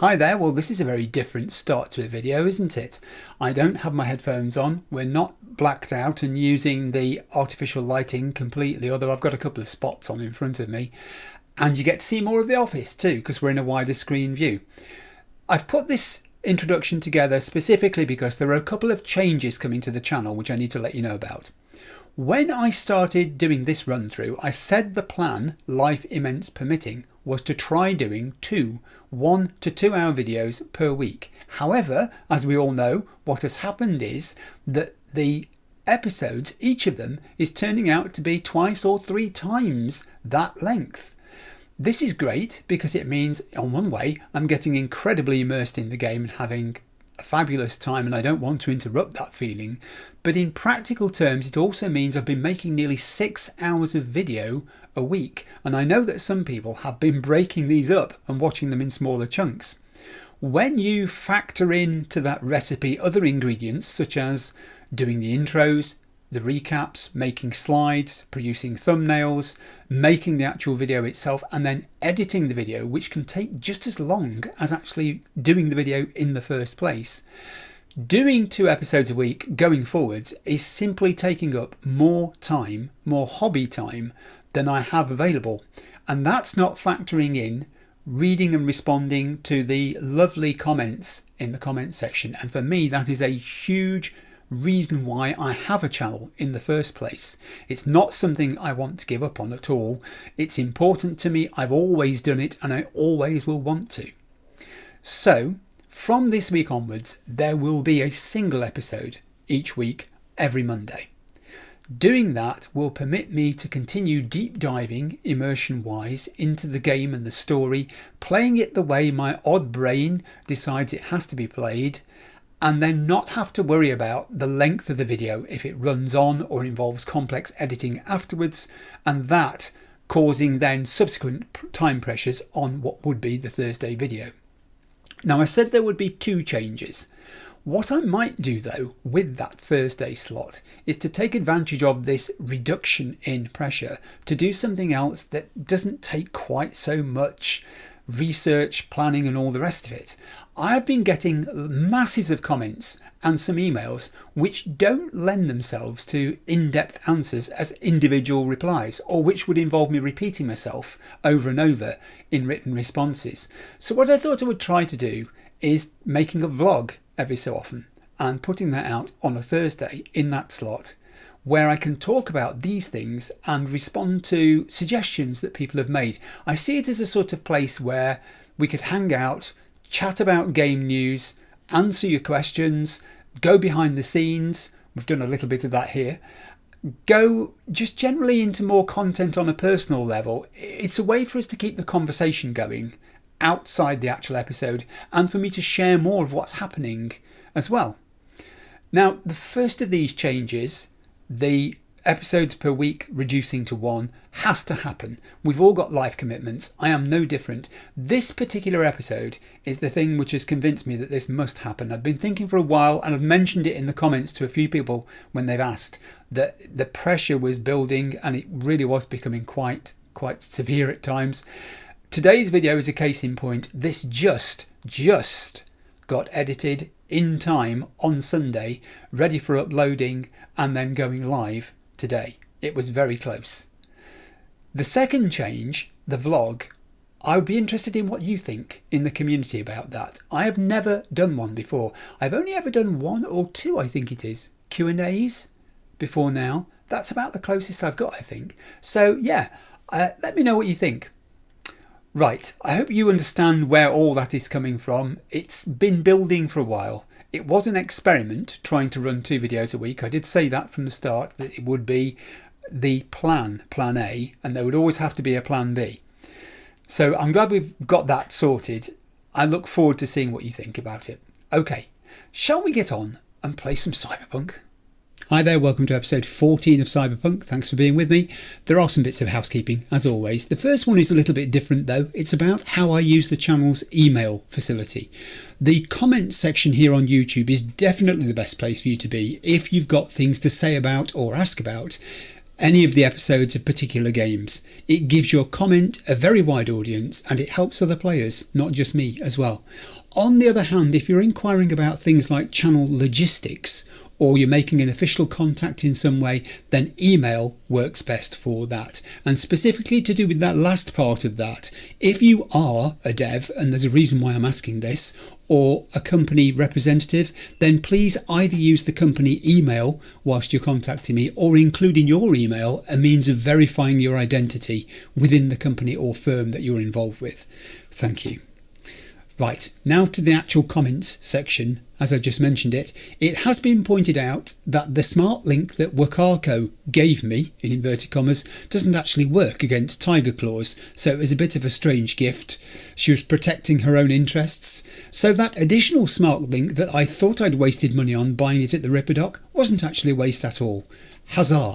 Hi there, well this is a very different start to a video, isn't it? I don't have my headphones on, we're not blacked out and using the artificial lighting completely, although I've got a couple of spots on in front of me. And you get to see more of the office too, because we're in a wider screen view. I've put this introduction together specifically because there are a couple of changes coming to the channel which I need to let you know about. When I started doing this run through, I said the plan, life immense permitting, was to try doing 1 to 2 hour videos per week. However, as we all know, what has happened is that the episodes, each of them, is turning out to be 2 or 3 times that length. This is great because it means, on one way, I'm getting incredibly immersed in the game and having a fabulous time, and I don't want to interrupt that feeling. But in practical terms, it also means I've been making nearly 6 hours of video a week, and I know that some people have been breaking these up and watching them in smaller chunks. When you factor into that recipe other ingredients such as doing the intros, the recaps, making slides, producing thumbnails, making the actual video itself, and then editing the video, which can take just as long as actually doing the video in the first place. Doing 2 episodes a week going forwards is simply taking up more time, more hobby time than I have available. And that's not factoring in reading and responding to the lovely comments in the comment section. And for me, that is a huge reason why I have a channel in the first place. It's not something I want to give up on at all. It's important to me. I've always done it and I always will want to. So from this week onwards, there will be a single episode each week, every Monday. Doing that will permit me to continue deep diving immersion wise into the game and the story, playing it the way my odd brain decides it has to be played, and then not have to worry about the length of the video if it runs on or involves complex editing afterwards, and that causing then subsequent time pressures on what would be the Thursday video. Now, I said there would be 2 changes. What I might do though with that Thursday slot is to take advantage of this reduction in pressure to do something else that doesn't take quite so much research, planning and all the rest of it. I've been getting masses of comments and some emails which don't lend themselves to in-depth answers as individual replies, or which would involve me repeating myself over and over in written responses. So what I thought I would try to do is making a vlog every so often and putting that out on a Thursday in that slot, where I can talk about these things and respond to suggestions that people have made. I see it as a sort of place where we could hang out, chat about game news, answer your questions, go behind the scenes. We've done a little bit of that here. Go just generally into more content on a personal level. It's a way for us to keep the conversation going outside the actual episode and for me to share more of what's happening as well. Now, the first of these changes, the episodes per week reducing to 1, has to happen. We've all got life commitments. I am no different. This particular episode is the thing which has convinced me that this must happen. I've been thinking for a while, and I've mentioned it in the comments to a few people when they've asked, that the pressure was building and it really was becoming quite severe at times. Today's video is a case in point. This just got edited in time on Sunday, ready for uploading and then going live today. It was very close. The second change, the vlog, I would be interested in what you think in the community about that. I have never done one before. I've only ever done 1 or 2, I think it is, Q&As before now. That's about the closest I've got, I think. So yeah, let me know what you think. Right, I hope you understand where all that is coming from. It's been building for a while. It was an experiment trying to run 2 videos a week. I did say that from the start, that it would be the plan A, and there would always have to be a plan B. So I'm glad we've got that sorted. I look forward to seeing what you think about it. Okay, shall we get on and play some Cyberpunk? Hi there, welcome to episode 14 of Cyberpunk. Thanks for being with me. There are some bits of housekeeping, as always. The first one is a little bit different though. It's about how I use the channel's email facility. The comment section here on YouTube is definitely the best place for you to be if you've got things to say about or ask about. any of the episodes of particular games. It gives your comment a very wide audience and it helps other players, not just me as well. On the other hand, if you're inquiring about things like channel logistics or you're making an official contact in some way, then email works best for that. And specifically to do with that last part of that, if you are a dev, and there's a reason why I'm asking this, or a company representative, then please either use the company email whilst you're contacting me or include in your email a means of verifying your identity within the company or firm that you're involved with. Thank you. Right, now to the actual comments section. As I just mentioned it has been pointed out that the smart link that Wakako gave me, in inverted commas, doesn't actually work against tiger claws, so it was a bit of a strange gift. She was protecting her own interests. So that additional smart link that I thought I'd wasted money on buying it at the Ripperdoc wasn't actually a waste at all. Huzzah!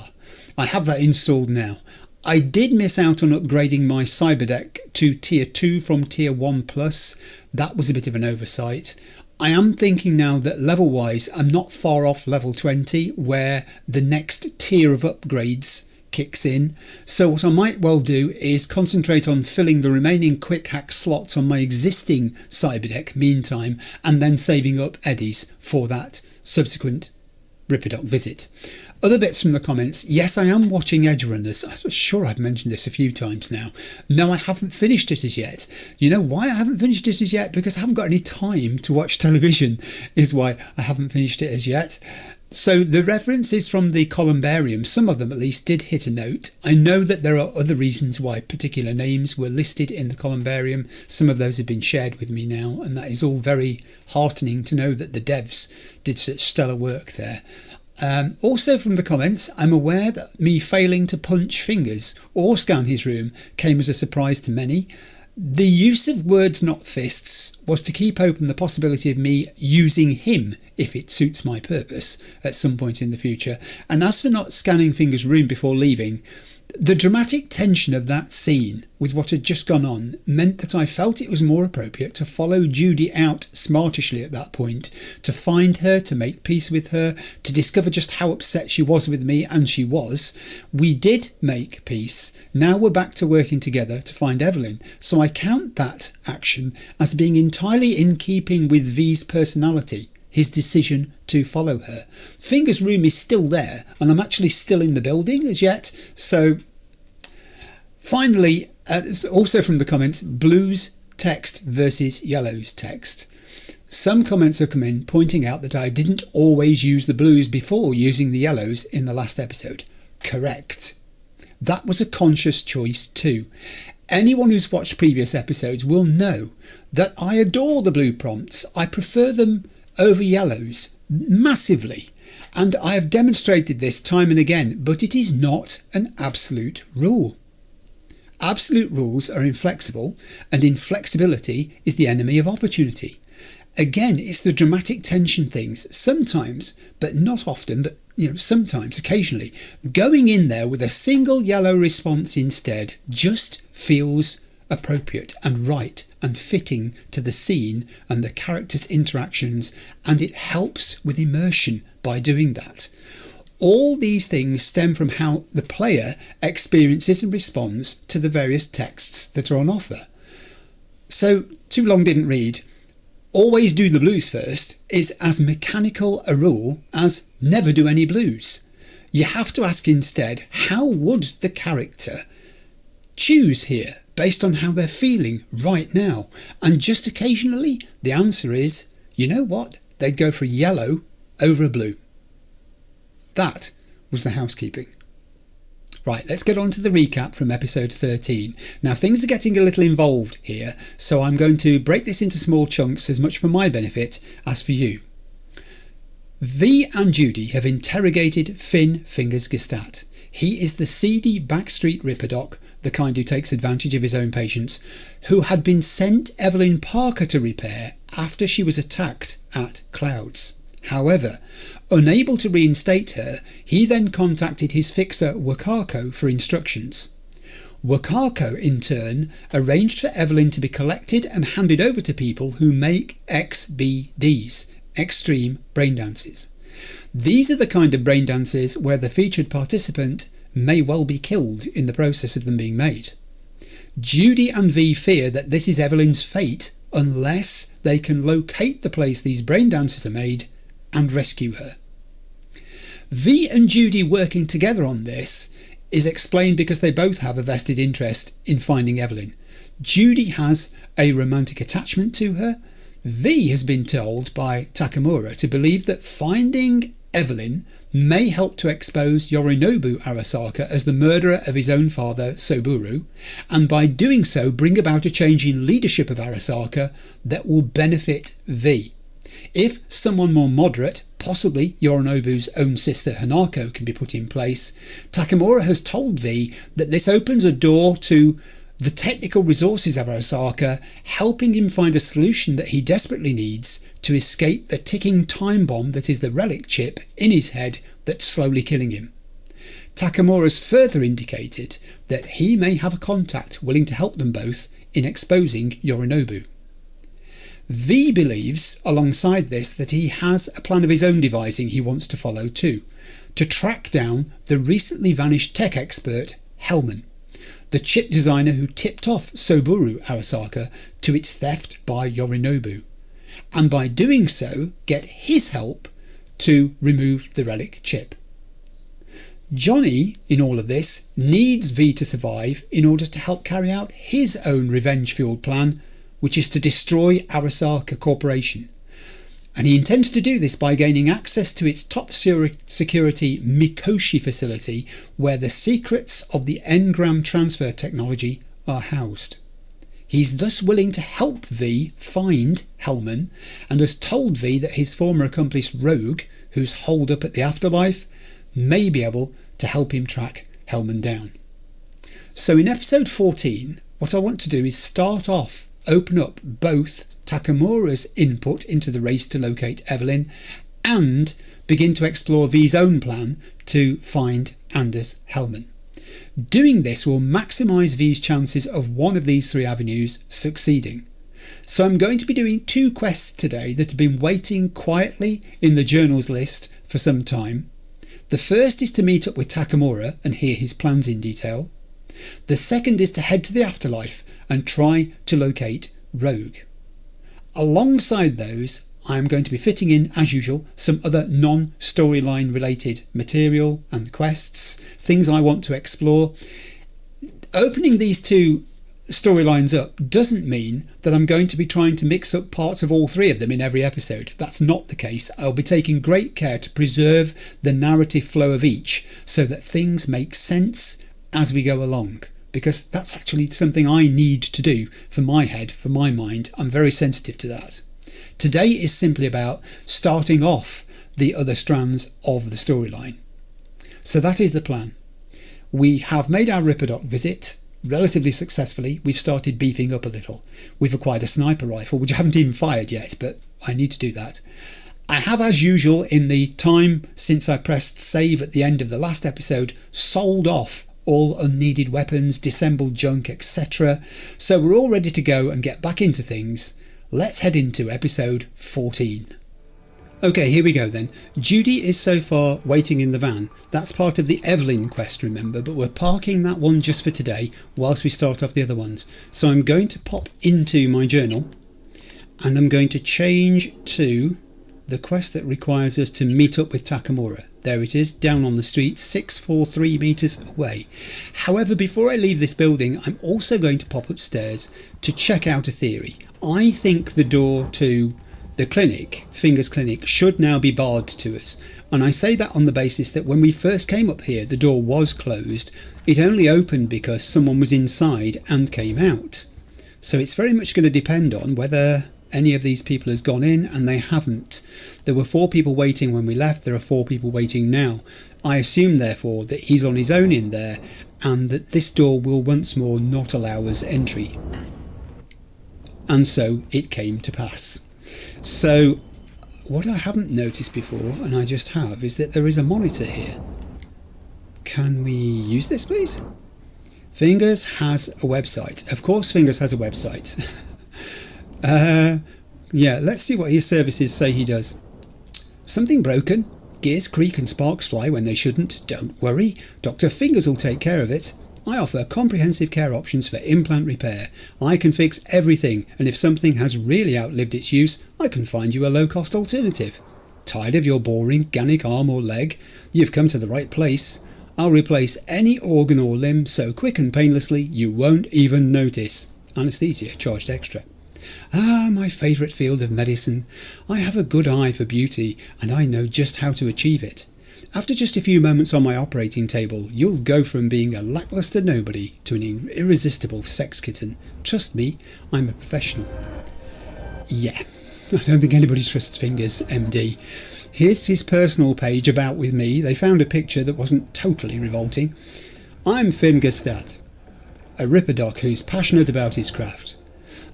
I have that installed now. I did miss out on upgrading my Cyberdeck to tier 2 from tier 1 plus. That was a bit of an oversight. I am thinking now that level wise I'm not far off level 20 where the next tier of upgrades kicks in. So what I might well do is concentrate on filling the remaining quick hack slots on my existing Cyberdeck meantime and then saving up eddies for that subsequent Ripperdoc visit. Other bits from the comments. Yes, I am watching Edge Runners. I'm sure I've mentioned this a few times now. No, I haven't finished it as yet. You know why I haven't finished it as yet? Because I haven't got any time to watch television is why I haven't finished it as yet. So the references from the columbarium, some of them at least, did hit a note. I know that there are other reasons why particular names were listed in the columbarium. Some of those have been shared with me now, and that is all very heartening to know that the devs did such stellar work there. Also from the comments, I'm aware that me failing to punch fingers or scan his room came as a surprise to many. The use of words not fists was to keep open the possibility of me using him if it suits my purpose at some point in the future. And as for not scanning Finger's room before leaving, the dramatic tension of that scene with what had just gone on meant that I felt it was more appropriate to follow Judy out smartishly at that point, to find her, to make peace with her, to discover just how upset she was with me, and she was. We did make peace. Now we're back to working together to find Evelyn, so I count that action as being entirely in keeping with V's personality, his decision to follow her. Finger's room is still there, and I'm actually still in the building as yet. So finally, also from the comments, blues text versus yellows text. Some comments have come in pointing out that I didn't always use the blues before using the yellows in the last episode. Correct. That was a conscious choice too. Anyone who's watched previous episodes will know that I adore the blue prompts. I prefer them over yellows massively, and I have demonstrated this time and again, but it is not an absolute rule. Absolute rules are inflexible, and inflexibility is the enemy of opportunity. Again, it's the dramatic tension things, sometimes, but not often, but sometimes, occasionally, going in there with a single yellow response instead just feels appropriate and right and fitting to the scene and the characters' interactions, and it helps with immersion by doing that. All these things stem from how the player experiences and responds to the various texts that are on offer. So, too long didn't read. Always do the blues first is as mechanical a rule as never do any blues. You have to ask instead, how would the character choose here based on how they're feeling right now? And just occasionally the answer is, you know what, they'd go for a yellow over a blue. That was the housekeeping. Right, let's get on to the recap from episode 13. Now things are getting a little involved here, so I'm going to break this into small chunks as much for my benefit as for you. V and Judy have interrogated Finn Fingers Gestat. He is the seedy backstreet Ripperdoc, the kind who takes advantage of his own patients, who had been sent Evelyn Parker to repair after she was attacked at Clouds. However, unable to reinstate her, he then contacted his fixer Wakako for instructions. Wakako, in turn, arranged for Evelyn to be collected and handed over to people who make XBDs, extreme brain dances. These are the kind of brain dances where the featured participant may well be killed in the process of them being made. Judy and V fear that this is Evelyn's fate unless they can locate the place these brain dancers are made and rescue her. V and Judy working together on this is explained because they both have a vested interest in finding Evelyn. Judy has a romantic attachment to her. V has been told by Takamura to believe that finding Evelyn may help to expose Yorinobu Arasaka as the murderer of his own father Soburu, and by doing so bring about a change in leadership of Arasaka that will benefit V. If someone more moderate, possibly Yorinobu's own sister Hanako, can be put in place, Takamura has told V that this opens a door to the technical resources of Arasaka, helping him find a solution that he desperately needs to escape the ticking time bomb that is the relic chip in his head that's slowly killing him. Takamura's further indicated that he may have a contact willing to help them both in exposing Yorinobu. V believes, alongside this, that he has a plan of his own devising he wants to follow too, to track down the recently vanished tech expert Hellman, the chip designer who tipped off Soburu Arasaka to its theft by Yorinobu, and by doing so get his help to remove the relic chip. Johnny, in all of this, needs V to survive in order to help carry out his own revenge-fueled plan, which is to destroy Arasaka Corporation. And he intends to do this by gaining access to its top security Mikoshi facility, where the secrets of the engram transfer technology are housed. He's thus willing to help V find Hellman, and has told V that his former accomplice Rogue, who's holed up at the Afterlife, may be able to help him track Hellman down. So in episode 14, what I want to do is open up both Takamura's input into the race to locate Evelyn and begin to explore V's own plan to find Anders Hellman. Doing this will maximise V's chances of one of these three avenues succeeding. So I'm going to be doing two quests today that have been waiting quietly in the journals list for some time. The first is to meet up with Takamura and hear his plans in detail. The second is to head to the Afterlife and try to locate Rogue. Alongside those, I am going to be fitting in, as usual, some other non-storyline related material and quests, things I want to explore. Opening these two storylines up doesn't mean that I'm going to be trying to mix up parts of all three of them in every episode. That's not the case. I'll be taking great care to preserve the narrative flow of each so that things make sense as we go along, because that's actually something I need to do for my head, for my mind. I'm very sensitive to that. Today is simply about starting off the other strands of the storyline. So that is the plan. We have made our Epilogue visit relatively successfully. We've started beefing up a little. We've acquired a sniper rifle, which I haven't even fired yet, but I need to do that. I have, as usual, in the time since I pressed save at the end of the last episode, sold off all unneeded weapons, dissembled junk, etc. So we're all ready to go and get back into things. Let's head into episode 14. Okay, here we go then. Judy is so far waiting in the van. That's part of the Evelyn quest, remember, but we're parking that one just for today whilst we start off the other ones. So I'm going to pop into my journal and I'm going to change to the quest that requires us to meet up with Takamura. There it is, down on the street, 643 metres away. However, before I leave this building, I'm also going to pop upstairs to check out a theory. I think the door to the clinic, Fingers Clinic, should now be barred to us. And I say that on the basis that when we first came up here, the door was closed. It only opened because someone was inside and came out. So it's very much going to depend on whether any of these people has gone in, and they haven't. There were 4 people waiting when we left. There are 4 people waiting now. I assume therefore that he's on his own in there, and that this door will once more not allow us entry. And so it came to pass. So what I haven't noticed before, and I just have, is that there is a monitor here. Can we use this, please? Fingers has a website. Of course Fingers has a website. Yeah, let's see what his services say he does. Something broken. Gears creak and sparks fly when they shouldn't. Don't worry, Dr. Fingers will take care of it. I offer comprehensive care options for implant repair. I can fix everything, and if something has really outlived its use, I can find you a low-cost alternative. Tired of your boring organic arm or leg? You've come to the right place. I'll replace any organ or limb so quick and painlessly you won't even notice. Anaesthesia charged extra. Ah, my favourite field of medicine. I have a good eye for beauty, and I know just how to achieve it. After just a few moments on my operating table, you'll go from being a lacklustre nobody to an irresistible sex kitten. Trust me, I'm a professional. Yeah, I don't think anybody trusts Fingers, MD. Here's his personal page about with me. They found a picture that wasn't totally revolting. I'm Fingerstad, a ripperdoc who's passionate about his craft.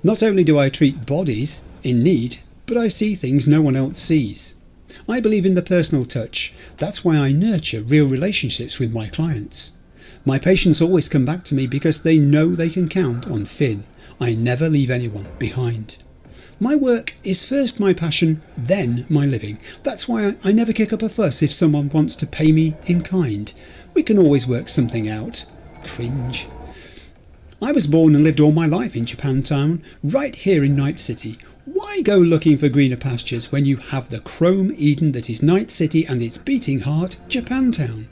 Not only do I treat bodies in need, but I see things no one else sees. I believe in the personal touch. That's why I nurture real relationships with my clients. My patients always come back to me because they know they can count on Finn. I never leave anyone behind. My work is first my passion, then my living. That's why I never kick up a fuss if someone wants to pay me in kind. We can always work something out. Cringe. I was born and lived all my life in Japantown, right here in Night City. Why go looking for greener pastures when you have the chrome Eden that is Night City and its beating heart, Japantown?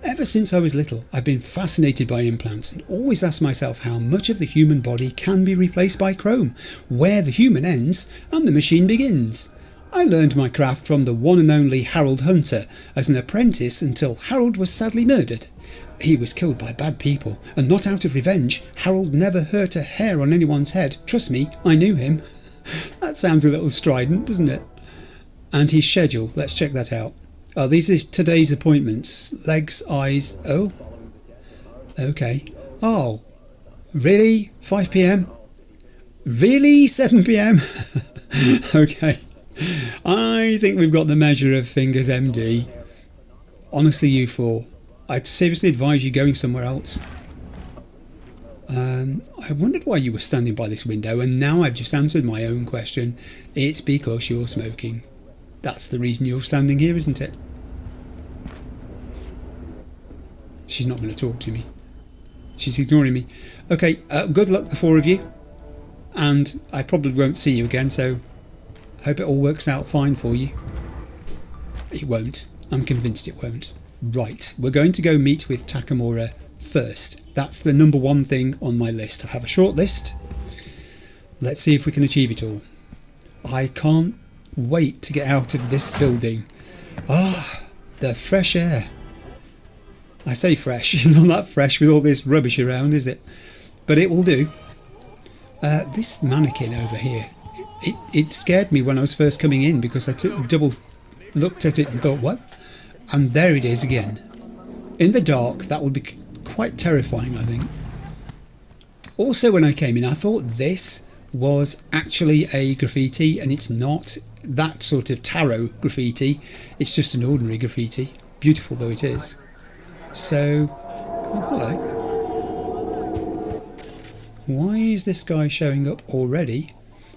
Ever since I was little, I've been fascinated by implants and always asked myself how much of the human body can be replaced by chrome, where the human ends and the machine begins. I learned my craft from the one and only Harold Hunter as an apprentice until Harold was sadly murdered. He was killed by bad people, and not out of revenge. Harold never hurt a hair on anyone's head. Trust me, I knew him. That sounds a little strident, doesn't it? And his schedule, let's check that out. Oh, these are today's appointments. Legs, eyes, oh. Okay. Oh, really? 5 p.m? Really? 7 p.m? Okay. I think we've got the measure of Fingers, MD. Honestly, you four, I'd seriously advise you going somewhere else. I wondered why you were standing by this window, and now I've just answered my own question. It's because you're smoking. That's the reason you're standing here, isn't it? She's not going to talk to me. She's ignoring me. Okay, good luck, the four of you. And I probably won't see you again, so hope it all works out fine for you. It won't. I'm convinced it won't. Right, we're going to go meet with Takamura first. That's the number one thing on my list. I have a short list. Let's see if we can achieve it all. I can't wait to get out of this building. Ah, the fresh air. I say fresh, not that fresh with all this rubbish around, is it? But it will do. This mannequin over here, it scared me when I was first coming in because I double looked at it and thought, what? And there it is again. In the dark, that would be quite terrifying, I think. Also, when I came in, I thought this was actually a graffiti, and it's not that sort of tarot graffiti. It's just an ordinary graffiti, beautiful though it is. So, oh, hello. Why is this guy showing up already?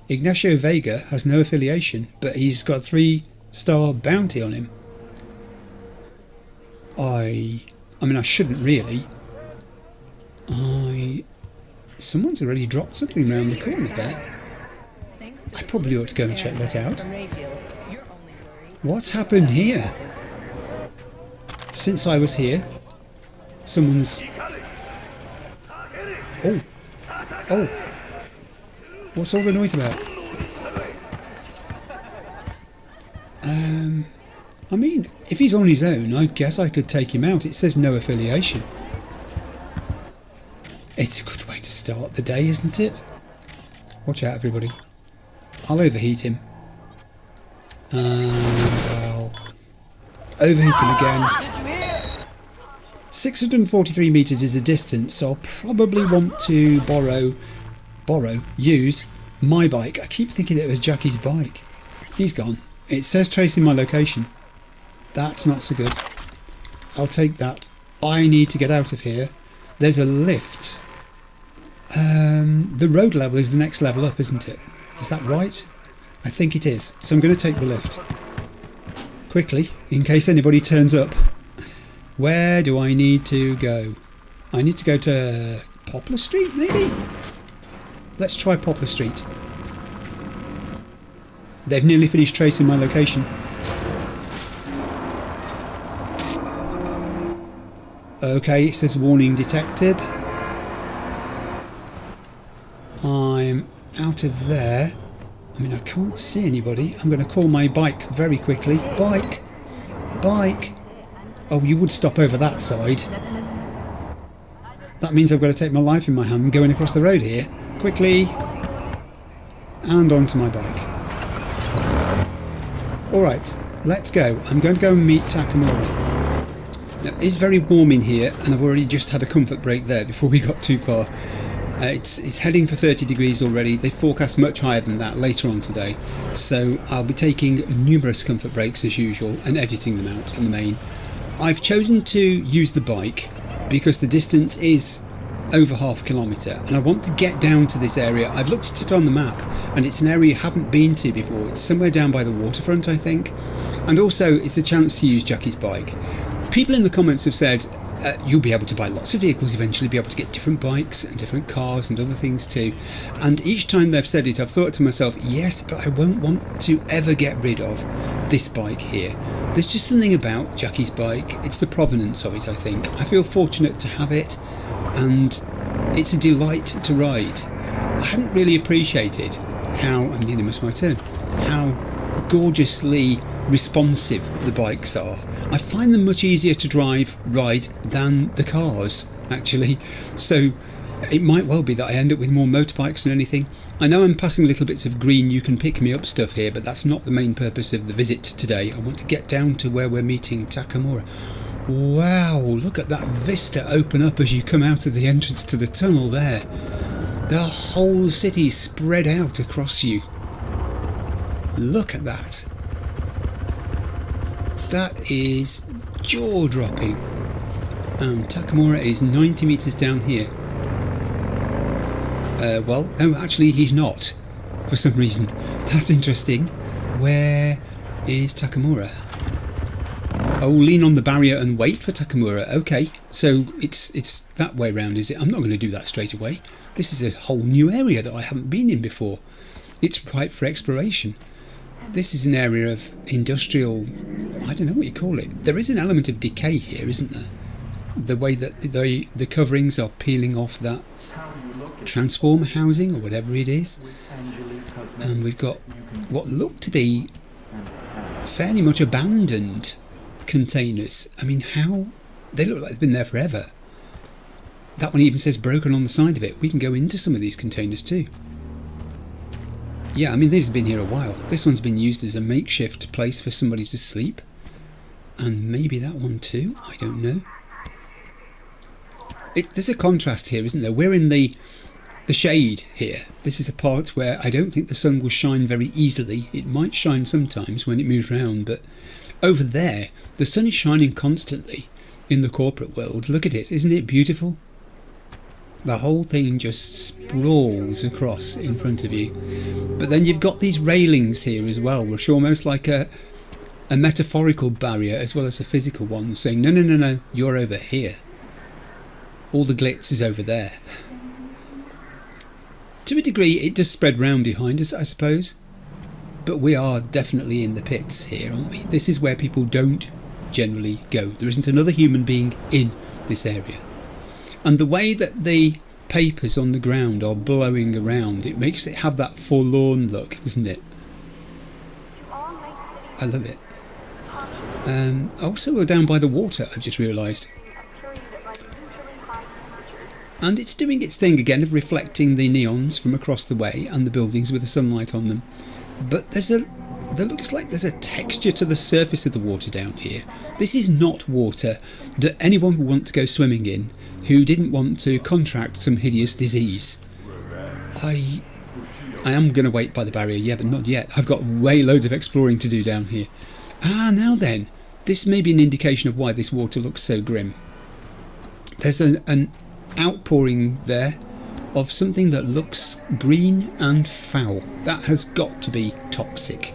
Ignacio Vega has no affiliation, but he's got a 3-star bounty on him. I mean, I shouldn't really. Someone's already dropped something around the corner there. I probably ought to go and check that out. What's happened here? Since I was here, someone's... Oh! What's all the noise about? I mean, if he's on his own, I guess I could take him out. It says no affiliation. It's a good way to start the day, isn't it? Watch out, everybody. I'll overheat him. And I'll overheat him again. 643 metres is a distance, so I'll probably want to use my bike. I keep thinking that it was Jackie's bike. He's gone. It says tracing my location. That's not so good. I'll take that. I need to get out of here. There's a lift. The road level is the next level up, isn't it? Is that right? I think it is. So I'm going to take the lift. quickly, in case anybody turns up. Where do I need to go? I need to go to Poplar Street, maybe? Let's try Poplar Street. They've nearly finished tracing my location. Okay, it says warning detected. I'm out of there. I mean, I can't see anybody. I'm going to call my bike very quickly. Bike! Bike! Oh, you would stop over that side. That means I've got to take my life in my hand going across the road here. Quickly! And onto my bike. Alright, let's go. I'm going to go and meet Takamura. Now, it's very warm in here, and I've already just had a comfort break there before we got too far. It's heading for 30 degrees already. They forecast much higher than that later on today, so I'll be taking numerous comfort breaks as usual and editing them out in the main. I've chosen to use the bike because the distance is over half a kilometre and I want to get down to this area. I've looked at it on the map and it's an area I haven't been to before. It's somewhere down by the waterfront, I think, and also it's a chance to use Jackie's bike. People in the comments have said you'll be able to buy lots of vehicles eventually, be able to get different bikes and different cars and other things too, and each time they've said it I've thought to myself, yes, but I won't want to ever get rid of this bike here. There's just something about Jackie's bike, it's the provenance of it, I think. I feel fortunate to have it and it's a delight to ride. I hadn't really appreciated how, I nearly missed my turn, how gorgeously responsive the bikes are. I find them much easier to ride than the cars, actually, so it might well be that I end up with more motorbikes than anything. I know I'm passing little bits of green you can pick me up stuff here, but that's not the main purpose of the visit today. I want to get down to where we're meeting Takamura. Wow, look at that vista open up as you come out of the entrance to the tunnel there. The whole city spread out across you. Look at that. That is jaw-dropping. And Takamura is 90 metres down here. Well, no, actually he's not, for some reason. That's interesting. Where is Takamura? Oh, lean on the barrier and wait for Takamura. Okay, so it's that way round, is it? I'm not going to do that straight away. This is a whole new area that I haven't been in before. It's ripe for exploration. This is an area of industrial, I don't know what you call it. There is an element of decay here, isn't there? The way that the coverings are peeling off that transformer housing or whatever it is. And we've got what look to be fairly much abandoned containers. I mean, how? They look like they've been there forever. That one even says broken on the side of it. We can go into some of these containers too. Yeah, I mean, these have been here a while. This one's been used as a makeshift place for somebody to sleep. And maybe that one too, I don't know. There's a contrast here, isn't there? We're in the shade here. This is a part where I don't think the sun will shine very easily. It might shine sometimes when it moves around, but over there, the sun is shining constantly in the corporate world. Look at it, isn't it beautiful? The whole thing just sprawls across in front of you. But then you've got these railings here as well, which are almost like a metaphorical barrier as well as a physical one, saying, no, no, no, no, you're over here. All the glitz is over there. To a degree, it does spread round behind us, I suppose. But we are definitely in the pits here, aren't we? This is where people don't generally go. There isn't another human being in this area. And the way that the papers on the ground are blowing around, it makes it have that forlorn look, doesn't it? I love it. Also, we're down by the water, I've just realised. And it's doing its thing again of reflecting the neons from across the way and the buildings with the sunlight on them. But there looks like there's a texture to the surface of the water down here. This is not water that anyone would want to go swimming in who didn't want to contract some hideous disease. I am going to wait by the barrier, yeah, but not yet. I've got way loads of exploring to do down here. Ah, now then, this may be an indication of why this water looks so grim. There's an outpouring there of something that looks green and foul. That has got to be toxic.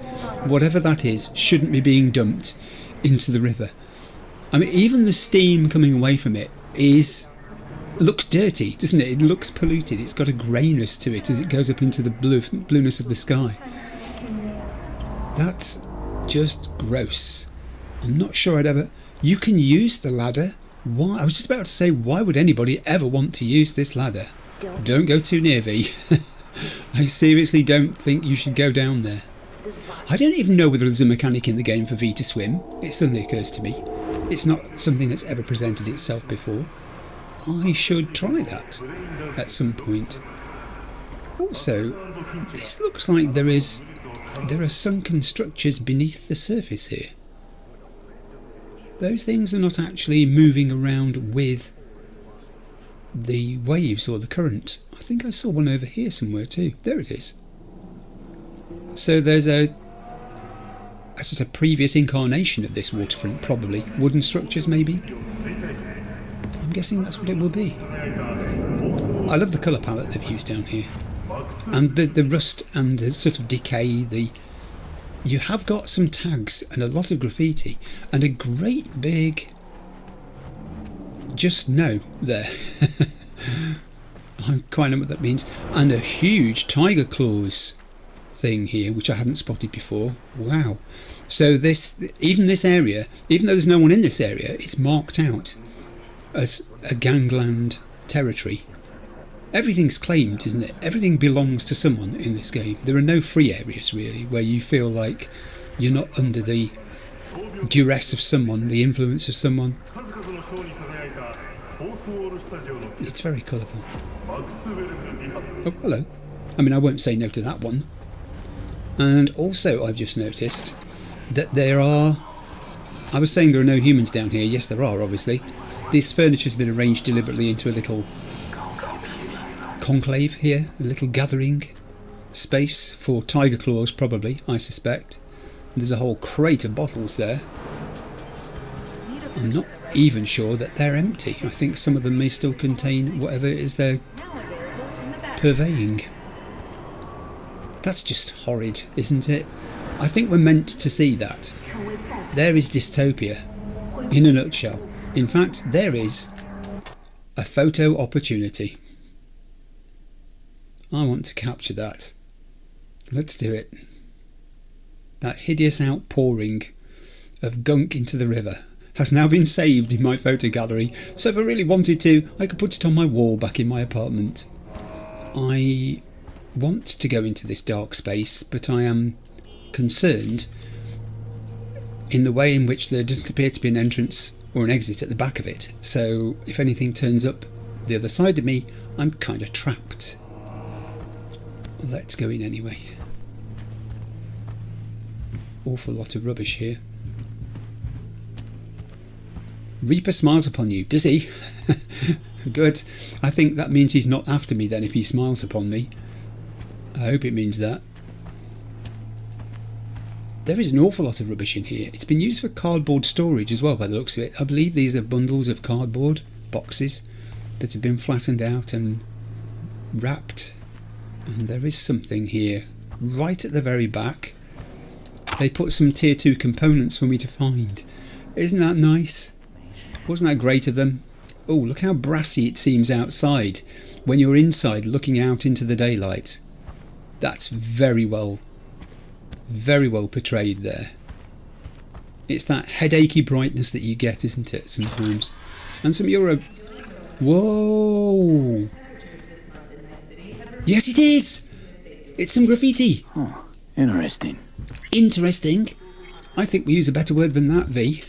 Whatever that is shouldn't be being dumped into the river. I mean, even the steam coming away from it looks dirty, doesn't it? It looks polluted. It's got a greyness to it as it goes up into the blueness of the sky. That's just gross. I'm not sure I'd ever... You can use the ladder. Why? I was just about to say, why would anybody ever want to use this ladder? Don't go too near, V. I seriously don't think you should go down there. I don't even know whether there's a mechanic in the game for V to swim. It suddenly occurs to me. It's not something that's ever presented itself before. I should try that at some point. Also, this looks like there are sunken structures beneath the surface here. Those things are not actually moving around with the waves or the current. I think I saw one over here somewhere too. There it is. So there's a sort of previous incarnation of this waterfront, probably. Wooden structures, maybe? I'm guessing that's what it will be. I love the colour palette they've used down here. And the rust and the sort of decay, you have got some tags and a lot of graffiti and a great big "just no" there. I quite know what that means. And a huge tiger claws thing here, which I hadn't spotted before. Wow. So even this area, even though there's no one in this area, it's marked out as a gangland territory. Everything's claimed, isn't it? Everything belongs to someone in this game. There are no free areas, really, where you feel like you're not under the duress of someone, the influence of someone. It's very colourful. Oh, hello. I mean, I won't say no to that one. And also, I've just noticed that I was saying there are no humans down here. Yes, there are, obviously. This furniture's been arranged deliberately into a little conclave here, a little gathering space for tiger claws, probably, I suspect. There's a whole crate of bottles there. I'm not even sure that they're empty. I think some of them may still contain whatever it is they're purveying. That's just horrid, isn't it? I think we're meant to see that. There is dystopia, in a nutshell. In fact, there is a photo opportunity. I want to capture that. Let's do it. That hideous outpouring of gunk into the river has now been saved in my photo gallery, so if I really wanted to, I could put it on my wall back in my apartment. I want to go into this dark space, but I am concerned in the way in which there doesn't appear to be an entrance or an exit at the back of it, so if anything turns up the other side of me, I'm kind of trapped. Let's go in anyway. Awful lot of rubbish here. Reaper smiles upon you, does he? Good. I think that means he's not after me then if he smiles upon me. I hope it means that. There is an awful lot of rubbish in here. It's been used for cardboard storage as well by the looks of it. I believe these are bundles of cardboard boxes that have been flattened out and wrapped. And there is something here right at the very back. They put some tier 2 components for me to find. Isn't that nice? Wasn't that great of them? Oh, look how brassy it seems outside when you're inside looking out into the daylight. That's very well portrayed there. It's that headachy brightness that you get, isn't it, sometimes? And some Euro... Whoa! Yes, it is! It's some graffiti. Oh, interesting. Interesting? I think we use a better word than that, V.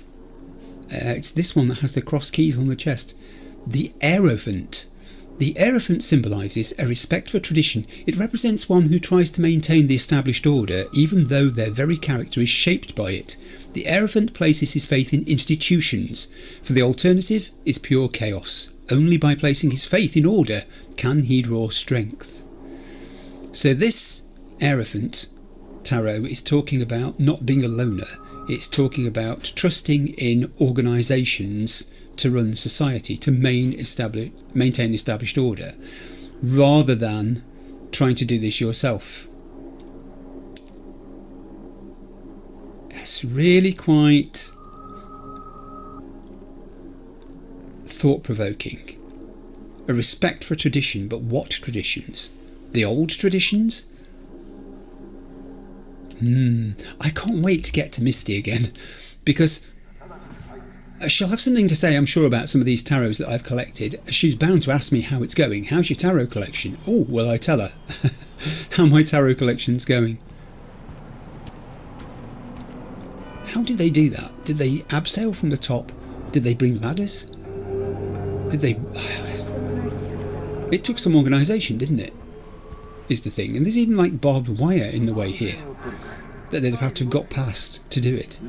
It's this one that has the cross keys on the chest. The Aerophant. The Aerophant symbolises a respect for tradition. It represents one who tries to maintain the established order, even though their very character is shaped by it. The Aerophant places his faith in institutions, for the alternative is pure chaos. Only by placing his faith in order can he draw strength. So this Aerophant tarot is talking about not being a loner. It's talking about trusting in organisations to run society, to maintain established order, rather than trying to do this yourself. It's really quite thought-provoking. A respect for tradition, but what traditions? The old traditions? I can't wait to get to Misty again, because she'll have something to say, I'm sure, about some of these tarots that I've collected. She's bound to ask me how it's going. How's your tarot collection? Oh, well, I tell her how my tarot collection's going. How did they do that? Did they abseil from the top? Did they bring ladders? Did they... It took some organisation, didn't it? Is the thing. And there's even like barbed wire in the way here that they'd have had to have got past to do it.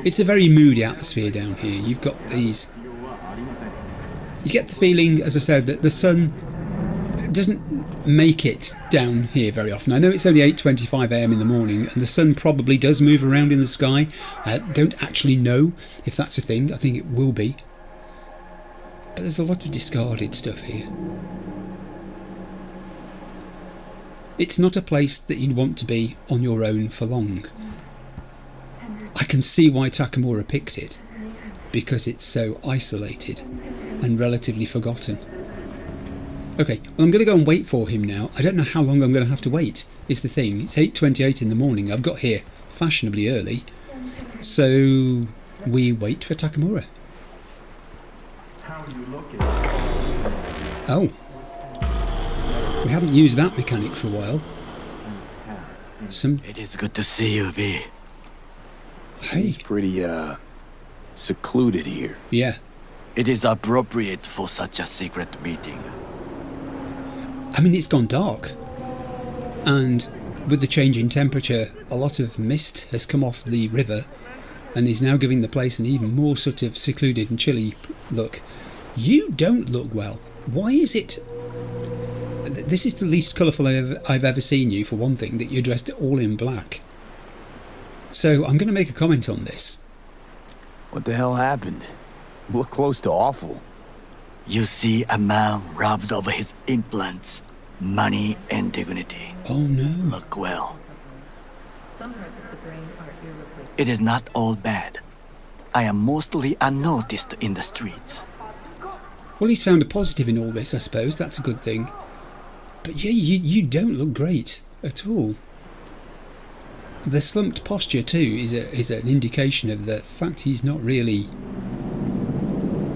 It's a very moody atmosphere down here. You've got these... You get the feeling, as I said, that the sun doesn't make it down here very often. I know it's only 8:25 AM in the morning and the sun probably does move around in the sky. I don't actually know if that's a thing. I think it will be. But there's a lot of discarded stuff here. It's not a place that you'd want to be on your own for long. I can see why Takamura picked it, because it's so isolated and relatively forgotten. Okay, well, I'm going to go and wait for him now. I don't know how long I'm going to have to wait, is the thing. It's 8:28 in the morning. I've got here fashionably early. So we wait for Takamura. Oh. We haven't used that mechanic for a while. It is good to see you, V. Hey. It's pretty, secluded here. Yeah. It is appropriate for such a secret meeting. I mean, it's gone dark. And with the change in temperature, a lot of mist has come off the river and is now giving the place an even more sort of secluded and chilly look. You don't look well. Why is it... This is the least colourful I've ever seen you, for one thing, that you're dressed all in black. So I'm going to make a comment on this. What the hell happened? You look close to awful. You see a man robbed of his implants, money and dignity. Oh no. Look well. It is not all bad. I am mostly unnoticed in the streets. Well, he's found a positive in all this, I suppose. That's a good thing. But yeah, you don't look great at all. The slumped posture too is an indication of the fact he's not really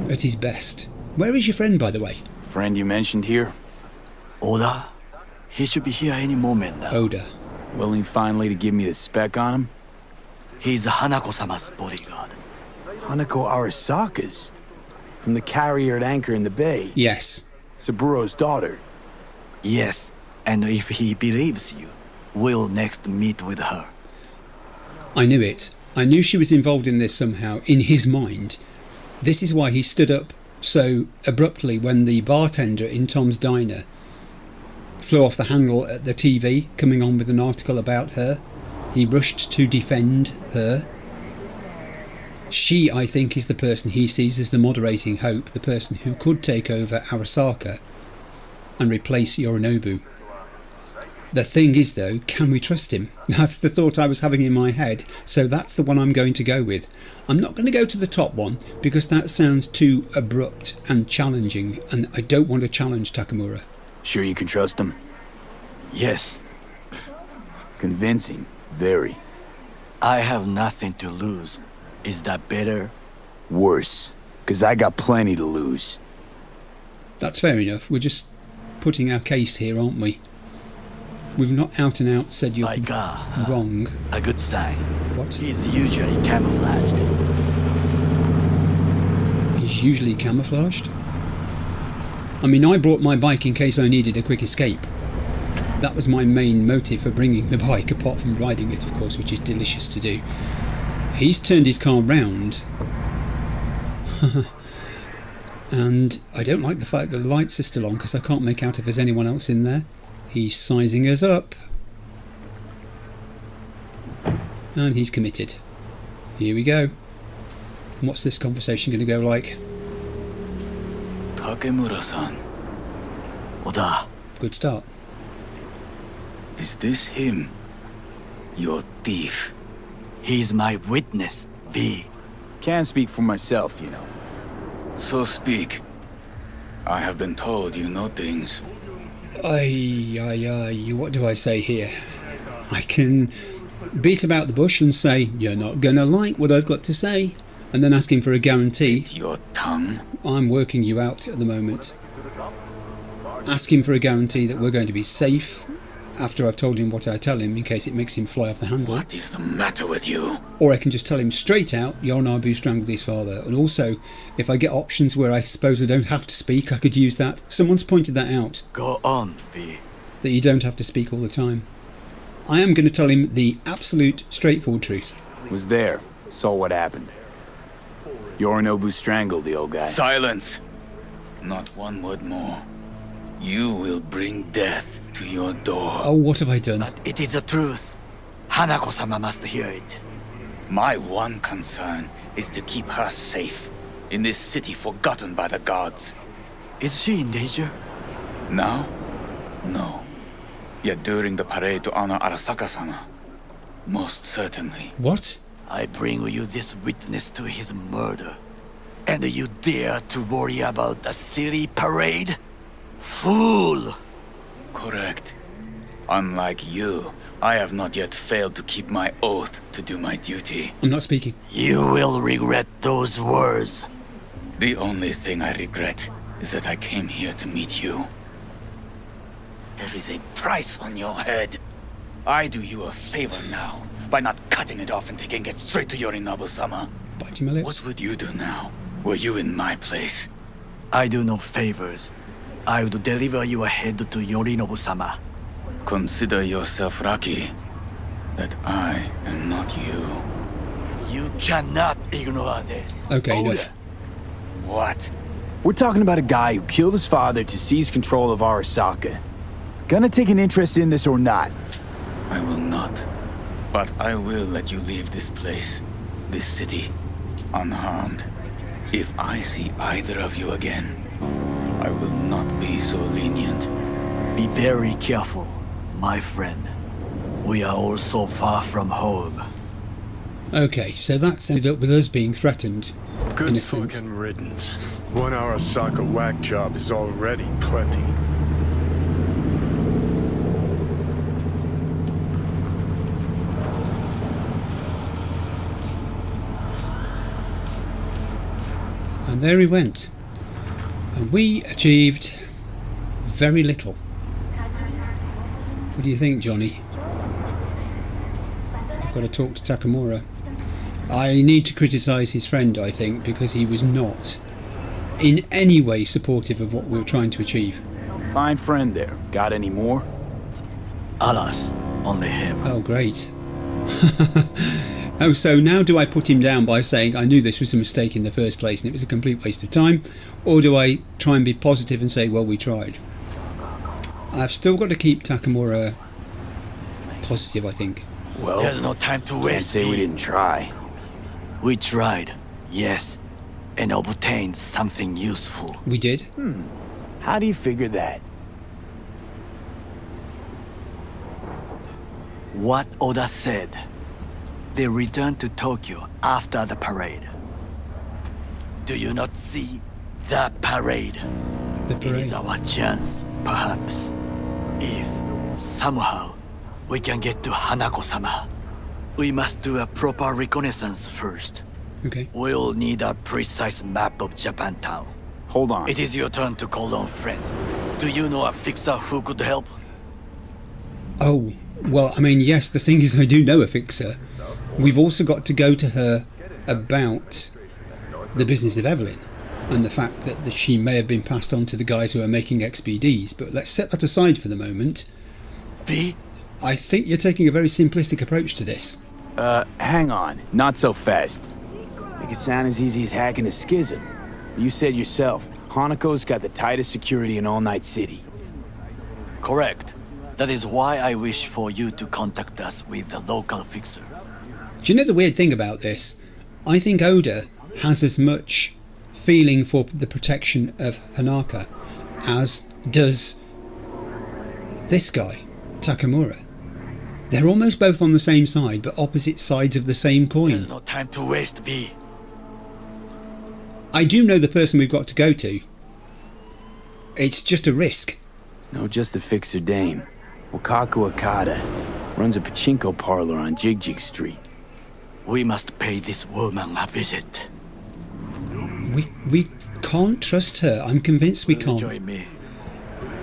at his best. Where is your friend, by the way? Friend you mentioned here? Oda? He should be here any moment now. Oda. Willing finally to give me the spec on him? He's Hanako-sama's bodyguard. Hanako Arasaka's? From the carrier at anchor in the bay? Yes. Saburo's daughter? Yes, and if he believes you, we'll next meet with her. I knew it. I knew she was involved in this somehow, in his mind. This is why he stood up so abruptly when the bartender in Tom's diner flew off the handle at the TV, coming on with an article about her. He rushed to defend her. She, I think, is the person he sees as the moderating hope, the person who could take over Arasaka and replace Yorinobu. The thing is, though, can we trust him? That's the thought I was having in my head, so that's the one I'm going to go with. I'm not going to go to the top one, because that sounds too abrupt and challenging, and I don't want to challenge Takamura. Sure you can trust him? Yes. Convincing. Very. I have nothing to lose. Is that better? Worse. 'Cause I got plenty to lose. That's fair enough. We're just putting our case here, aren't we? We've not out and out said you're wrong. A good sign. What? He's usually camouflaged. He's usually camouflaged? I mean, I brought my bike in case I needed a quick escape. That was my main motive for bringing the bike, apart from riding it, of course, which is delicious to do. He's turned his car round. And I don't like the fact that the lights are still on, because I can't make out if there's anyone else in there. He's sizing us up. And he's committed. Here we go. What's this conversation going to go like? Takemura-san. Oda. Good start. Is this him? Your thief. He's my witness, V. Can't speak for myself, you know. So speak. I have been told you know things. What do I say here? I can beat about the bush and say, you're not gonna like what I've got to say, and then ask him for a guarantee. With your tongue? I'm working you out at the moment. Ask him for a guarantee that we're going to be safe after I've told him what I tell him in case it makes him fly off the handle. What is the matter with you? Or I can just tell him straight out, Yorinabu strangled his father. And also, if I get options where I suppose I don't have to speak, I could use that. Someone's pointed that out. Go on, V. That you don't have to speak all the time. I am going to tell him the absolute straightforward truth. Was there. Saw what happened. Yorinobu strangled the old guy. Silence! Not one word more. You will bring death to your door. Oh, what have I done? But it is the truth. Hanako-sama must hear it. My one concern is to keep her safe in this city forgotten by the gods. Is she in danger? Now? No. Yet during the parade to honor Arasaka-sama, most certainly. What? I bring you this witness to his murder. And you dare to worry about a silly parade? Fool! Correct. Unlike you, I have not yet failed to keep my oath to do my duty. I'm not speaking. You will regret those words. The only thing I regret is that I came here to meet you. There is a price on your head. I do you a favor now by not cutting it off and taking it straight to Yorinabu-sama. Biting my lips. What would you do now, were you in my place? I do no favors. I would deliver your head to Yorinobu-sama. Consider yourself lucky that I am not you. You cannot ignore this. Okay, enough. What? We're talking about a guy who killed his father to seize control of Arasaka. Gonna take an interest in this or not? I will not. But I will let you leave this place, this city, unharmed. If I see either of you again, I will not be so lenient. Be very careful, my friend. We are all so far from home. Okay, so that's ended up with us being threatened, in a Good sense. fucking riddance. 1 Arasaka whack job is already plenty. And there he went. And we achieved very little. What do you think, Johnny? I've got to talk to Takamura. I need to criticise his friend, I think, because he was not in any way supportive of what we were trying to achieve. Fine friend there. Got any more? Alas, only him. Oh, great. Oh, so now do I put him down by saying I knew this was a mistake in the first place and it was a complete waste of time? Or do I try and be positive and say, well, we tried? I've still got to keep Takamura positive, I think. Well, There's no time to can't waste. say we didn't try. We tried, yes, and obtained something useful. We did? How do you figure that? What Oda said. They returned to Tokyo after the parade. Do you not see the parade? The It parade. is our chance, perhaps. If, somehow, we can get to Hanako-sama. We must do a proper reconnaissance first. Okay. We'll need a precise map of Japantown. Hold on. It is your turn to call on friends. Do you know a fixer who could help? Oh, well, I mean, yes, the thing is I do know a fixer. We've also got to go to her about the business of Evelyn and the fact that she may have been passed on to the guys who are making XPDs, but let's set that aside for the moment. V? I think you're taking a very simplistic approach to this. Hang on. Not so fast. Make it sound as easy as hacking a schism. You said yourself, Hanako's got the tightest security in All Night City. Correct. That is why I wish for you to contact us with the local fixer. Do you know the weird thing about this? I think Oda has as much feeling for the protection of Hanaka as does this guy, Takamura. They're almost both on the same side, but opposite sides of the same coin. There's no time to waste, V. I do know the person we've got to go to. It's just a risk. No, just to fix her dame. Wakako Okada runs a pachinko parlor on Jig Street. We must pay this woman a visit. We can't trust her. I'm convinced we can't. Join me.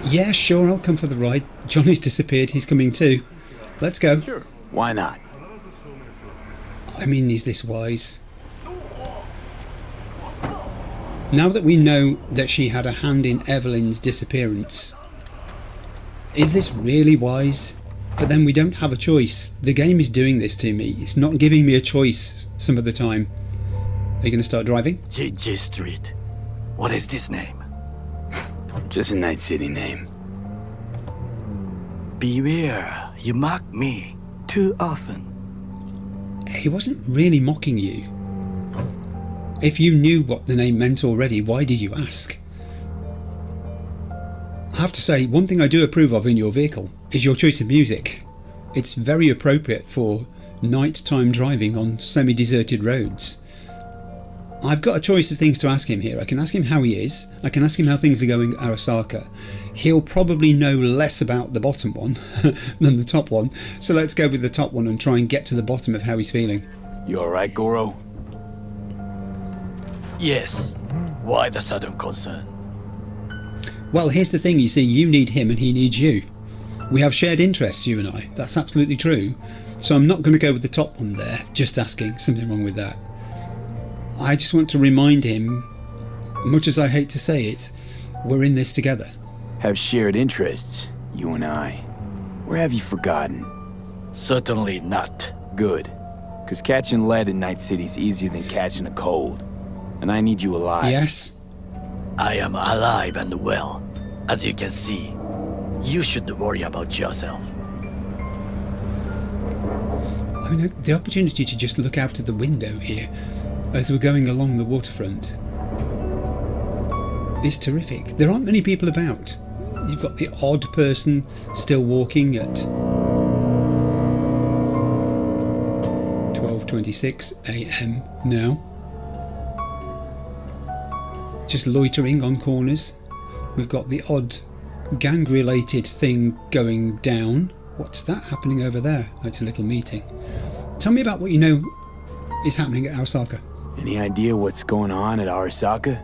Yeah, sure, I'll come for the ride. Johnny's disappeared. He's coming too. Let's go. Sure. Why not? I mean, is this wise? Now that we know that she had a hand in Evelyn's disappearance, is this really wise? But then we don't have a choice. The game is doing this to me. It's not giving me a choice some of the time. Are you going to start driving? J Street. What is this name? Just a Night City name. Beware, you mock me too often. He wasn't really mocking you. If you knew what the name meant already, why did you ask? I have to say, one thing I do approve of in your vehicle is your choice of music. It's very appropriate for nighttime driving on semi-deserted roads. I've got a choice of things to ask him here. I can ask him how he is. I can ask him how things are going at Arasaka. He'll probably know less about the bottom one than the top one. So let's go with the top one and try and get to the bottom of how he's feeling. You alright, Goro? Yes. Why the sudden concern? Well, here's the thing, you see, you need him and he needs you. We have shared interests, you and I. That's absolutely true. So I'm not going to go with the top one there, just asking. Something wrong with that. I just want to remind him, much as I hate to say it, we're in this together. Have shared interests, you and I. Or have you forgotten? Certainly not. Good. Because catching lead in Night City's easier than catching a cold. And I need you alive. Yes? I am alive and well. As you can see, you should worry about yourself. I mean, the opportunity to just look out of the window here as we're going along the waterfront is terrific. There aren't many people about. You've got the odd person still walking at 12:26 AM now. Just loitering on corners. We've got the odd gang-related thing going down. What's that happening over there? Oh, it's a little meeting. Tell me about what you know is happening at Arasaka. Any idea what's going on at Arasaka?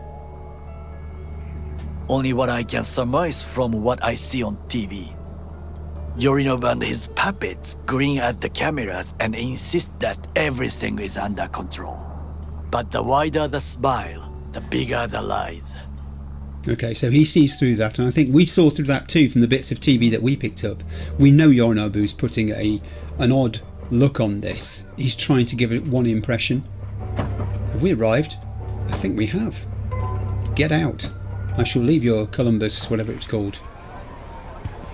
Only what I can surmise from what I see on TV. Yorinobu and his puppets grin at the cameras and insist that everything is under control. But the wider the smile, the bigger the lies. Okay, so he sees through that, and I think we saw through that too from the bits of TV that we picked up. We know Yorinobu's putting an odd look on this. He's trying to give it one impression. Have we arrived? I think we have. Get out. I shall leave your Columbus, whatever it's called.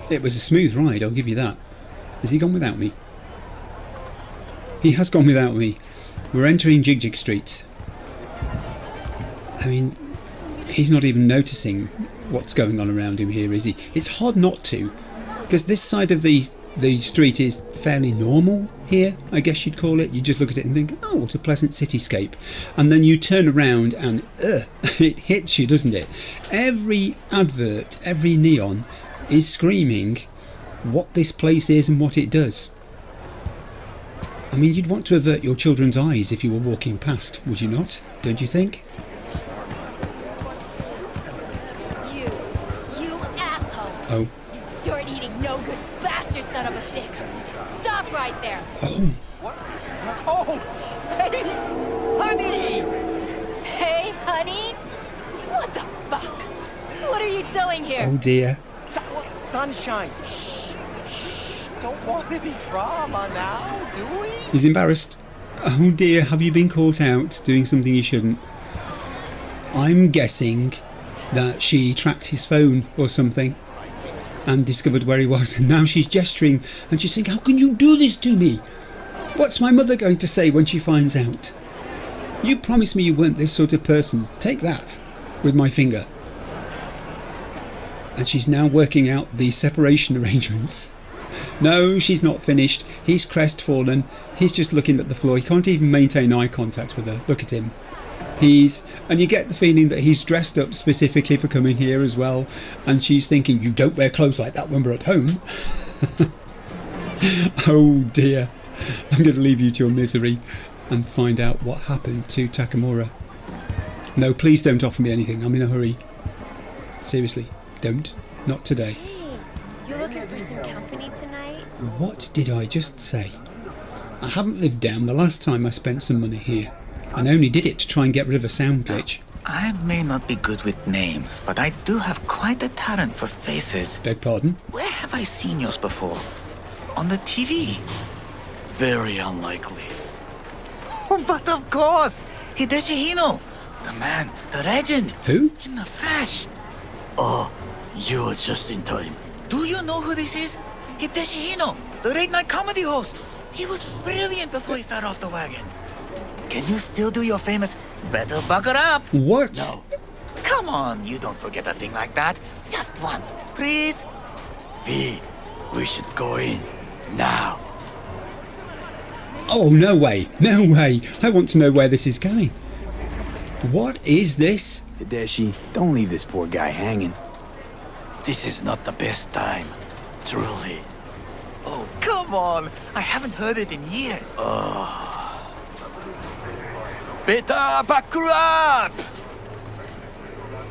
It was a smooth ride, I'll give you that. Has he gone without me? He has gone without me. We're entering Jig Street. I mean, he's not even noticing what's going on around him here, is he? It's hard not to, because this side of the street is fairly normal here, I guess you'd call it. You just look at it and think, oh, what a pleasant cityscape. And then you turn around and it hits you, doesn't it? Every advert, every neon is screaming what this place is and what it does. I mean, you'd want to avert your children's eyes if you were walking past, would you not? Don't you think? You asshole! Oh. You dirt-eating, no-good bastard son of a bitch! Stop right there! Oh. What? Oh! Hey! Honey! Hey, honey? What the fuck? What are you doing here? Oh dear. Sunshine! Shh! Shh! Don't want any drama now, do we? He's embarrassed. Oh dear, have you been caught out doing something you shouldn't? I'm guessing that she tracked his phone or something and discovered where he was, and now she's gesturing and she's thinking, how can you do this to me? What's my mother going to say when she finds out? You promised me you weren't this sort of person. Take that, with my finger. And she's now working out the separation arrangements. No, she's not finished. He's crestfallen. He's just looking at the floor. He can't even maintain eye contact with her. Look at him. And you get the feeling that he's dressed up specifically for coming here as well, and she's thinking, you don't wear clothes like that when we're at home. Oh dear, I'm going to leave you to your misery and find out what happened to Takamura. No, please don't offer me anything, I'm in a hurry. Seriously, don't. Not today. Hey, you looking for some company tonight? What did I just say? I haven't lived down the last time I spent some money here, and only did it to try and get rid of a sound glitch. I may not be good with names, but I do have quite a talent for faces. Beg pardon? Where have I seen yours before? On the TV? Very unlikely. But of course! Hideshi Hino! The man, the legend! Who? In the flesh! Oh, you're just in time. Do you know who this is? Hideshi Hino, the late night comedy host! He was brilliant before he fell off the wagon. Can you still do your famous better buckle up? What? No. Come on, you don't forget a thing like that. Just once, please. V, we should go in. Now. Oh, no way. No way. I want to know where this is going. What is this? Hideshi, don't leave this poor guy hanging. This is not the best time. Truly. Oh, come on. I haven't heard it in years. Better buckle up!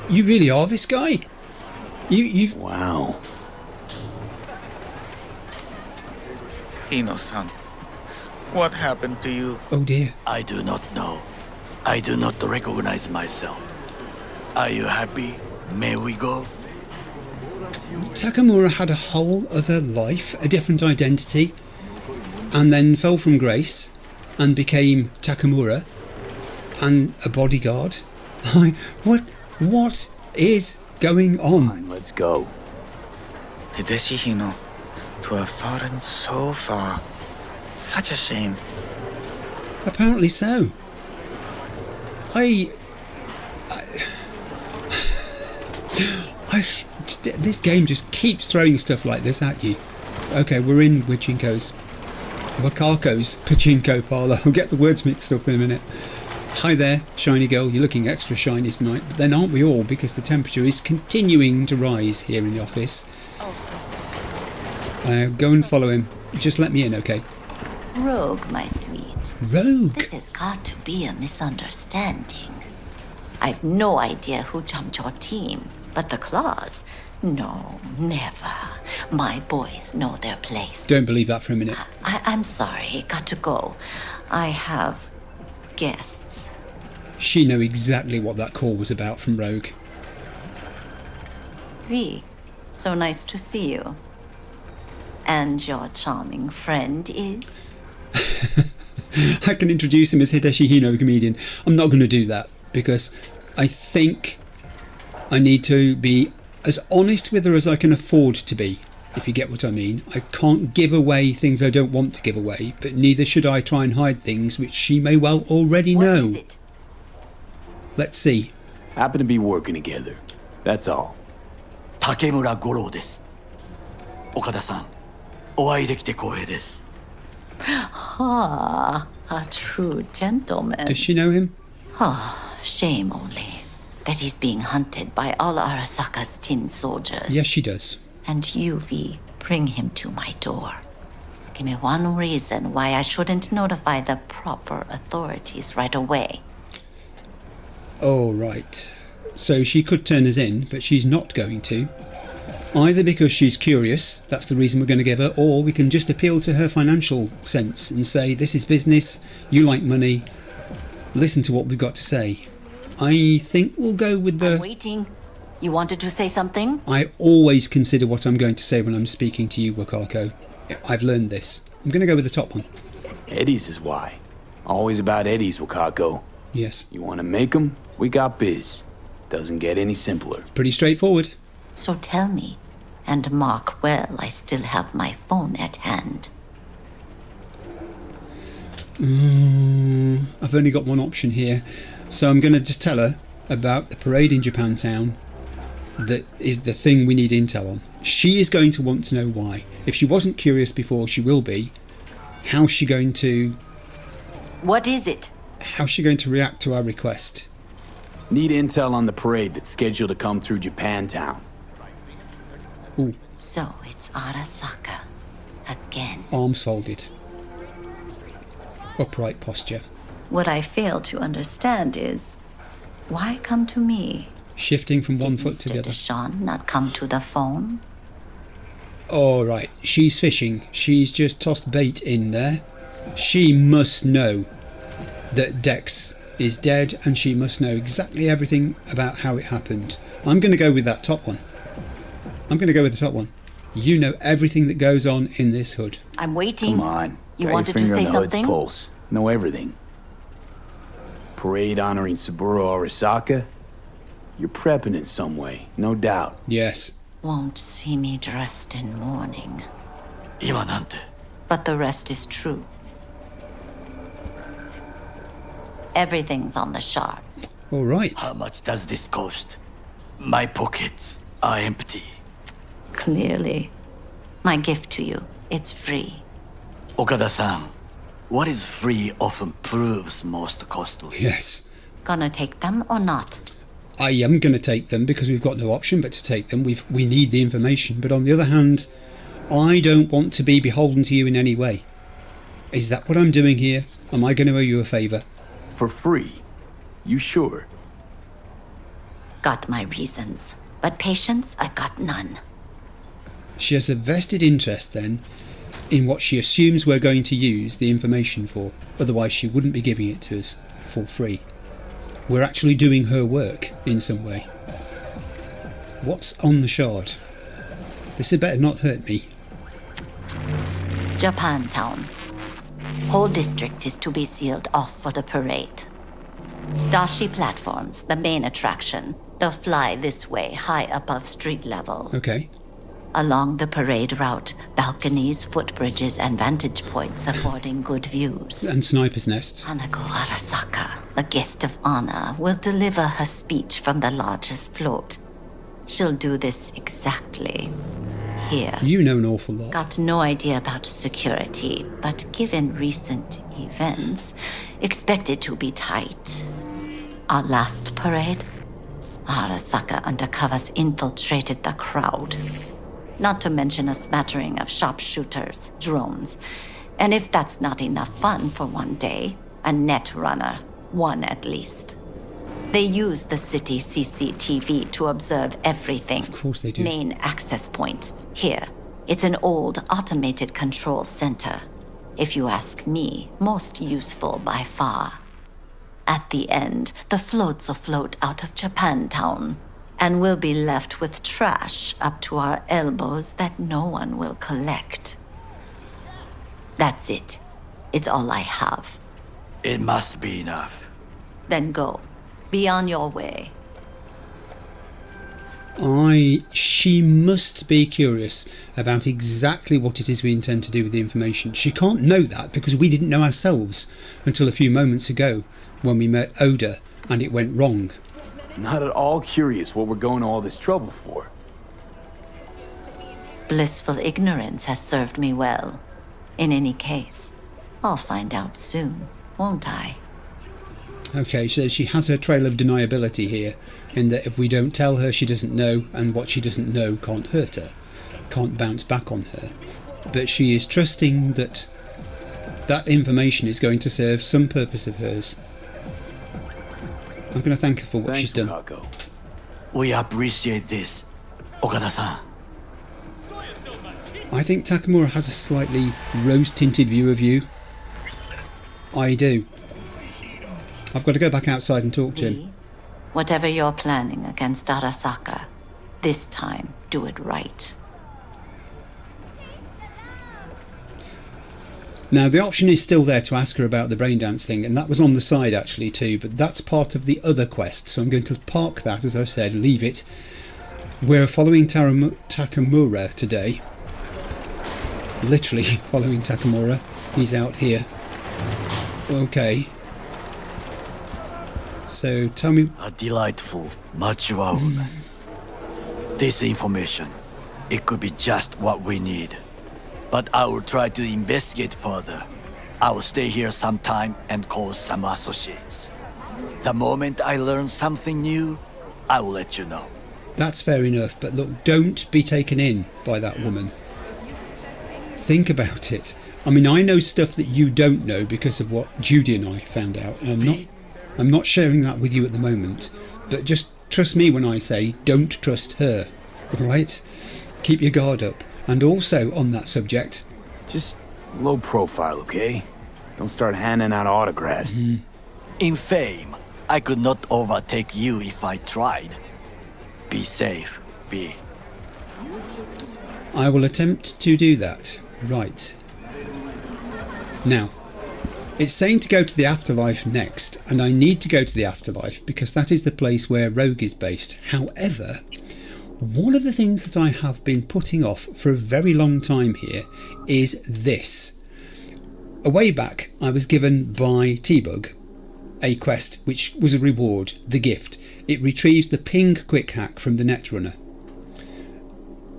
You really are this guy? You've... Wow. Hino-san, what happened to you? Oh dear. I do not know. I do not recognize myself. Are you happy? May we go? Takamura had a whole other life, a different identity, and then fell from grace and became Takamura and a bodyguard. What is going on? Fine, let's go. Hideshi Hino, to have fallen so far. Such a shame. Apparently so. This game just keeps throwing stuff like this at you. Okay, we're in Wakako's pachinko parlour. I'll get the words mixed up in a minute. Hi there, shiny girl. You're looking extra shiny tonight. But then aren't we all? Because the temperature is continuing to rise here in the office. Go and follow him. Just let me in, okay? Rogue, my sweet. Rogue? This has got to be a misunderstanding. I've no idea who jumped your team, but the claws? No, never. My boys know their place. Don't believe that for a minute. I'm sorry, got to go. I have guests. She knew exactly what that call was about from Rogue. V, so nice to see you. And your charming friend is? I can introduce him as Hideshi Hino, the comedian. I'm not going to do that because I think I need to be as honest with her as I can afford to be, if you get what I mean. I can't give away things I don't want to give away, but neither should I try and hide things which she may well already know. What is it? Let's see. Happen to be working together. That's all. Takemura Goro です。岡田さん、お会いできて光栄です。 Ah, a true gentleman. Does she know him? Shame only that he's being hunted by all Arasaka's tin soldiers. Yes, she does. And you, V, bring him to my door. Give me one reason why I shouldn't notify the proper authorities right away. Oh, right. So she could turn us in, but she's not going to. Either because she's curious, that's the reason we're going to give her, or we can just appeal to her financial sense and say, this is business, you like money, listen to what we've got to say. I think we'll go with the... I'm waiting. You wanted to say something? I always consider what I'm going to say when I'm speaking to you, Wakako. I've learned this. I'm going to go with the top one. Eddie's is why. Always about Eddie's, Wakako. Yes. You want to make 'em? We got biz. Doesn't get any simpler. Pretty straightforward. So tell me, and mark well I still have my phone at hand. I've only got one option here, so I'm going to just tell her about the parade in Japantown. That is the thing we need intel on. She is going to want to know why. If she wasn't curious before, she will be. How's she going to... What is it? How's she going to react to our request? Need intel on the parade that's scheduled to come through Japantown. Ooh, So it's Arasaka. Again. arms folded. Upright posture. What I fail to understand is, why come to me? Shifting from one Did foot to Mr. the other. Deshawn not come to the phone? All right, she's fishing. She's just tossed bait in there. She must know that Dex is dead, and she must know exactly everything about how it happened. I'm going to go with that top one. I'm going to go with the top one. You know everything that goes on in this hood. I'm waiting. Come on. You Got wanted your to finger say on the hood's something? pulse. Know everything. Parade honoring Saburo Arasaka? You're prepping in some way, no doubt. Yes. Won't see me dressed in mourning. 今なんて But the rest is true. Everything's on the shards. All right. How much does this cost? My pockets are empty. Clearly. My gift to you, it's free. Okada-san, what is free often proves most costly. Yes. Gonna take them or not? I am going to take them because we've got no option but to take them. We need the information. But on the other hand, I don't want to be beholden to you in any way. Is that what I'm doing here? Am I going to owe you a favour? For free? You sure? Got my reasons. But patience, I got none. She has a vested interest then in what she assumes we're going to use the information for. Otherwise she wouldn't be giving it to us for free. We're actually doing her work in some way. What's on the shard? This had better not hurt me. Japantown. Whole district is to be sealed off for the parade. Dashi platforms, the main attraction. They'll fly this way, high above street level. Okay. Along the parade route, balconies, footbridges, and vantage points affording good views. And sniper's nests. Hanako Arasaka, the guest of honor, will deliver her speech from the largest float. She'll do this exactly here. You know an awful lot. Got no idea about security, but given recent events, expect it to be tight. Our last parade, Arasaka undercovers infiltrated the crowd. Not to mention a smattering of sharpshooters, drones, and if that's not enough fun for one day, a net runner, one at least. They use the city CCTV to observe everything. Of course they do. Main access point, here. It's an old automated control center. If you ask me, most useful by far. At the end, the floats'll float out of Japantown, and we'll be left with trash up to our elbows that no one will collect. That's it. It's all I have. It must be enough. Then go. Be on your way. She must be curious about exactly what it is we intend to do with the information. She can't know that because we didn't know ourselves until a few moments ago when we met Oda and it went wrong. Not at all curious what we're going to all this trouble for. Blissful ignorance has served me well. In any case, I'll find out soon, won't I? Okay, so she has her trail of deniability here, in that if we don't tell her she doesn't know, and what she doesn't know can't hurt her, can't bounce back on her. But she is trusting that that information is going to serve some purpose of hers. I'm going to thank her for what she's done. Wakako. We appreciate this, Okada-san. I think Takamura has a slightly rose-tinted view of you. I do. I've got to go back outside and talk to him. Whatever you're planning against Arasaka, this time do it right. Now, the option is still there to ask her about the brain dance thing, and that was on the side actually too, but that's part of the other quest, so I'm going to park that, as I've said, leave it. We're following Takamura today. Literally following Takamura. He's out here. Okay. So, tell me... A delightful, mature woman. This information, it could be just what we need. But I will try to investigate further. I will stay here some time and call some associates. The moment I learn something new, I will let you know. That's fair enough, but look, don't be taken in by that woman. Think about it. I mean, I know stuff that you don't know because of what Judy and I found out, and I'm not sharing that with you at the moment, but just trust me when I say don't trust her, alright? Keep your guard up. And also on that subject... Just low profile, okay? Don't start handing out autographs. In fame, I could not overtake you if I tried. Be safe, V. I will attempt to do that. Right. Now, it's saying to go to the Afterlife next, and I need to go to the Afterlife because that is the place where Rogue is based. However, one of the things that I have been putting off for a very long time here is this. A way back, I was given by T-Bug a quest which was a reward, the gift. It retrieves the ping quick hack from the Netrunner.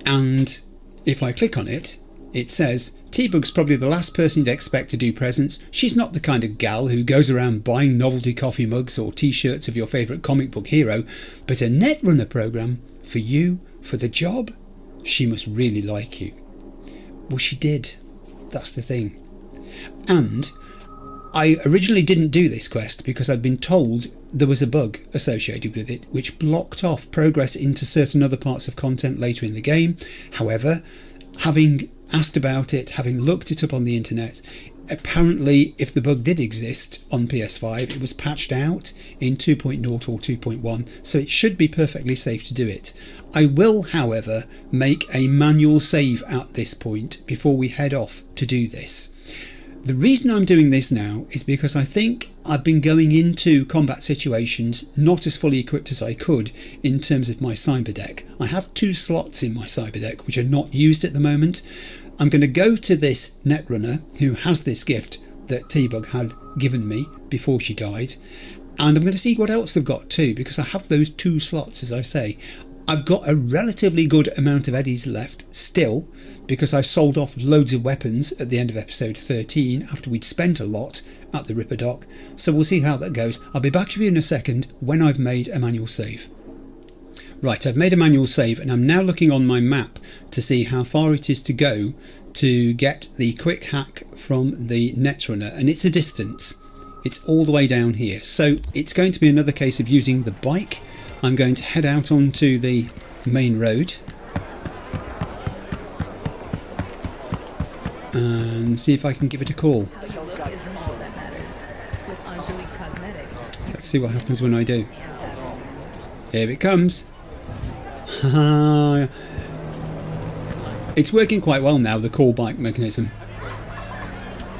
And if I click on it, it says, T-Bug's probably the last person you'd expect to do presents. She's not the kind of gal who goes around buying novelty coffee mugs or t-shirts of your favourite comic book hero, but a Netrunner programme for you, for the job, she must really like you. Well, she did. That's the thing. And I originally didn't do this quest because I'd been told there was a bug associated with it which blocked off progress into certain other parts of content later in the game. However, having asked about it, having looked it up on the internet, apparently if the bug did exist on PS5 it was patched out in 2.0 or 2.1, so it should be perfectly safe to do it. I will, however, make a manual save at this point before we head off to do this. The reason I'm doing this now is because I think I've been going into combat situations not as fully equipped as I could in terms of my cyber deck. I have 2 slots in my cyber deck which are not used at the moment. I'm going to go to this Netrunner who has this gift that T-Bug had given me before she died, and I'm going to see what else they've got too, because I have those 2 slots, as I say. I've got a relatively good amount of eddies left still, because I sold off loads of weapons at the end of episode 13 after we'd spent a lot at the Ripper Dock, so we'll see how that goes. I'll be back with you in a second when I've made a manual save. Right, I've made a manual save and I'm now looking on my map to see how far it is to go to get the quick hack from the Netrunner, and it's a distance. It's all the way down here, so it's going to be another case of using the bike. I'm going to head out onto the main road and see if I can give it a call. Let's see what happens when I do. Here it comes. It's working quite well now, the call bike mechanism.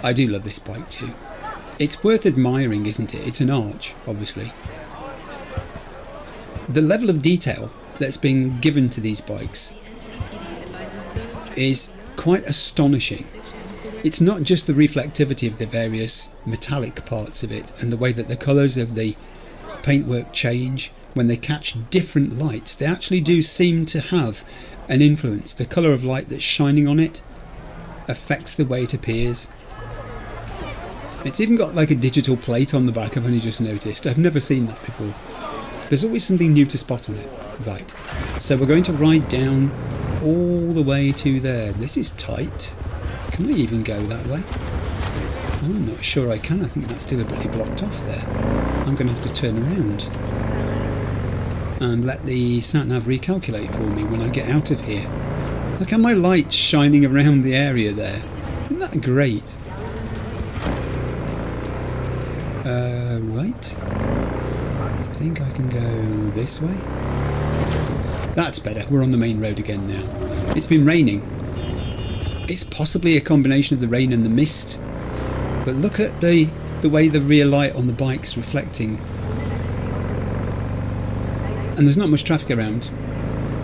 I do love this bike too. It's worth admiring, isn't it? It's an arch, obviously. The level of detail that's been given to these bikes is quite astonishing. It's not just the reflectivity of the various metallic parts of it and the way that the colours of the paintwork change when they catch different lights. They actually do seem to have an influence. The colour of light that's shining on it affects the way it appears. It's even got like a digital plate on the back, I've only just noticed. I've never seen that before. There's always something new to spot on it. Right, so we're going to ride down all the way to there. This is tight. Can I even go that way? I'm not sure I can. I think that's deliberately blocked off there. I'm going to have to turn around and let the sat-nav recalculate for me when I get out of here. Look at my lights shining around the area there. Isn't that great? Right. I think I can go this way. That's better. We're on the main road again now. It's been raining. It's possibly a combination of the rain and the mist. But look at the way the rear light on the bike's reflecting. And there's not much traffic around.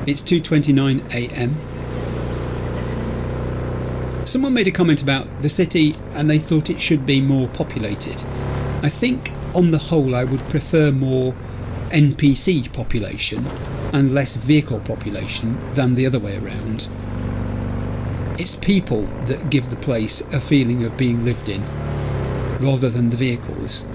It's 2:29 AM. Someone made a comment about the city and they thought it should be more populated. I think on the whole I would prefer more NPC population and less vehicle population than the other way around. It's people that give the place a feeling of being lived in rather than the vehicles.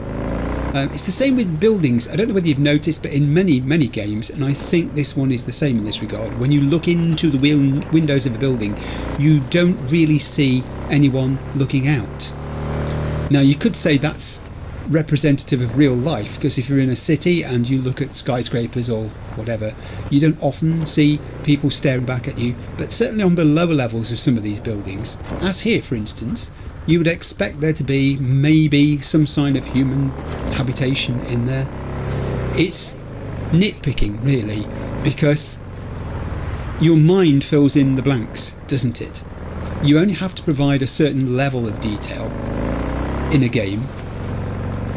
It's the same with buildings. I don't know whether you've noticed, but in many games, and I think this one is the same in this regard, when you look into the windows of a building, you don't really see anyone looking out. Now, you could say that's representative of real life, because if you're in a city and you look at skyscrapers or whatever, you don't often see people staring back at you, but certainly on the lower levels of some of these buildings, as here for instance, you would expect there to be maybe some sign of human habitation in there. It's nitpicking, really, because your mind fills in the blanks, doesn't it? You only have to provide a certain level of detail in a game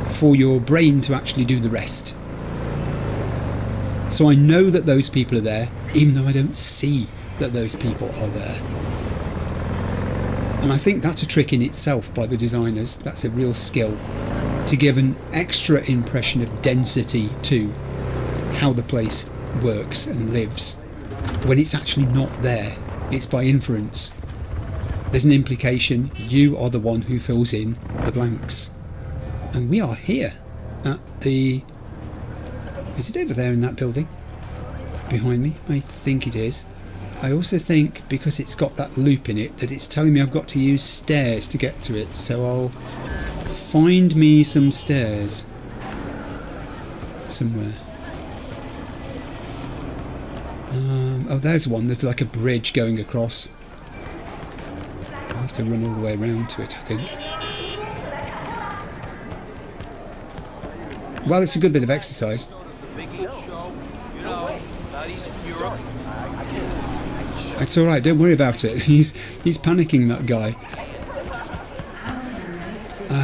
for your brain to actually do the rest. So I know that those people are there, even though I don't see that those people are there. And I think that's a trick in itself by the designers. That's a real skill, to give an extra impression of density to how the place works and lives, when it's actually not there. It's by inference. There's an implication. You are the one who fills in the blanks. And we are here at the... Is it over there in that building? Behind me? I think it is. I also think, because it's got that loop in it, that it's telling me I've got to use stairs to get to it. So I'll find me some stairs somewhere. Oh, there's one. There's like a bridge going across. I'll have to run all the way around to it, I think. Well, it's a good bit of exercise. It's alright, don't worry about it. He's panicking, that guy.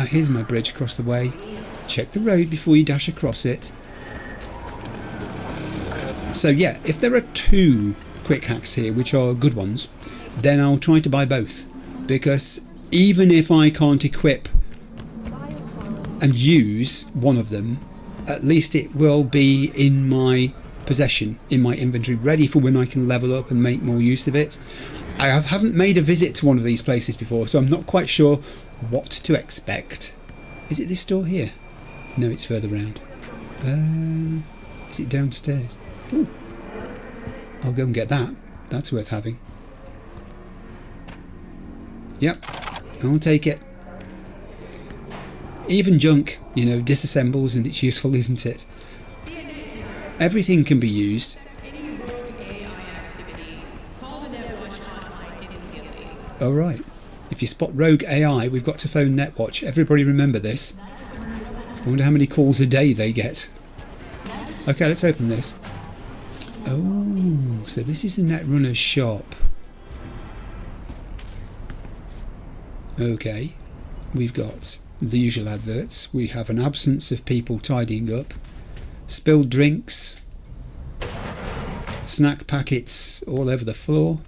Here's my bridge across the way. Check the road before you dash across it. So yeah, if there are 2 quick hacks here, which are good ones, then I'll try to buy both. Because even if I can't equip and use one of them, at least it will be in my possession, in my inventory, ready for when I can level up and make more use of it. I haven't made a visit to one of these places before, so I'm not quite sure what to expect. Is it this door here? No, it's further round. Is it downstairs? Ooh. I'll go and get that. That's worth having. Yep, I'll take it. Even junk, you know, disassembles and it's useful, isn't it? Everything can be used. Oh right, if you spot rogue AI, we've got to phone Netwatch. Everybody remember this. I wonder how many calls a day they get. Okay, let's open this. Oh, so this is the Netrunner's shop. Okay, we've got the usual adverts. We have an absence of people tidying up. Spilled drinks, snack packets all over the floor.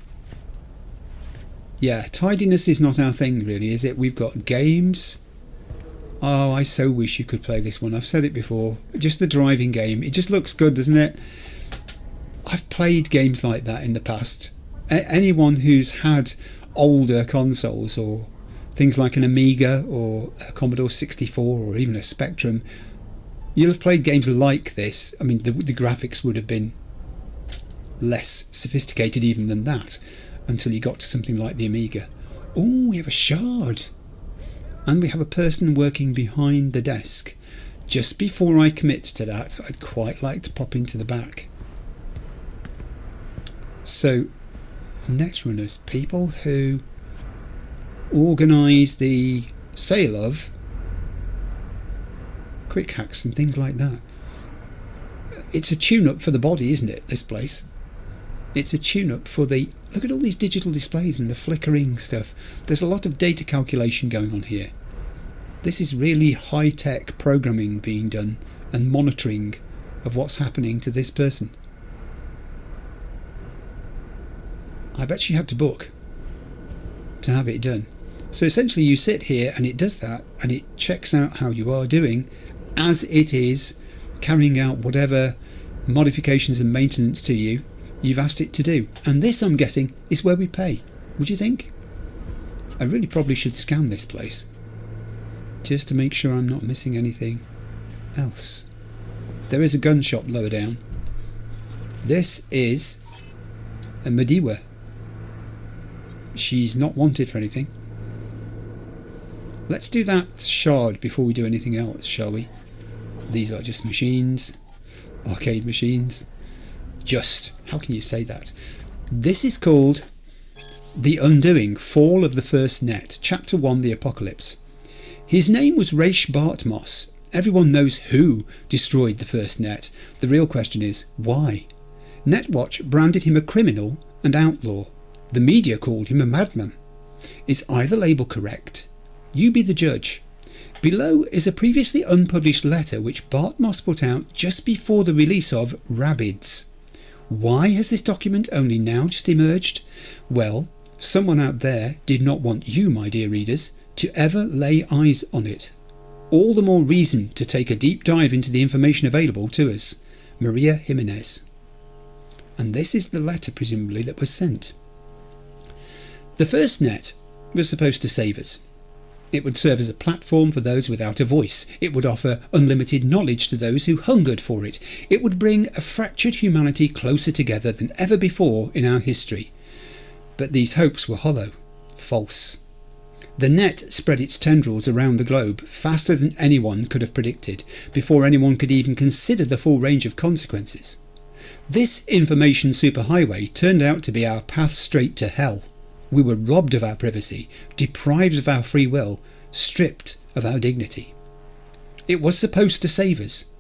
Yeah, tidiness is not our thing really, is it? We've got games. Oh, I so wish you could play this one. I've said it before. Just the driving game. It just looks good, doesn't it? I've played games like that in the past. Anyone who's had older consoles or things like an Amiga or a Commodore 64 or even a Spectrum, you'll have played games like this. I mean, the graphics would have been less sophisticated even than that until you got to something like the Amiga. Oh, we have a shard. And we have a person working behind the desk. Just before I commit to that, I'd quite like to pop into the back. So, Netrunners, people who organise the sale of quick hacks and things like that. It's a tune-up for the body, isn't it, this place? It's a tune-up for the... Look at all these digital displays and the flickering stuff. There's a lot of data calculation going on here. This is really high-tech programming being done and monitoring of what's happening to this person. I bet she had to book to have it done. So essentially you sit here and it does that and it checks out how you are doing as it is carrying out whatever modifications and maintenance to you you've asked it to do. And this, I'm guessing, is where we pay. Would you think? I really probably should scan this place just to make sure I'm not missing anything. else. There is a gun shop lower down. This is a Madiwa. She's not wanted for anything. Let's do that shard before we do anything else, shall we? These are just machines. Arcade machines. Just. How can you say that? This is called The Undoing, Fall of the First Net, Chapter 1, The Apocalypse. His name was Raish Bartmoss. Everyone knows who destroyed the first net. The real question is, why? Netwatch branded him a criminal and outlaw. The media called him a madman. Is either label correct? You be the judge. Below is a previously unpublished letter which Bartmoss put out just before the release of Rabbids. Why has this document only now just emerged? Well, someone out there did not want you, my dear readers, to ever lay eyes on it. All the more reason to take a deep dive into the information available to us. Maria Jimenez. And this is the letter, presumably, that was sent. The first net was supposed to save us. It would serve as a platform for those without a voice. It would offer unlimited knowledge to those who hungered for it. It would bring a fractured humanity closer together than ever before in our history. But these hopes were hollow, false. The net spread its tendrils around the globe faster than anyone could have predicted, before anyone could even consider the full range of consequences. This information superhighway turned out to be our path straight to hell. We were robbed of our privacy, deprived of our free will, stripped of our dignity. It was supposed to save us,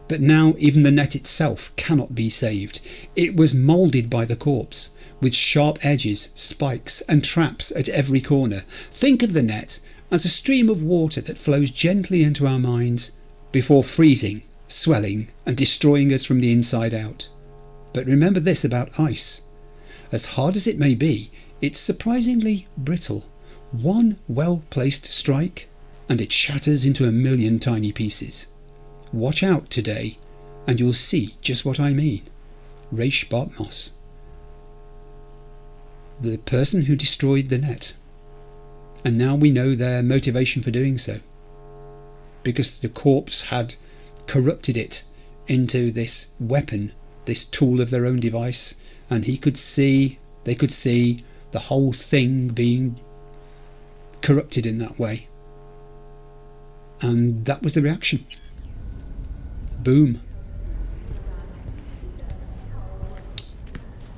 but now even the net itself cannot be saved. It was moulded by the corpse, with sharp edges, spikes and traps at every corner. Think of the net as a stream of water that flows gently into our minds before freezing, swelling and destroying us from the inside out. But remember this about ice. As hard as it may be, it's surprisingly brittle. One well-placed strike and it shatters into a million tiny pieces. Watch out today and you'll see just what I mean. Raish Bartmoss. The person who destroyed the net. And now we know their motivation for doing so. Because the corpse had corrupted it into this weapon, this tool of their own device, and they could see the whole thing being corrupted in that way. And that was the reaction. Boom.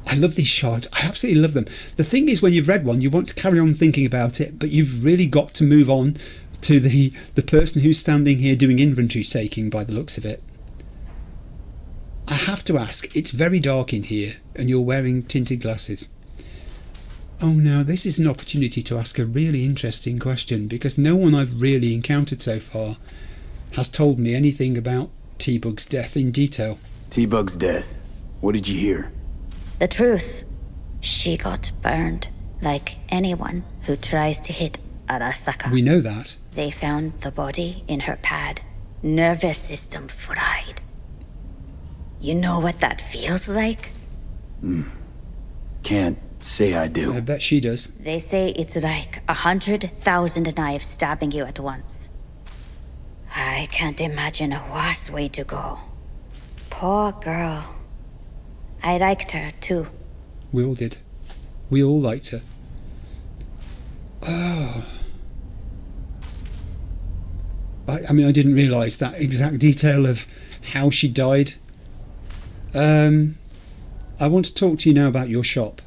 I love these shards. I absolutely love them. The thing is, when you've read one, you want to carry on thinking about it, but you've really got to move on to the person who's standing here doing inventory taking by the looks of it. I have to ask, it's very dark in here and you're wearing tinted glasses. Oh no, this is an opportunity to ask a really interesting question, because no one I've really encountered so far has told me anything about T-Bug's death in detail. T-Bug's death. What did you hear? The truth. She got burned, like anyone who tries to hit Arasaka. We know that. They found the body in her pad. Nervous system fried. You know what that feels like? Can't say I do. I bet she does. They say it's like 100,000 knives stabbing you at once. I can't imagine a worse way to go. Poor girl. I liked her too. We all did. We all liked her. Oh. I mean, I didn't realise that exact detail of how she died. I want to talk to you now about your shop.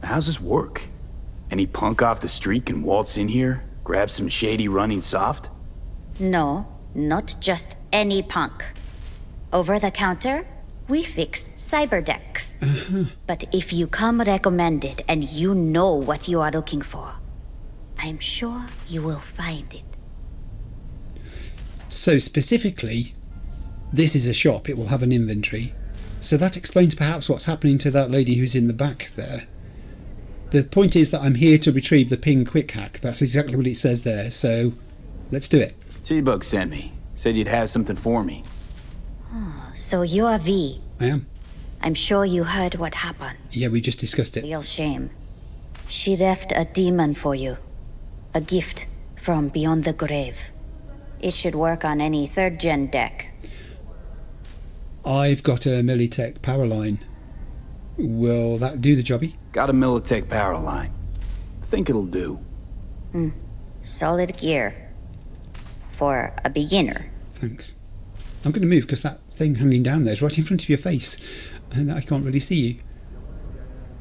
How's this work? Any punk off the street can waltz in here, grab some shady running soft? No, not just any punk. Over the counter, we fix cyberdecks. But if you come recommended and you know what you are looking for, I'm sure you will find it. So specifically, this is a shop. It will have an inventory. So that explains perhaps what's happening to that lady who's in the back there. The point is that I'm here to retrieve the ping quick hack. That's exactly what it says there. So let's do it. T-Bug sent me. Said you'd have something for me. So you're V. I am. I'm sure you heard what happened. Yeah, we just discussed it. Real shame. She left a demon for you. A gift from beyond the grave. It should work on any 3rd gen deck. I've got a Militech power line. Will that do the jobby? Got a Militech power line. I think it'll do. Solid gear. For a beginner. Thanks. I'm going to move because that thing hanging down there is right in front of your face and I can't really see you.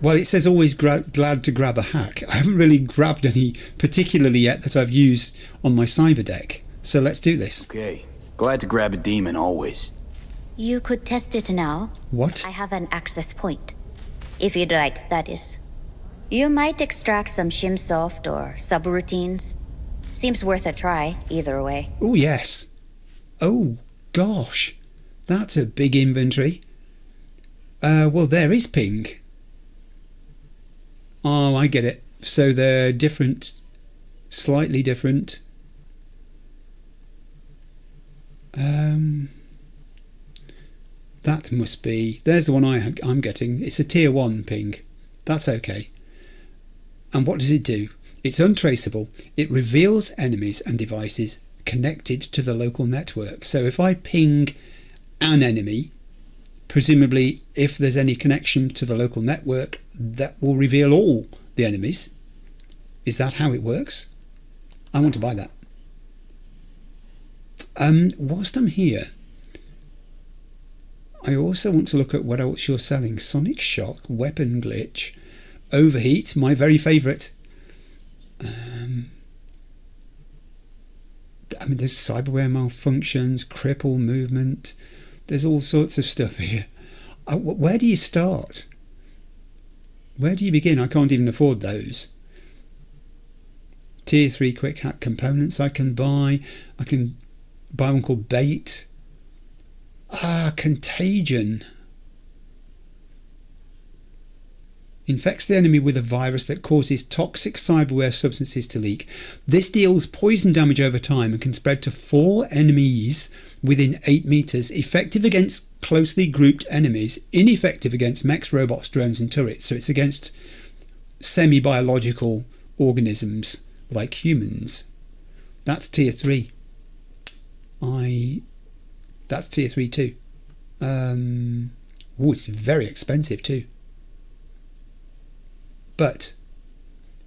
Well, it says always glad to grab a hack. I haven't really grabbed any particularly yet that I've used on my cyber deck. So let's do this. Okay. Glad to grab a demon always. You could test it now. What? I have an access point. If you'd like, that is. You might extract some shimsoft or subroutines. Seems worth a try, either way. Oh, yes. Oh, gosh. That's a big inventory. Well, there is ping. Oh, I get it. So they're different, slightly different. That must be... There's the one I'm getting. It's a tier 1 ping. That's okay. And what does it do? It's untraceable. It reveals enemies and devices connected to the local network. So if I ping an enemy, presumably if there's any connection to the local network, that will reveal all the enemies. Is that how it works? I want to buy that. Whilst I'm here, I also want to look at what else you're selling. Sonic Shock, Weapon Glitch, Overheat, my very favourite. I mean, there's cyberware malfunctions, cripple movement. There's all sorts of stuff here. Where do you start? Where do you begin? I can't even afford those. Tier 3 quick hack components I can buy. I can buy one called Bait. Contagion. Infects the enemy with a virus that causes toxic cyberware substances to leak. This deals poison damage over time and can spread to 4 enemies within 8 meters. Effective against closely grouped enemies. Ineffective against mechs, robots, drones and turrets. So it's against semi-biological organisms like humans. That's tier 3. That's tier 3 too. It's very expensive too. But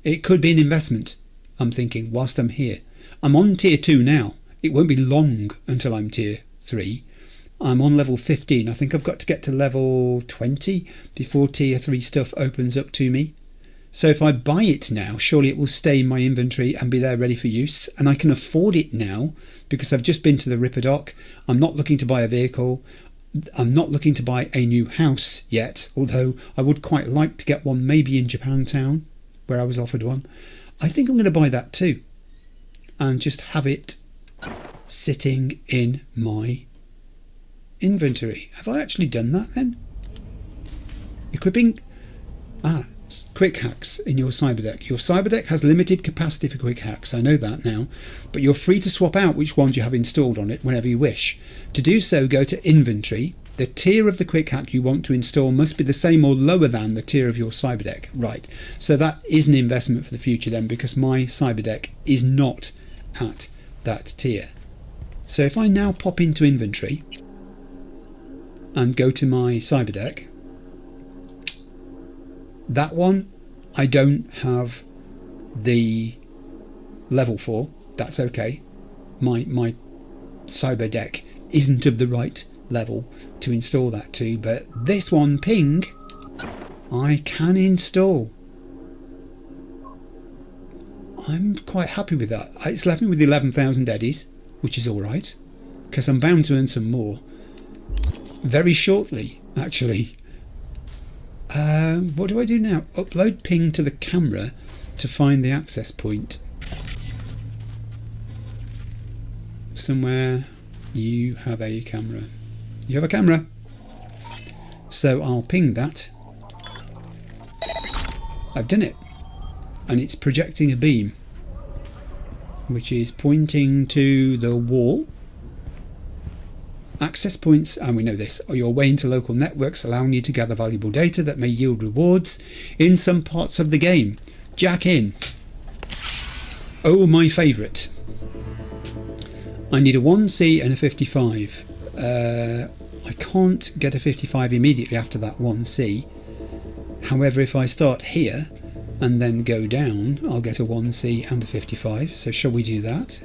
it could be an investment, I'm thinking, whilst I'm here. I'm on tier 2 now. It won't be long until I'm tier 3. I'm on level 15. I think I've got to get to level 20 before tier 3 stuff opens up to me. So if I buy it now, surely it will stay in my inventory and be there ready for use. And I can afford it now because I've just been to the Ripper Dock. I'm not looking to buy a vehicle. I'm not looking to buy a new house yet, although I would quite like to get one maybe in Japantown, where I was offered one. I think I'm going to buy that too and just have it sitting in my inventory. Have I actually done that then? Equipping... quick hacks in your cyberdeck. Your cyberdeck has limited capacity for quick hacks, I know that now, but you're free to swap out which ones you have installed on it whenever you wish. To do so, go to Inventory. The tier of the quick hack you want to install must be the same or lower than the tier of your cyberdeck. Right, so that is an investment for the future then, because my cyberdeck is not at that tier. So if I now pop into Inventory and go to my cyberdeck, that one I don't have the level for. That's okay. My cyber deck isn't of the right level to install that to, but this one, Ping, I can install. I'm quite happy with that. It's left me with 11,000 eddies, which is alright, because I'm bound to earn some more very shortly, actually. What do I do now? Upload ping to the camera to find the access point. Somewhere you have a camera. You have a camera. So I'll ping that. I've done it. And it's projecting a beam, which is pointing to the wall. Access points, and we know this, are your way into local networks, allowing you to gather valuable data that may yield rewards in some parts of the game. Jack in. Oh, my favourite. I need a 1C and a 55. I can't get a 55 immediately after that 1C. However, if I start here and then go down, I'll get a 1C and a 55. So shall we do that?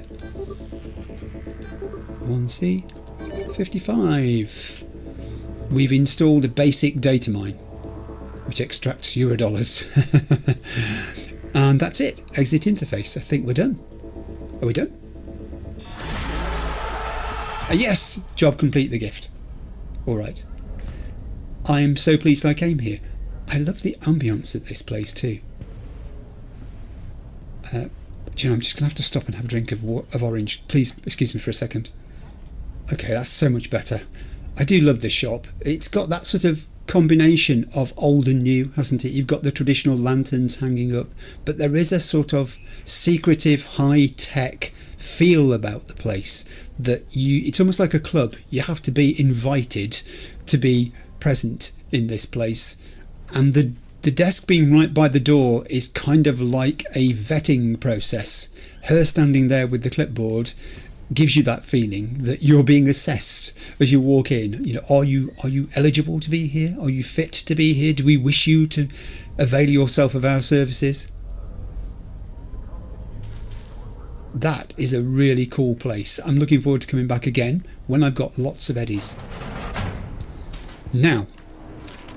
1C, 55. We've installed a basic data mine, which extracts Eurodollars. And that's it. Exit interface. I think we're done. Are we done? Yes! Job complete, the gift. Alright. I am so pleased I came here. I love the ambience of this place too. Do you know, I'm just going to have to stop and have a drink of orange. Please, excuse me for a second. Okay, that's so much better. I do love this shop. It's got that sort of combination of old and new, hasn't it? You've got the traditional lanterns hanging up, but there is a sort of secretive, high-tech feel about the place that it's almost like a club. You have to be invited to be present in this place. And the desk being right by the door is kind of like a vetting process. Her standing there with the clipboard gives you that feeling that you're being assessed as you walk in. You know, are you eligible to be here? Are you fit to be here? Do we wish you to avail yourself of our services? That is a really cool place. I'm looking forward to coming back again when I've got lots of eddies. Now,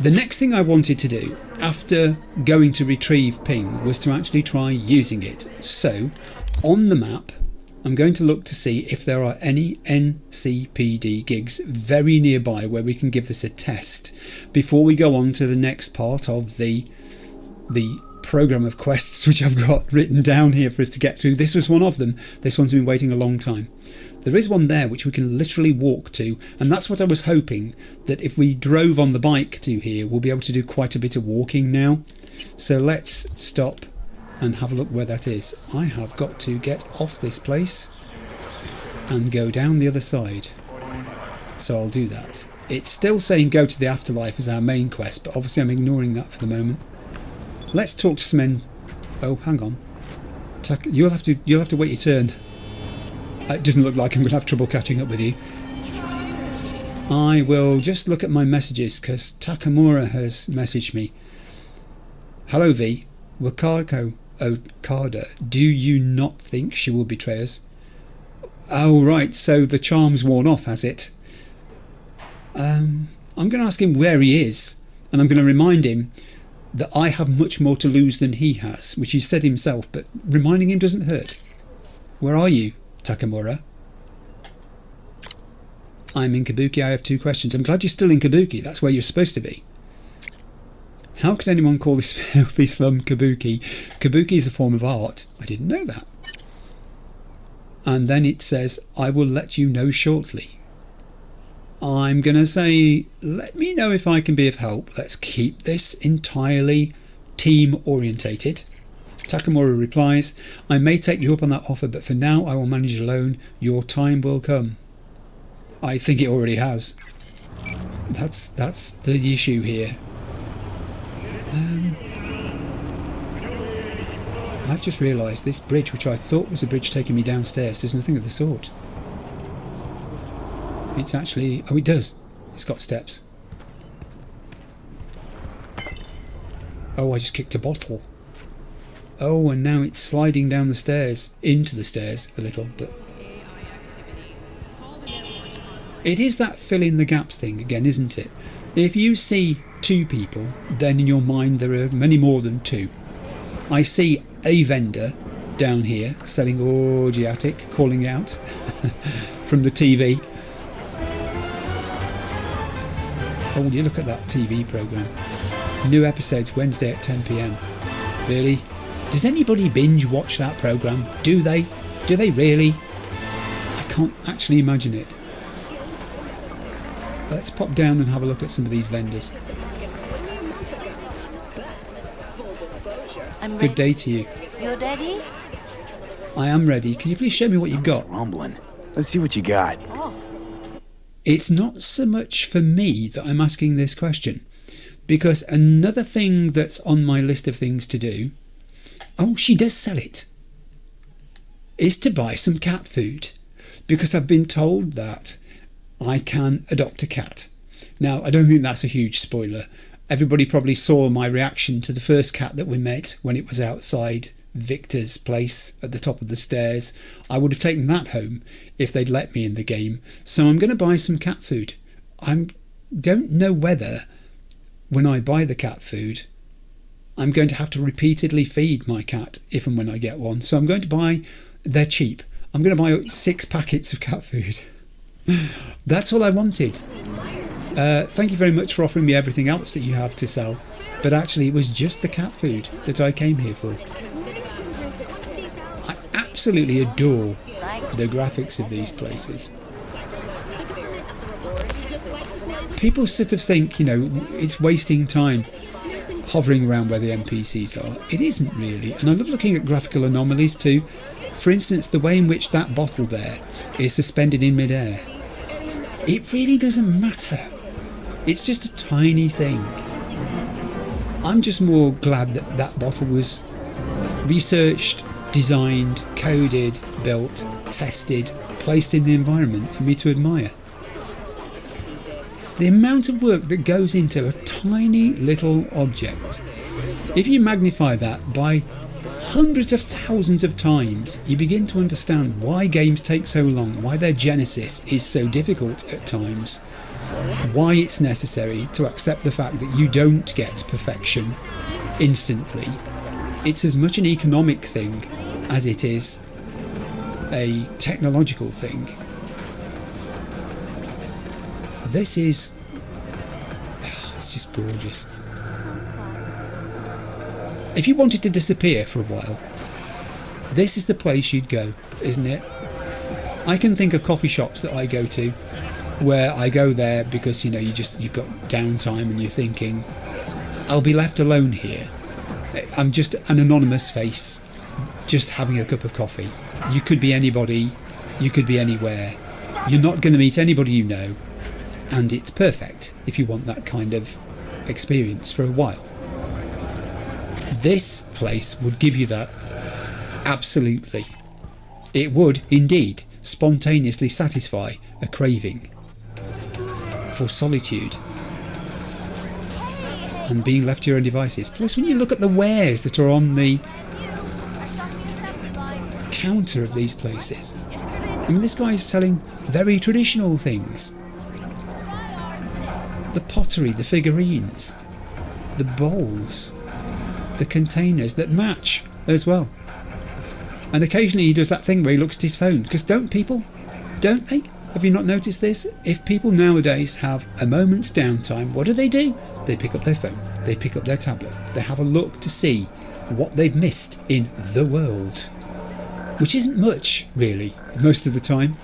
the next thing I wanted to do after going to retrieve ping was to actually try using it. So, on the map, I'm going to look to see if there are any NCPD gigs very nearby where we can give this a test before we go on to the next part of the programme of quests which I've got written down here for us to get through. This was one of them. This one's been waiting a long time. There is one there which we can literally walk to, and that's what I was hoping, that if we drove on the bike to here, we'll be able to do quite a bit of walking now. So let's stop and have a look where that is. I have got to get off this place and go down the other side. So I'll do that. It's still saying go to the Afterlife as our main quest, but obviously I'm ignoring that for the moment. Let's talk to some men. Oh, hang on. You'll have to wait your turn. It doesn't look like I'm going to have trouble catching up with you. I will just look at my messages because Takamura has messaged me. Hello V, Wakako Okada, do you not think she will betray us? Oh right, so the charm's worn off, has it? I'm going to ask him where he is, and I'm going to remind him that I have much more to lose than he has, which he said himself, but reminding him doesn't hurt. Where are you, Takamura? I'm in Kabuki. I have 2 questions. I'm glad you're still in Kabuki. That's where you're supposed to be. How could anyone call this filthy slum Kabuki? Kabuki is a form of art. I didn't know that. And then it says, I will let you know shortly. I'm going to say, let me know if I can be of help. Let's keep this entirely team orientated. Takamura replies, I may take you up on that offer, but for now I will manage alone. Your time will come. I think it already has. That's the issue here. I've just realised this bridge, which I thought was a bridge taking me downstairs, does nothing of the sort. It's actually... oh, it does. It's got steps. Oh, I just kicked a bottle. Oh, and now it's sliding down the stairs, into the stairs a little, but... it is that fill in the gaps thing again, isn't it? If you see 2 people, then in your mind there are many more than 2. I see a vendor down here selling Orgiatic, calling out from the TV. Oh, you look at that TV programme. New episodes Wednesday at 10 PM. Really? Does anybody binge watch that programme? Do they? Do they really? I can't actually imagine it. Let's pop down and have a look at some of these vendors. Good day to you. You ready? I am ready. Can you please show me what you've got? Rumbling. Let's see what you got. Oh. It's not so much for me that I'm asking this question, because another thing that's on my list of things to do, oh, she does sell it, is to buy some cat food. because I've been told that I can adopt a cat. Now, I don't think that's a huge spoiler. Everybody probably saw my reaction to the first cat that we met when it was outside Victor's place at the top of the stairs. I would have taken that home if they'd let me in the game. So I'm going to buy some cat food. I don't know whether when I buy the cat food I'm going to have to repeatedly feed my cat if and when I get one. So I'm going to buy, they're cheap, I'm going to buy 6 packets of cat food. That's all I wanted. Thank you very much for offering me everything else that you have to sell, but actually it was just the cat food that I came here for. I absolutely adore the graphics of these places. People sort of think, you know, it's wasting time hovering around where the NPCs are. It isn't really, and I love looking at graphical anomalies too. For instance, the way in which that bottle there is suspended in midair. It really doesn't matter. It's just a tiny thing. I'm just more glad that that bottle was researched, designed, coded, built, tested, placed in the environment for me to admire. The amount of work that goes into a tiny little object, if you magnify that by hundreds of thousands of times, you begin to understand why games take so long, why their genesis is so difficult at times, why it's necessary to accept the fact that you don't get perfection instantly. It's as much an economic thing as it is a technological thing. This is... it's just gorgeous. If you wanted to disappear for a while, this is the place you'd go, isn't it? I can think of coffee shops that I go to where I go there because, you know, you've got downtime and you're thinking, I'll be left alone here. I'm just an anonymous face, just having a cup of coffee. You could be anybody, you could be anywhere. You're not going to meet anybody you know, and it's perfect if you want that kind of experience for a while. This place would give you that, absolutely. It would indeed spontaneously satisfy a craving for solitude and being left to your own devices. Plus, when you look at the wares that are on the counter of these places, I mean, this guy's selling very traditional things. The pottery, the figurines, the bowls, the containers that match as well. And occasionally he does that thing where he looks at his phone, because don't people? Don't they? Have you not noticed this? If people nowadays have a moment's downtime, what do? They pick up their phone, they pick up their tablet, they have a look to see what they've missed in the world. Which isn't much, really, most of the time.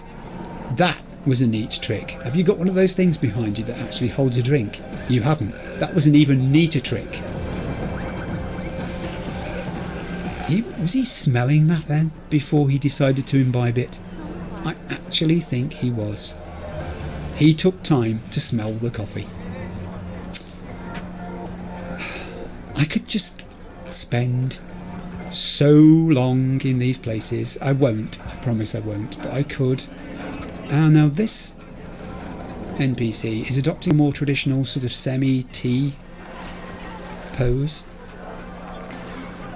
That was a neat trick. Have you got one of those things behind you that actually holds a drink? You haven't. That was an even neater trick. Was he smelling that then, before he decided to imbibe it? I actually think he was. He took time to smell the coffee. I could just spend so long in these places. I won't, I promise I won't, but I could. Now this NPC is adopting a more traditional sort of semi-T pose.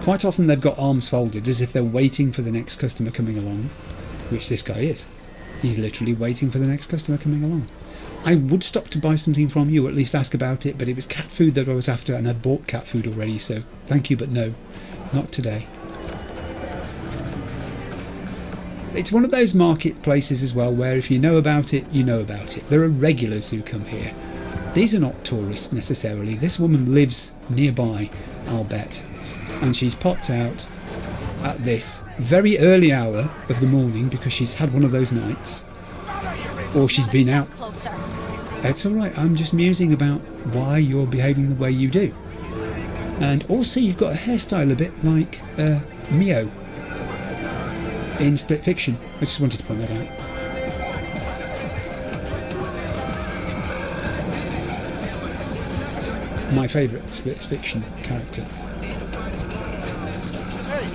Quite often they've got arms folded as if they're waiting for the next customer coming along, which this guy is. He's literally waiting for the next customer coming along. I would stop to buy something from you, or at least ask about it, but it was cat food that I was after, and I'd bought cat food already, so thank you, but no, not today. It's one of those marketplaces as well where if you know about it, you know about it. There are regulars who come here. These are not tourists necessarily. This woman lives nearby, I'll bet. And she's popped out at this very early hour of the morning because she's had one of those nights. Or she's been out. It's alright, I'm just musing about why you're behaving the way you do. And also you've got a hairstyle a bit like Mio in Split Fiction. I just wanted to point that out. My favourite Split Fiction character. Hey,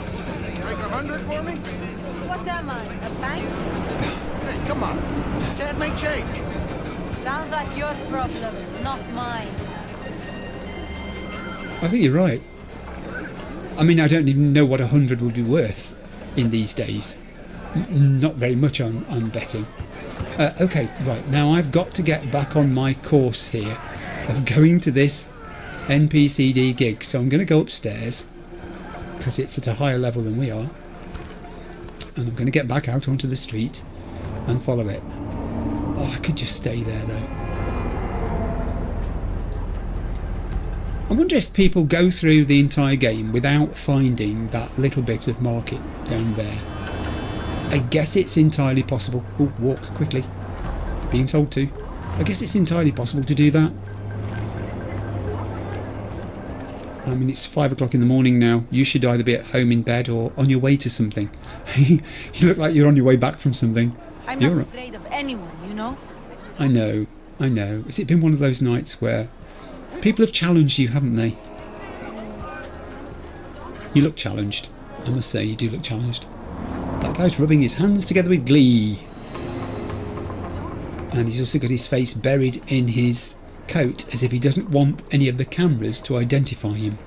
make 100 for me? What's that, man? A bank? Hey, come on. Can't make change. Sounds like your problem, not mine. I think you're right. I mean, I don't even know what 100 would be worth in these days. Not very much, I'm betting. Okay, right, now I've got to get back on my course here of going to this NCPD gig. So I'm going to go upstairs, because it's at a higher level than we are. And I'm going to get back out onto the street and follow it. Oh, I could just stay there though. I wonder if people go through the entire game without finding that little bit of market down there. I guess it's entirely possible. Oh, walk quickly. Being told to. I guess it's entirely possible to do that. I mean, it's 5 o'clock in the morning now. You should either be at home in bed or on your way to something. You look like you're on your way back from something. I'm not afraid of anyone, you know? I know. Has it been one of those nights where people have challenged you, haven't they? You look challenged. I must say, you do look challenged. That guy's rubbing his hands together with glee. And he's also got his face buried in his coat as if he doesn't want any of the cameras to identify him.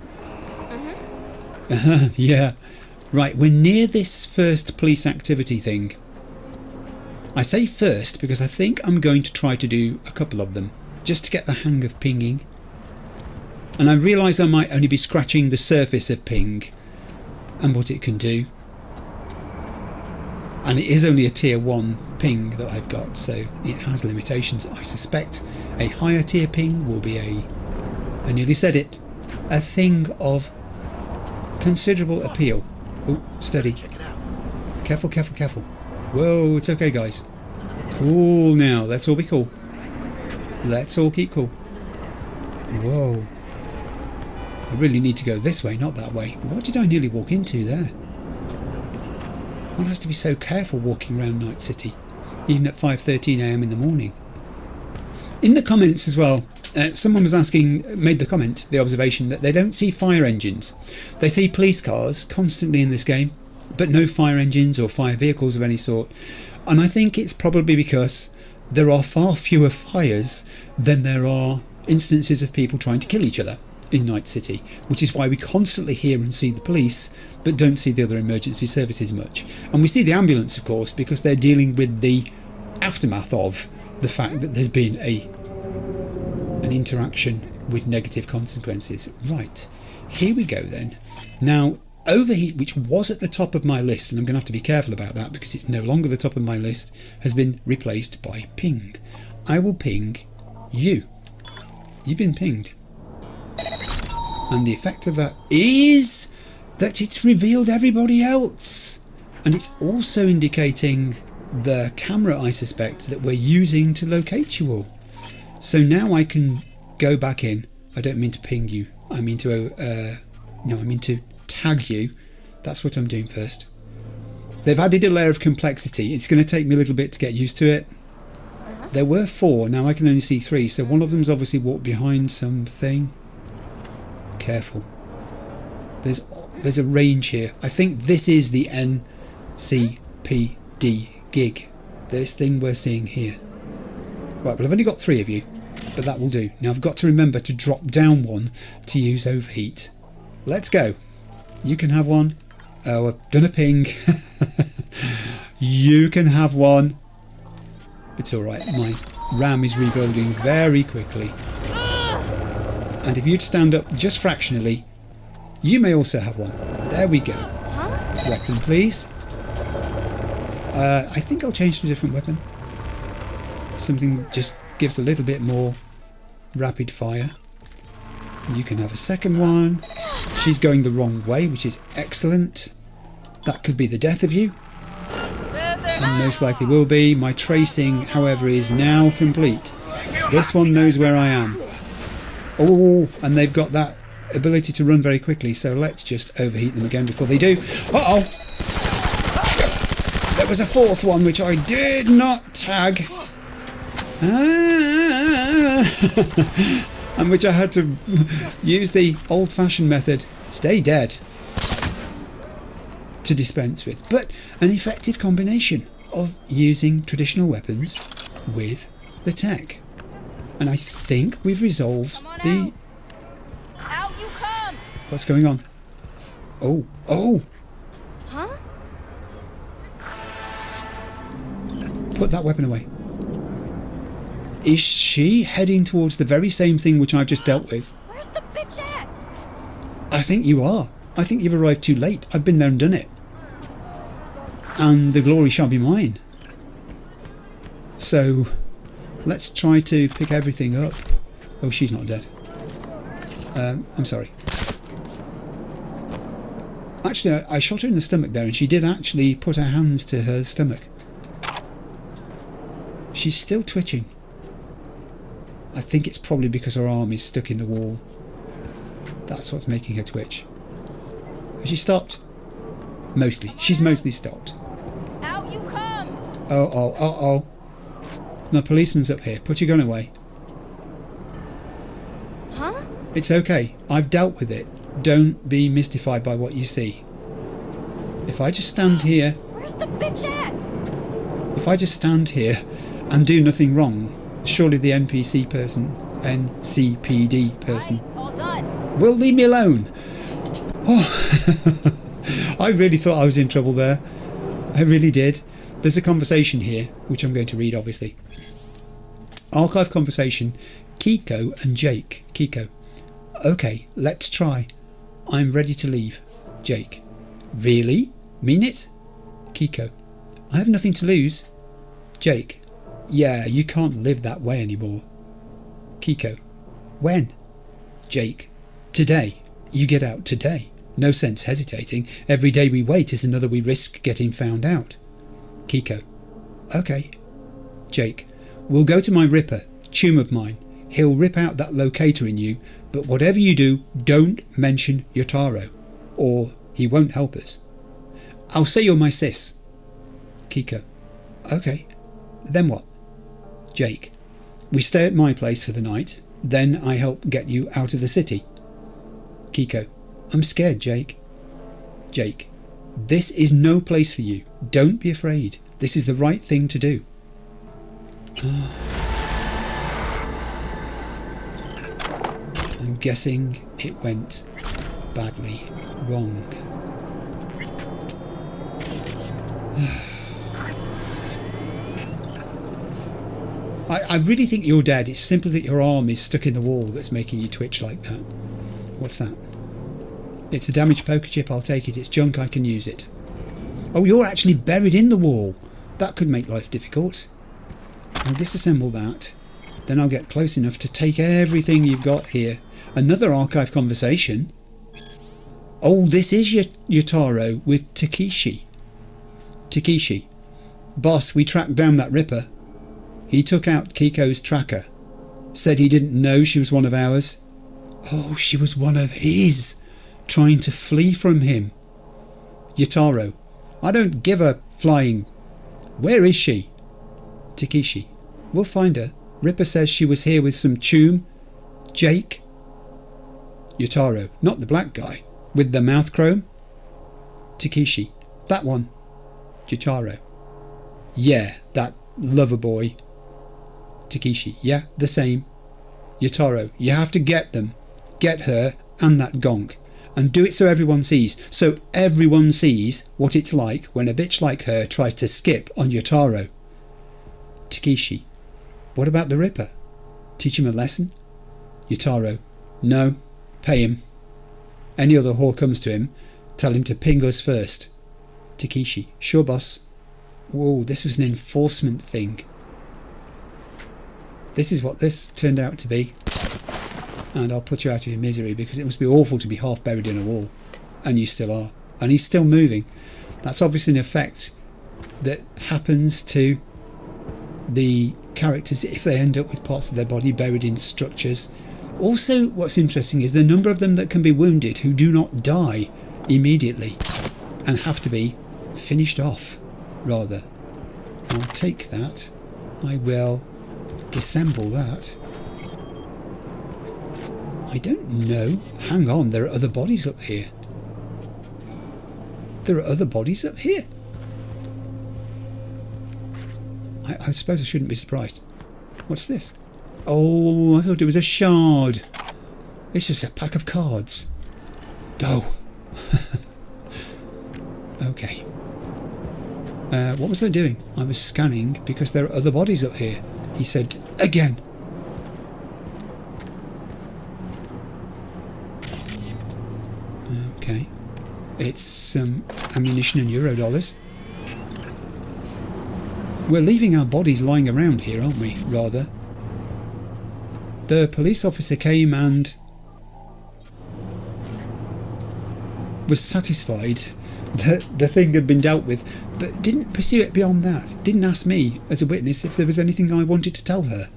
Yeah. Right, we're near this first police activity thing. I say first because I think I'm going to try to do a couple of them, just to get the hang of pinging. And I realise I might only be scratching the surface of ping and what it can do. And it is only a tier 1 ping that I've got, so it has limitations. I suspect a higher tier ping will be I nearly said it, a thing of considerable appeal. Oh, steady. Check it out. Careful. Whoa, it's okay, guys. Cool now. Let's all be cool. Let's all keep cool. Whoa. I really need to go this way, not that way. What did I nearly walk into there? One has to be so careful walking around Night City, even at 5:13 AM in the morning. In the comments as well, someone was made the comment, the observation, that they don't see fire engines. They see police cars constantly in this game, but no fire engines or fire vehicles of any sort. And I think it's probably because there are far fewer fires than there are instances of people trying to kill each other in Night City, which is why we constantly hear and see the police but don't see the other emergency services much. And we see the ambulance, of course, because they're dealing with the aftermath of the fact that there's been an interaction with negative consequences. Right, here we go then. Now, overheat, which was at the top of my list, and I'm going to have to be careful about that because it's no longer the top of my list, has been replaced by ping. I will ping you. You've been pinged. And the effect of that is that it's revealed everybody else. And it's also indicating the camera, I suspect, that we're using to locate you all. So now I can go back in. I don't mean to ping you. I mean to tag you. That's what I'm doing first. They've added a layer of complexity. It's going to take me a little bit to get used to it. There were 4, now I can only see 3, so one of them's obviously walked behind something. Careful. There's a range here. I think this is the NCPD gig. This thing we're seeing here. Right, well, I've only got 3 of you, but that will do. Now I've got to remember to drop down one to use overheat. Let's go. You can have one. Oh, I've done a ping. You can have one. It's alright, my RAM is rebuilding very quickly. And if you'd stand up just fractionally, you may also have one. There we go. Weapon, please. I think I'll change to a different weapon. Something just gives a little bit more rapid fire. You can have a second one. She's going the wrong way, which is excellent. That could be the death of you. And most likely will be. My tracing, however, is now complete. This one knows where I am. Oh, and they've got that ability to run very quickly, so let's just overheat them again before they do. Uh-oh! There was a 4th one which I did not tag. And which I had to use the old-fashioned method, stay dead, to dispense with. But an effective combination. of using traditional weapons with the tech. And I think we've resolved the... Out you come! What's going on? Oh, oh! Huh? Put that weapon away. Is she heading towards the very same thing which I've just dealt with? Where's the bitch at? I think you are. I think you've arrived too late. I've been there and done it. And the glory shall be mine. So, let's try to pick everything up. Oh, she's not dead. I'm sorry. Actually, I shot her in the stomach there, and she did actually put her hands to her stomach. She's still twitching. I think it's probably because her arm is stuck in the wall. That's what's making her twitch. Has she stopped? Mostly. She's mostly stopped. Out you come! Oh. My policeman's up here. Put your gun away. Huh? It's okay. I've dealt with it. Don't be mystified by what you see. If I just stand here... Where's the bitch at? If I just stand here and do nothing wrong, surely the NPC person, NCPD person, All done. will leave me alone. Oh, I really thought I was in trouble there. I really did. There's a conversation here, which I'm going to read, obviously. Archive conversation, Kiko and Jake. Kiko: okay, let's try. I'm ready to leave. Jake: really? Mean it? Kiko: I have nothing to lose. Jake: yeah, you can't live that way anymore. Kiko: when? Jake: today. You get out today. No sense hesitating. Every day we wait is another we risk getting found out. Kiko: okay. Jake: we'll go to my Ripper, tomb of mine. He'll rip out that locator in you, but whatever you do, don't mention Yotaro, or he won't help us. I'll say you're my sis. Kiko: okay. Then what? Jake: we stay at my place for the night, then I help get you out of the city. Kiko: I'm scared, Jake. Jake: this is no place for you. Don't be afraid. This is the right thing to do. I'm guessing it went badly wrong. I really think you're dead. It's simply that your arm is stuck in the wall that's making you twitch like that. What's that? It's a damaged poker chip. I'll take it. It's junk. I can use it. Oh, you're actually buried in the wall. That could make life difficult. I'll disassemble that. Then I'll get close enough to take everything you've got here. Another archive conversation. Oh, this is Yotaro with Takeshi. Takeshi: boss, we tracked down that Ripper. He took out Kiko's tracker. Said he didn't know she was one of ours. Oh, she was one of his, trying to flee from him. Yotaro: I don't give a flying. Where is she? Takeshi: we'll find her. Ripper says she was here with some chum. Jake? Yotaro: not the black guy, with the mouth chrome? Takeshi: that one. Yotaro: yeah, that lover boy. Takeshi: yeah, the same. Yotaro: you have to get them. Get her and that gonk. And do it so everyone sees. So everyone sees what it's like when a bitch like her tries to skip on Yotaro. Takeshi: what about the Ripper? Teach him a lesson? Yotaro: no. Pay him. Any other whore comes to him, tell him to ping us first. Takeshi: sure, boss. Whoa, this was an enforcement thing. This is what this turned out to be. And I'll put you out of your misery, because it must be awful to be half buried in a wall. And you still are. And he's still moving. That's obviously an effect that happens to the characters if they end up with parts of their body buried in structures. Also, what's interesting is the number of them that can be wounded who do not die immediately and have to be finished off, rather. I'll take that. I will disassemble that. I don't know. Hang on, there are other bodies up here. There are other bodies up here. I suppose I shouldn't be surprised. What's this? Oh, I thought it was a shard. It's just a pack of cards. Oh. Okay. What was I doing? I was scanning because there are other bodies up here. He said, again. Okay. It's some ammunition and Eurodollars. We're leaving our bodies lying around here, aren't we, rather? The police officer came and was satisfied that the thing had been dealt with, but didn't pursue it beyond that. Didn't ask me, as a witness, if there was anything I wanted to tell her.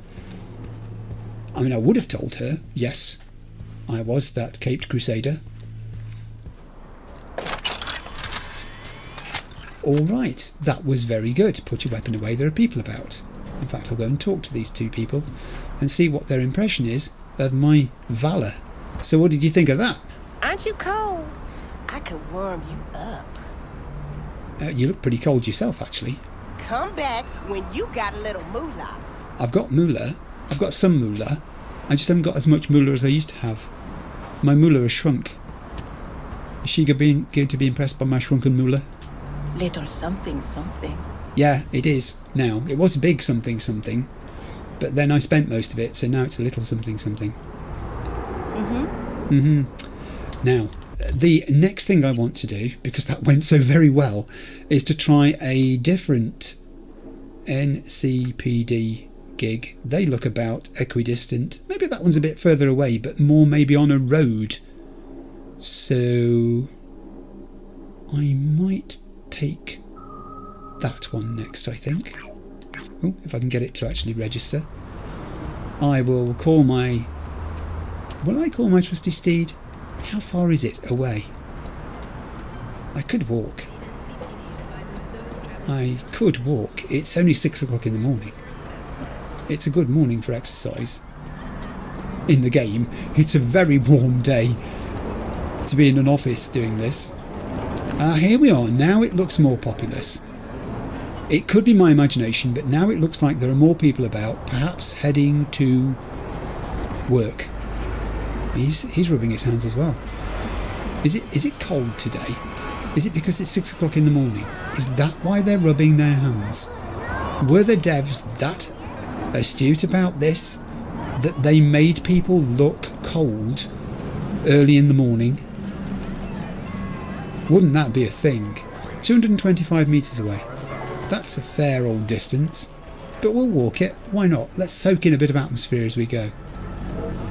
I mean, I would have told her, yes, I was that caped crusader. All right, that was very good. Put your weapon away, there are people about. In fact, I'll go and talk to these two people and see what their impression is of my valour. So what did you think of that? Aren't you cold? I could warm you up. You look pretty cold yourself, actually. Come back when you got a little moolah. I've got moolah. I've got some moolah. I just haven't got as much moolah as I used to have. My moolah has shrunk. Is she going to be impressed by my shrunken moolah? Little something something. Yeah, it is now. It was big something something, but then I spent most of it, so now it's a little something something. Now, the next thing I want to do, because that went so very well, is to try a different NCPD gig. They look about equidistant. Maybe that one's a bit further away, but more maybe on a road. So I might take that one next, I think. Oh, if I can get it to actually register. I will call my... Will I call my trusty steed? How far is it away? I could walk. It's only 6 o'clock in the morning. It's a good morning for exercise. In the game, it's a very warm day to be in an office doing this. Here we are. Now it looks more populous. It could be my imagination, but now it looks like there are more people about, perhaps heading to work. He's rubbing his hands as well. Is it cold today? Is it because it's 6 o'clock in the morning? Is that why they're rubbing their hands? Were the devs that astute about this, that they made people look cold early in the morning? Wouldn't that be a thing? 225 metres away. That's a fair old distance, but we'll walk it. Why not? Let's soak in a bit of atmosphere as we go.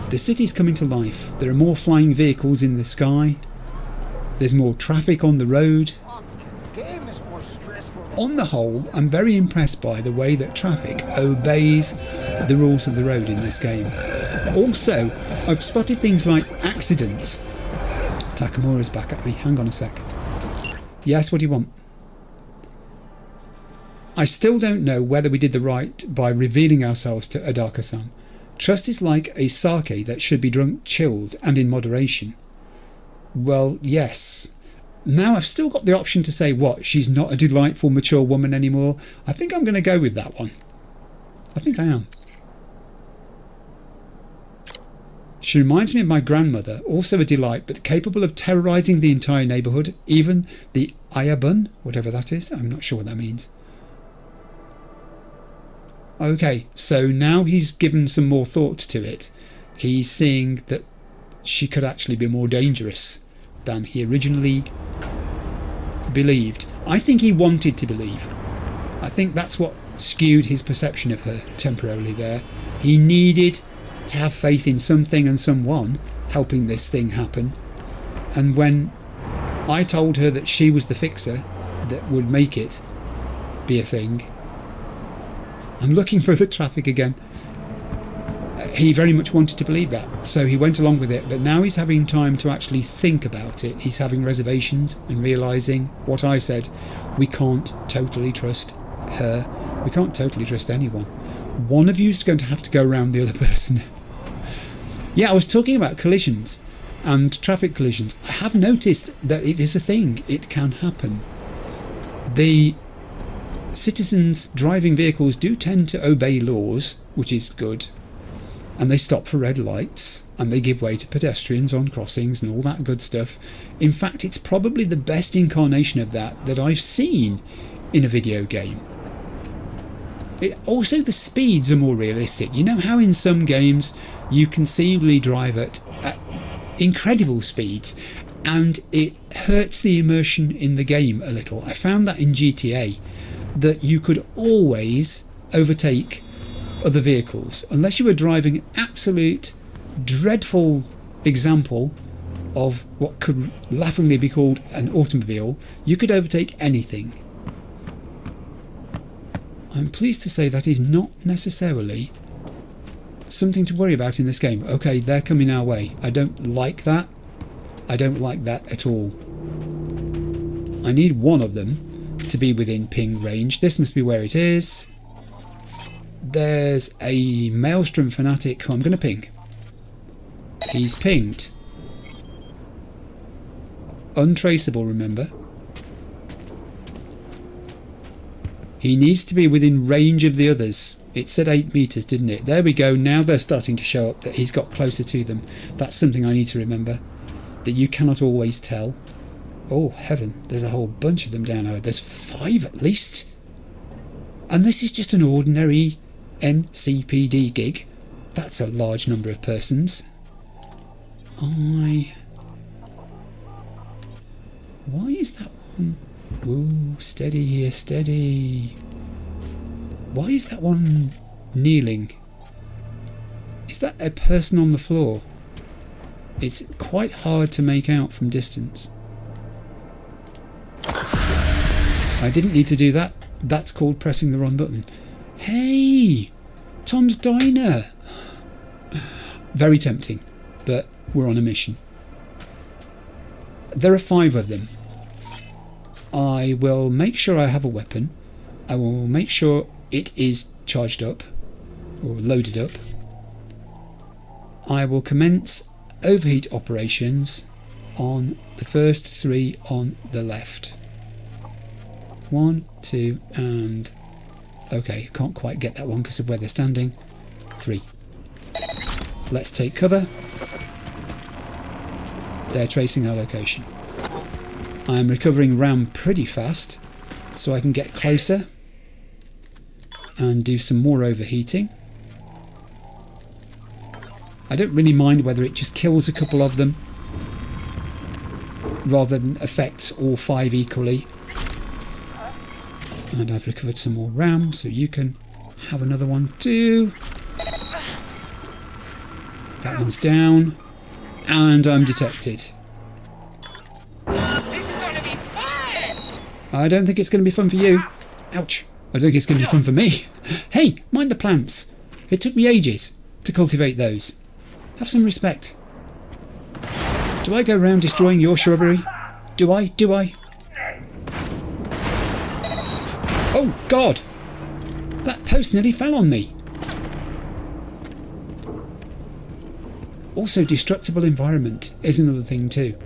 The city's coming to life. There are more flying vehicles in the sky. There's more traffic on the road. On the whole, I'm very impressed by the way that traffic obeys the rules of the road in this game. Also, I've spotted things like accidents. Takamura's back at me. Hang on a sec. Yes, what do you want? I still don't know whether we did the right by revealing ourselves to Adaka-san. Trust is like a sake that should be drunk chilled and in moderation. Well, yes. Now I've still got the option to say, what, she's not a delightful, mature woman anymore? I think I'm going to go with that one. I think I am. She reminds me of my grandmother, also a delight, but capable of terrorising the entire neighbourhood, even the Ayabun, whatever that is. I'm not sure what that means. Okay, so now he's given some more thought to it. He's seeing that she could actually be more dangerous than he originally believed. I think he wanted to believe. I think that's what skewed his perception of her temporarily there. He needed to have faith in something and someone helping this thing happen. And when I told her that she was the fixer that would make it be a thing... I'm looking for the traffic again. He very much wanted to believe that, so he went along with it, but now he's having time to actually think about it. He's having reservations and realising what I said. We can't totally trust her. We can't totally trust anyone. One of you is going to have to go around the other person. Yeah, I was talking about collisions and traffic collisions. I have noticed that it is a thing. It can happen. The citizens driving vehicles do tend to obey laws, which is good. And they stop for red lights, and they give way to pedestrians on crossings and all that good stuff. In fact, it's probably the best incarnation of that I've seen in a video game. Also, the speeds are more realistic. You know how in some games you conceivably drive at incredible speeds, and it hurts the immersion in the game a little. I found that in GTA, that you could always overtake other vehicles. Unless you were driving an absolute dreadful example of what could laughingly be called an automobile, you could overtake anything. I'm pleased to say that is not necessarily something to worry about in this game. Okay, they're coming our way. I don't like that. I don't like that at all. I need one of them to be within ping range. This must be where it is. There's a Maelstrom fanatic who I'm going to ping. He's pinged. Untraceable, remember. He needs to be within range of the others. It said 8 meters, didn't it? There we go. Now they're starting to show up that he's got closer to them. That's something I need to remember. That you cannot always tell. Oh, heaven. There's a whole bunch of them down here. There's 5 at least. And this is just an ordinary NCPD gig. That's a large number of persons. Why is that one? Ooh, steady here, steady. Why is that one kneeling? Is that a person on the floor? It's quite hard to make out from distance. I didn't need to do that. That's called pressing the wrong button. Hey! Tom's Diner! Very tempting, but we're on a mission. There are 5 of them. I will make sure I have a weapon. I will make sure it is charged up or loaded up. I will commence overheat operations on the first 3 on the left. 1, 2 and... okay, can't quite get that one because of where they're standing. 3. Let's take cover. They're tracing our location. I am recovering RAM pretty fast, so I can get closer and do some more overheating. I don't really mind whether it just kills a couple of them rather than affects all 5 equally. And I've recovered some more RAM, so you can have another one too. That one's down, and I'm detected. This is going to be fun! I don't think it's going to be fun for you. Ouch. I don't think it's going to be fun for me. Hey, mind the plants. It took me ages to cultivate those. Have some respect. Do I go round destroying your shrubbery? Do I? Do I? Oh, God! That post nearly fell on me. Also, destructible environment is another thing too.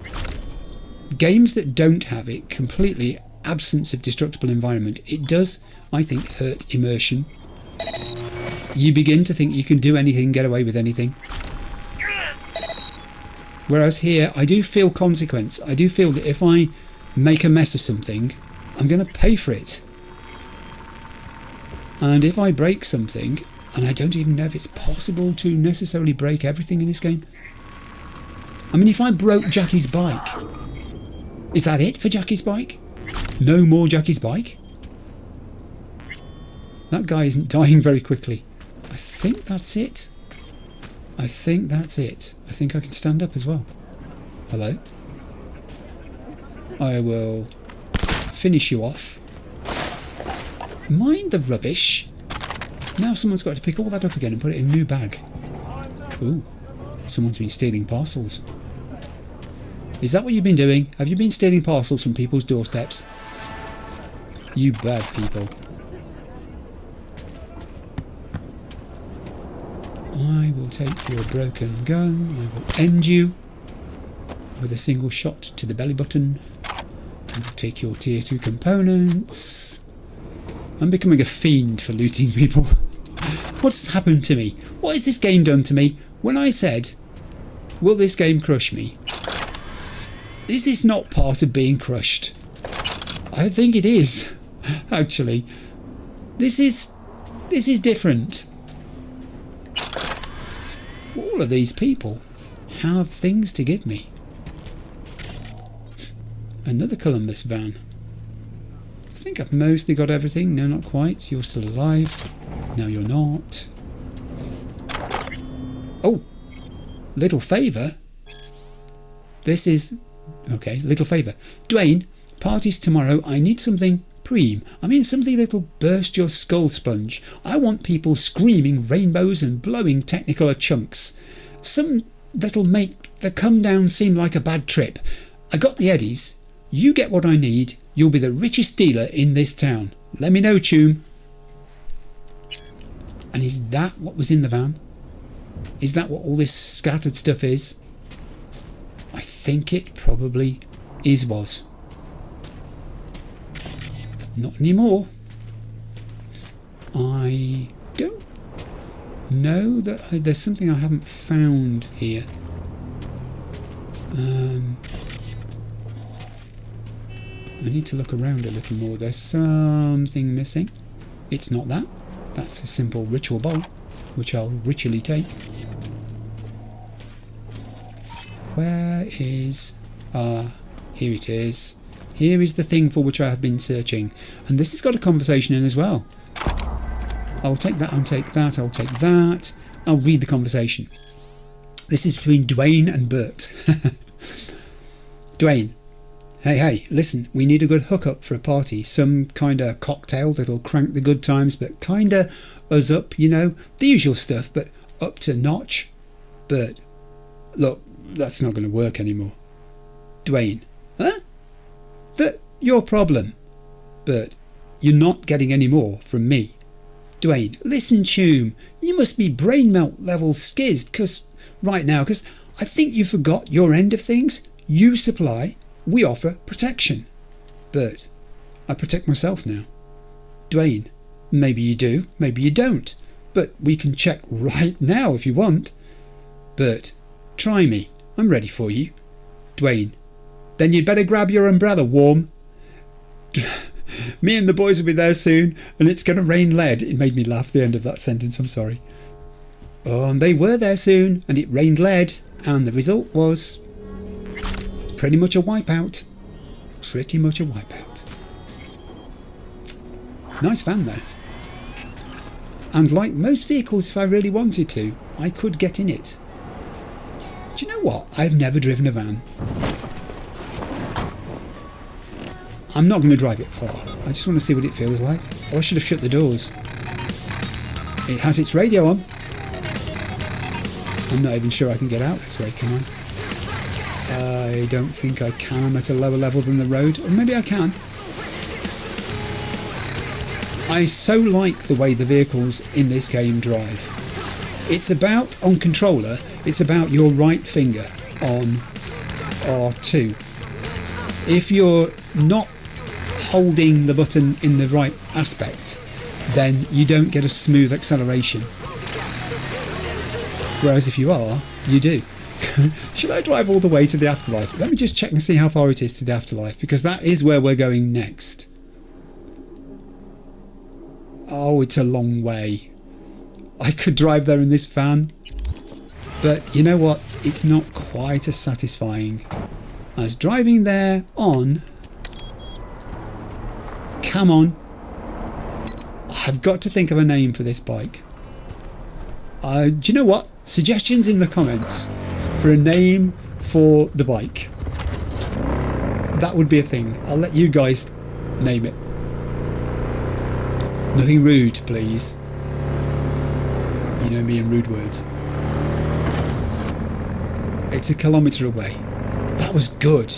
Games that don't have it, completely absence of destructible environment, it does, I think, hurt immersion. You begin to think you can do anything, get away with anything. Whereas here, I do feel consequence. I do feel that if I make a mess of something, I'm going to pay for it. And if I break something, and I don't even know if it's possible to necessarily break everything in this game. I mean, if I broke Jackie's bike, is that it for Jackie's bike? No more Jackie's bike? That guy isn't dying very quickly. I think that's it. I think that's it. I think I can stand up as well. Hello? I will finish you off. Mind the rubbish. Now someone's got to pick all that up again and put it in a new bag. Ooh, someone's been stealing parcels. Is that what you've been doing? Have you been stealing parcels from people's doorsteps? You bad people. I will take your broken gun. I will end you with a single shot to the belly button. I will take your tier 2 components. I'm becoming a fiend for looting people. What's happened to me? What has this game done to me? When I said, will this game crush me? Is this not part of being crushed? I think it is, actually. This is different. All of these people have things to give me. Another Columbus van. I think I've mostly got everything. No, not quite. You're still alive. No, you're not. Oh! Little favour. This is... Okay, little favour. Dwayne, party's tomorrow. I need something preem. I mean something that'll burst your skull sponge. I want people screaming rainbows and blowing Technicolor chunks. Some that'll make the come down seem like a bad trip. I got the eddies. You get what I need. You'll be the richest dealer in this town. Let me know, Choom. And is that what was in the van? Is that what all this scattered stuff is? I think it probably was. Not anymore. I don't know that there's something I haven't found here. I need to look around a little more. There's something missing. It's not that. That's a simple ritual bowl, which I'll ritually take. Where is... here it is. Here is the thing for which I have been searching. And this has got a conversation in as well. I'll take that, I'll take that, I'll take that. I'll read the conversation. This is between Dwayne and Bert. Dwayne. Hey, listen, we need a good hookup for a party. Some kind of cocktail that'll crank the good times, but kind of us up, you know. The usual stuff, but up to notch. Bert. Look, that's not going to work anymore. Dwayne. Huh? That's your problem. Bert. You're not getting any more from me. Dwayne. Listen, Choom. You must be brain melt level skizzed right now, because I think you forgot your end of things. You supply... We offer protection. Bert. I protect myself now. Dwayne. Maybe you do, maybe you don't. But we can check right now if you want. Bert. Try me. I'm ready for you. Dwayne. Then you'd better grab your umbrella, Warm. Me and the boys will be there soon, and it's going to rain lead. It made me laugh, the end of that sentence, I'm sorry. Oh, and they were there soon, and it rained lead, and the result was... pretty much a wipeout. Pretty much a wipeout. Nice van though. And like most vehicles, if I really wanted to, I could get in it. Do you know what? I've never driven a van. I'm not going to drive it far. I just want to see what it feels like. Or I should have shut the doors. It has its radio on. I'm not even sure I can get out this way, can I? I don't think I can. I'm at a lower level than the road. Or maybe I can. I so like the way the vehicles in this game drive. It's about, on controller, it's about your right finger on R2. If you're not holding the button in the right aspect, then you don't get a smooth acceleration. Whereas if you are, you do. Should I drive all the way to the Afterlife? Let me just check and see how far it is to the Afterlife, because that is where we're going next. Oh, it's a long way. I could drive there in this van, but you know what? It's not quite as satisfying as driving there on... Come on. I've got to think of a name for this bike. Do you know what? Suggestions in the comments for a name for the bike. That would be a thing. I'll let you guys name it. Nothing rude, please. You know me and rude words. It's a kilometre away. That was good.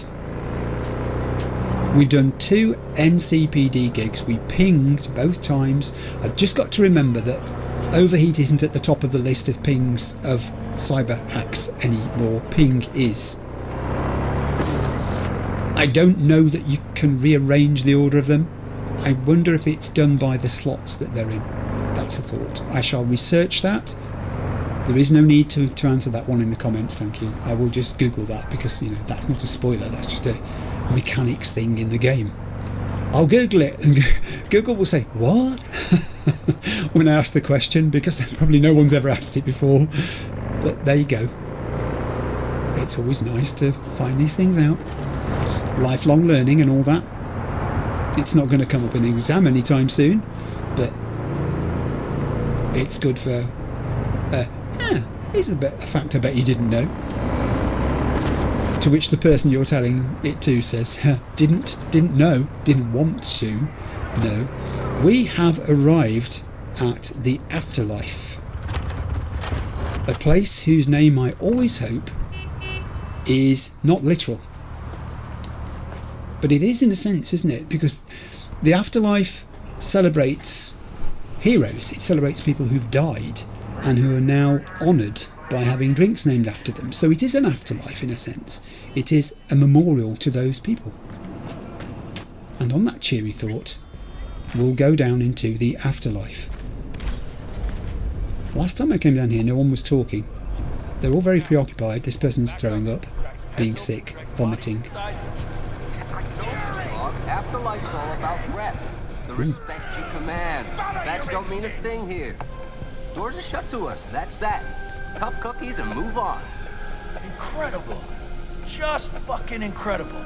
We've done 2 NCPD gigs. We pinged both times. I've just got to remember that overheat isn't at the top of the list of pings of cyber hacks anymore. Ping is. I don't know that you can rearrange the order of them. I wonder if it's done by the slots that they're in. That's a thought. I shall research that. There is no need to answer that one in the comments, thank you. I will just Google that because, that's not a spoiler, that's just a mechanics thing in the game. I'll Google it and Google will say, what? when I ask the question, because probably no one's ever asked it before. But there you go. It's always nice to find these things out. Lifelong learning and all that. It's not going to come up in an exam anytime soon, but it's good for... here's a fact I bet you didn't know. To which the person you're telling it to says, didn't know, didn't want to know. We have arrived at the Afterlife. A place whose name I always hope is not literal. But it is in a sense, isn't it? Because the Afterlife celebrates heroes. It celebrates people who've died and who are now honoured by having drinks named after them. So it is an afterlife in a sense. It is a memorial to those people. And on that cheery thought, we'll go down into the afterlife. Last time I came down here, no one was talking. They're all very preoccupied. This person's throwing up, being sick, vomiting. Afterlife's all about rep. The respect you command. Badge don't mean a thing here. Doors are shut to us, that's that. Tough cookies and move on. Incredible. Just fucking incredible.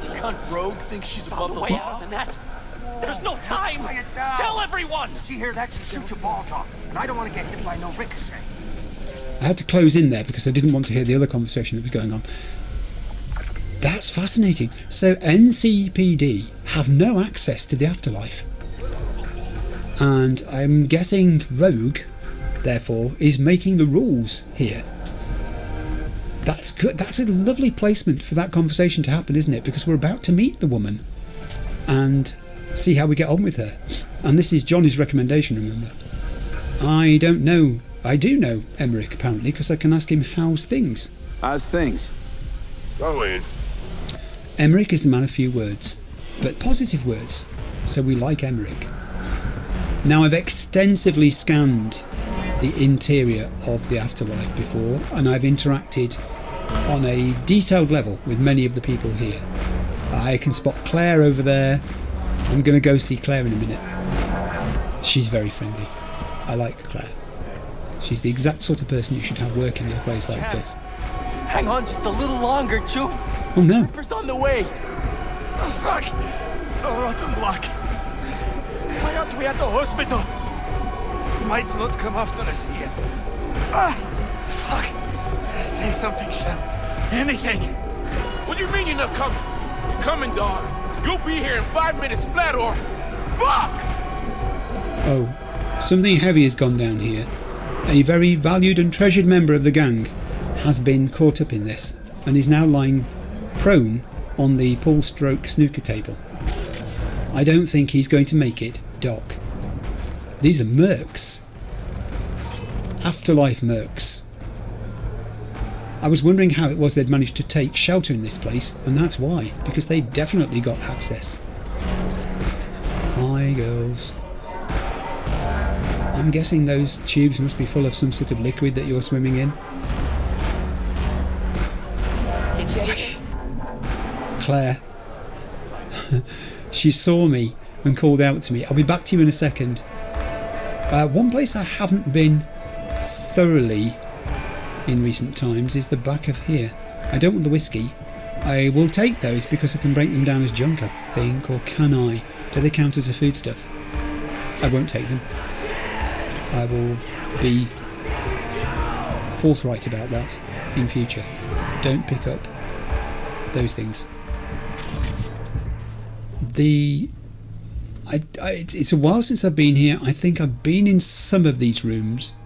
Cunt rogue thinks she's above the way law. out of the net. There's no time. Tell everyone. She hear that, she'll shoot your balls off. And I don't want to get hit by no ricochet. I had to close in there because I didn't want to hear the other conversation that was going on. That's fascinating. So NCPD have no access to the afterlife. And I'm guessing Rogue, therefore, is making the rules here. That's good. That's a lovely placement for that conversation to happen, isn't it? Because we're about to meet the woman and see how we get on with her. And this is Johnny's recommendation, remember. I don't know. I do know Emmerich, apparently, because I can ask him how's things. How's things? Going. Emmerich is the man of few words, but positive words, so we like Emmerich. Now, I've extensively scanned the interior of the afterlife before, and I've interacted on a detailed level with many of the people here. I can spot Claire over there. I'm going to go see Claire in a minute. She's very friendly. I like Claire. She's the exact sort of person you should have working in a place like this. Hang on just a little longer, Chu. Oh no. Reaper's on the way. Oh, fuck. Oh, rotten luck. Why aren't we at the hospital? Might not come after us here. Ah, fuck. Say something, Shem. Anything. What do you mean you're not coming? You're coming, dog. You'll be here in 5 minutes flat or... Fuck! Oh, something heavy has gone down here. A very valued and treasured member of the gang has been caught up in this and is now lying prone on the pull-stroke snooker table. I don't think he's going to make it, Doc. These are mercs. Afterlife mercs. I was wondering how it was they'd managed to take shelter in this place, and that's why, because they've definitely got access. Hi, girls. I'm guessing those tubes must be full of some sort of liquid that you're swimming in. Claire. She saw me and called out to me. I'll be back to you in a second. One place I haven't been thoroughly in recent times is the back of here. I don't want the whiskey. I will take those because I can break them down as junk, I think, or can I? Do they count as a foodstuff? I won't take them. I will be forthright about that in future. Don't pick up those things. It's a while since I've been here. I think I've been in some of these rooms,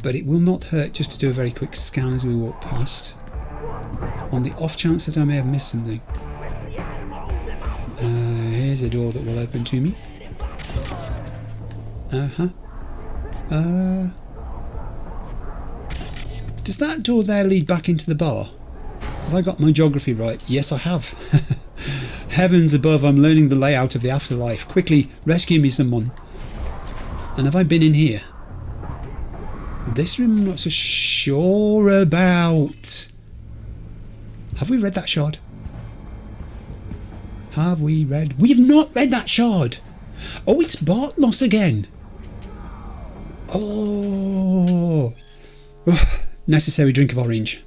but it will not hurt just to do a very quick scan as we walk past, on the off chance that I may have missed something. Here's a door that will open to me. Does that door there lead back into the bar? Have I got my geography right? Yes, I have. Heavens above, I'm learning the layout of the afterlife. Quickly, rescue me someone. And have I been in here? This room I'm not so sure about. Have we read that shard? Have we read? We've not read that shard! Oh, it's Bartmoss again. Oh. Necessary drink of orange.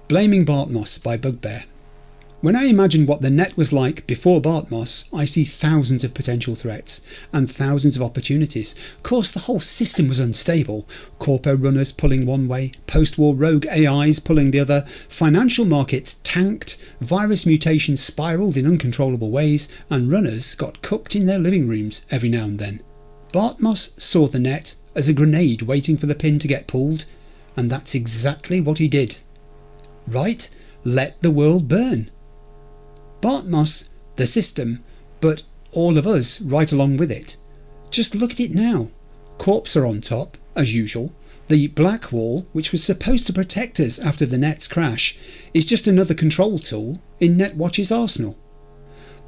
Blaming Bartmoss by Bugbear. When I imagine what the net was like before Bartmoss, I see thousands of potential threats and thousands of opportunities. Of course, the whole system was unstable. Corpo runners pulling one way, post-war rogue AIs pulling the other, financial markets tanked, virus mutations spiralled in uncontrollable ways, and runners got cooked in their living rooms every now and then. Bartmoss saw the net as a grenade waiting for the pin to get pulled, and that's exactly what he did. Right? Let the world burn. Bartmoss, the system, but all of us right along with it. Just look at it now. Corps are on top, as usual. The black wall, which was supposed to protect us after the net's crash, is just another control tool in Netwatch's arsenal.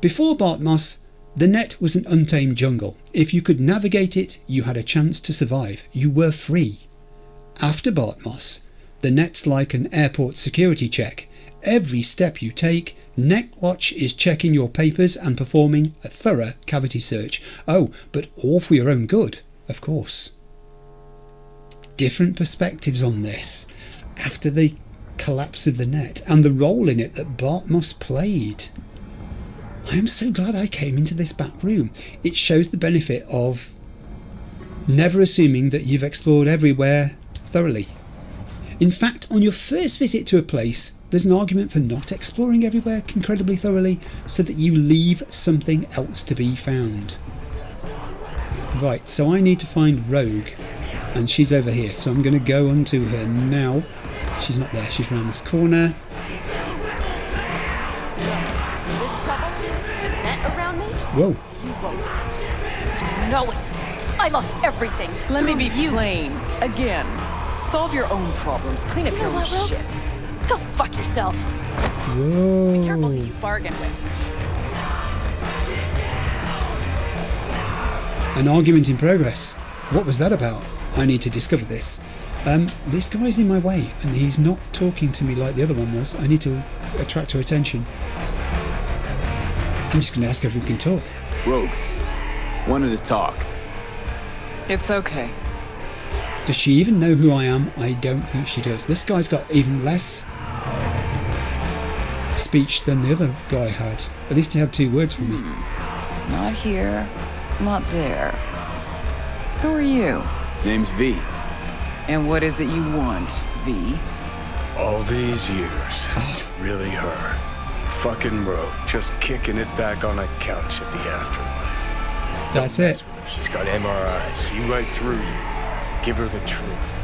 Before Bartmoss, the net was an untamed jungle. If you could navigate it, you had a chance to survive. You were free. After Bartmoss, the net's like an airport security check. Every step you take, Netwatch is checking your papers and performing a thorough cavity search. Oh, but all for your own good, of course. Different perspectives on this after the collapse of the net and the role in it that Bartmoss played. I am so glad I came into this back room. It shows the benefit of never assuming that you've explored everywhere thoroughly. In fact, on your first visit to a place, there's an argument for not exploring everywhere incredibly thoroughly so that you leave something else to be found. Right, so I need to find Rogue, and she's over here, so I'm going to go onto her now. She's not there, she's around this corner. This trouble? The net around me? Whoa. You won't. You know it. I lost everything. Let me be plain. Again. Solve your own problems. Clean up your own shit. Go fuck yourself. Whoa. Be careful who you bargain with. An argument in progress. What was that about? I need to discover this. This guy's in my way and he's not talking to me like the other one was. I need to attract her attention. I'm just going to ask her if we can talk. Rogue, wanted to talk. It's okay. Does she even know who I am? I don't think she does. This guy's got even less speech than the other guy had. At least he had 2 words for me. Not here, not there. Who are you? Name's V. And what is it you want, V? All these years, it's really her. Fucking Rogue, just kicking it back on a couch at the Afterlife. That's it. She's got MRI, see right through you. Give her the truth.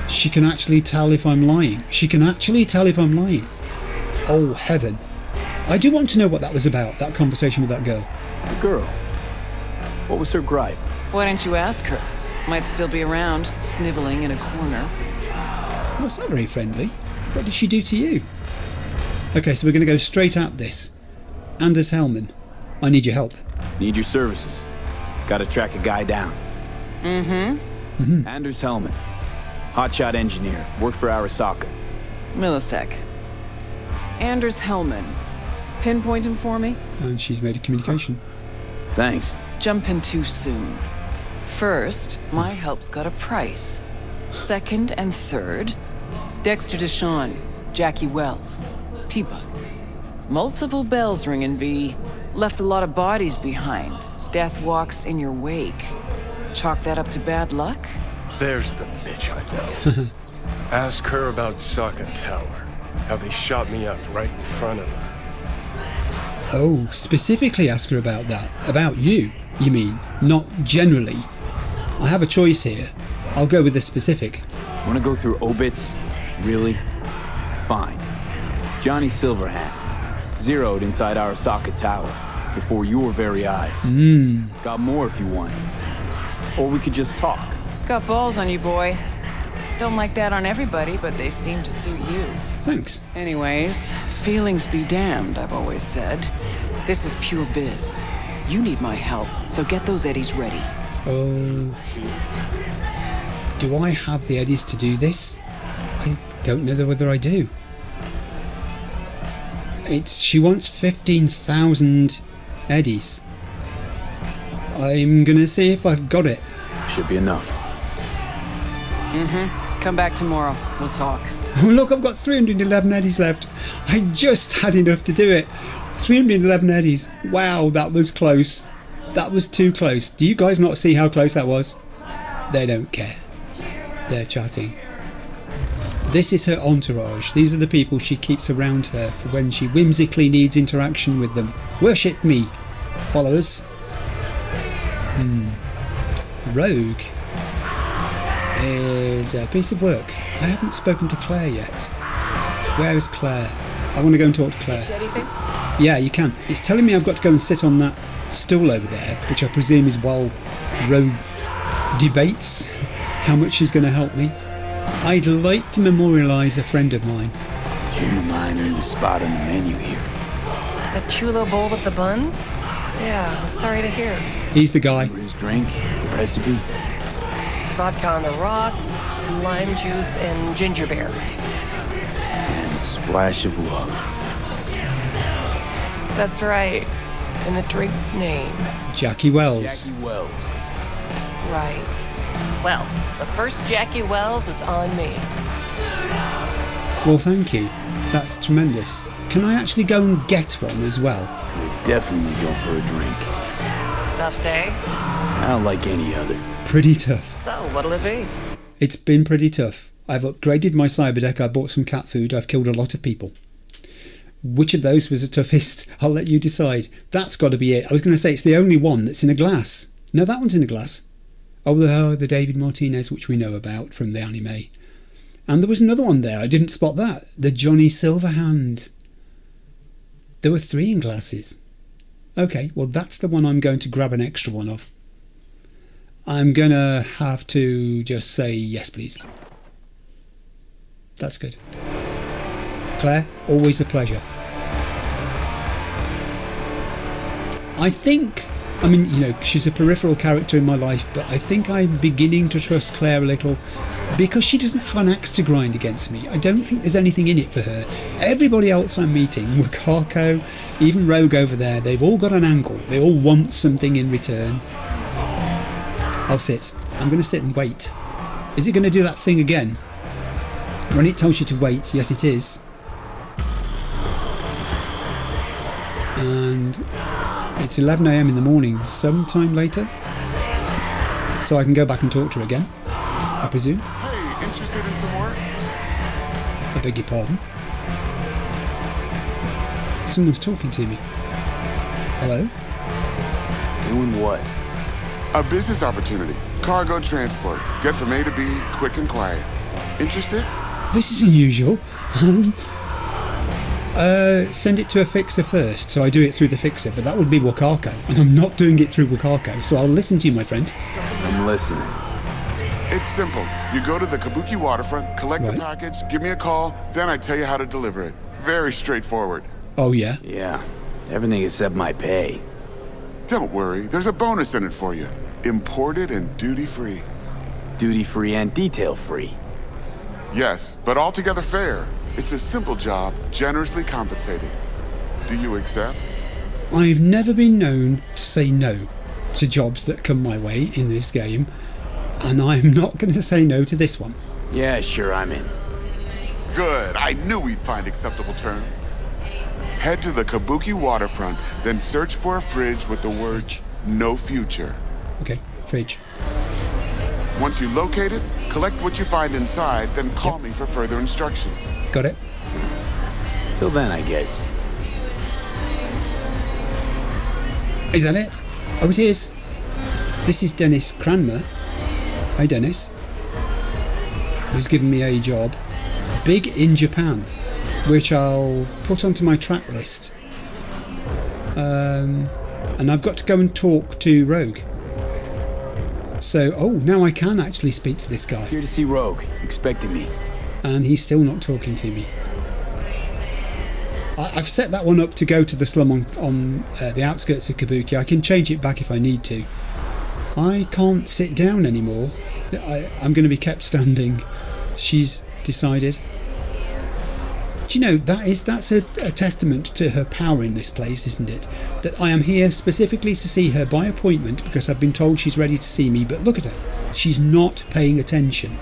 She can actually tell if I'm lying. She can actually tell if I'm lying. Oh, heaven. I do want to know what that was about, that conversation with that girl. The girl? What was her gripe? Why didn't you ask her? Might still be around, sniveling in a corner. Well, that's not very friendly. What did she do to you? Okay, so we're going to go straight at this. Anders Hellman, I need your help. Need your services. Gotta track a guy down. Anders Hellman. Hotshot engineer. Worked for Arasaka. Millisec. Anders Hellman. Pinpoint him for me? And she's made a communication. Thanks. Jump in too soon. First, my help's got a price. Second and third, Dexter Deshawn, Jackie Wells, T-Bug. Multiple bells ringing, V. Left a lot of bodies behind. Death walks in your wake. Chalk that up to bad luck? There's the bitch I know. Ask her about Sokka Tower. How they shot me up right in front of her. Oh, specifically ask her about that. About you, you mean, not generally. I have a choice here. I'll go with the specific. Wanna go through obits? Really? Fine. Johnny Silverhand. Zeroed inside Arasaka Tower. Before your very eyes. Got more if you want. Or we could just talk. Got balls on you, boy. Don't like that on everybody, but they seem to suit you. Thanks. Anyways, feelings be damned, I've always said. This is pure biz. You need my help, so get those eddies ready. Oh. Do I have the eddies to do this? I don't know whether I do. She wants 15,000 eddies. I'm gonna see if I've got it. Should be enough. Come back tomorrow. We'll talk. Oh look, I've got 311 eddies left. I just had enough to do it. 311 eddies. Wow, that was close. That was too close. Do you guys not see how close that was? They don't care. They're chatting. This is her entourage. These are the people she keeps around her for when she whimsically needs interaction with them. Worship me, followers. Rogue is a piece of work. I haven't spoken to Claire yet. Where is Claire? I want to go and talk to Claire. Yeah, you can. It's telling me I've got to go and sit on that stool over there, which I presume is while Rogue debates how much she's going to help me. I'd like to memorialise a friend of mine. Jim of mine earned a spot on the menu here. That chulo bowl with the bun? Yeah, I'm sorry to hear. He's the guy. His drink, the recipe. Vodka on the rocks, lime juice, and ginger beer. And a splash of love. That's right. And the drink's name. Jackie Wells. Jackie Wells. Right. Well, the first Jackie Wells is on me. Well, thank you. That's tremendous. Can I actually go and get one as well? Could definitely go for a drink. Tough day? Not like any other. Pretty tough. So, what'll it be? It's been pretty tough. I've upgraded my cyberdeck, I bought some cat food, I've killed a lot of people. Which of those was the toughest? I'll let you decide. That's got to be it. I was going to say it's the only one that's in a glass. No, that one's in a glass. Oh, the David Martinez, which we know about from the anime. And there was another one there, I didn't spot that. The Johnny Silverhand. There were 3 in glasses. Okay, well that's the one I'm going to grab an extra one of. I'm going to have to just say yes, please. That's good. Claire, always a pleasure. I think, I mean, you know, she's a peripheral character in my life, but I think I'm beginning to trust Claire a little because she doesn't have an axe to grind against me. I don't think there's anything in it for her. Everybody else I'm meeting, Wakako, even Rogue over there, they've all got an angle. They all want something in return. I'll sit. I'm going to sit and wait. Is it going to do that thing again? When it tells you to wait, yes it is. And it's 11 AM in the morning, sometime later. So I can go back and talk to her again, I presume. Hey, interested in some work? I beg your pardon. Someone's talking to me. Hello? Doing what? A business opportunity. Cargo transport. Get from A to B, quick and quiet. Interested? This is unusual. Send it to a fixer first, so I do it through the fixer, but that would be Wakako, and I'm not doing it through Wakako, so I'll listen to you, my friend. I'm listening. It's simple. You go to the Kabuki waterfront, collect the package, give me a call, then I tell you how to deliver it. Very straightforward. Oh, yeah? Yeah. Everything except my pay. Don't worry, there's a bonus in it for you. Imported and duty-free. Duty-free and detail-free. Yes, but altogether fair. It's a simple job, generously compensated. Do you accept? I've never been known to say no to jobs that come my way in this game, and I'm not going to say no to this one. Yeah, sure, I'm in. Good, I knew we'd find acceptable terms. Head to the Kabuki waterfront, then search for a fridge with the word "No Future." Okay, fridge. Once you locate it, collect what you find inside, then call me for further instructions. Got it. Till then, I guess. Is that it? Oh, it is. This is Dennis Cranmer. Hi, Dennis. Who's given me a job. Big in Japan, which I'll put onto my track list. And I've got to go and talk to Rogue. So, now I can actually speak to this guy. Here to see Rogue. Expecting me. And he's still not talking to me. I've set that one up to go to the slum on the outskirts of Kabuki. I can change it back if I need to. I can't sit down anymore. I'm going to be kept standing. She's decided. Do you know, that's a testament to her power in this place, isn't it? That I am here specifically to see her by appointment because I've been told she's ready to see me, but look at her. She's not paying attention.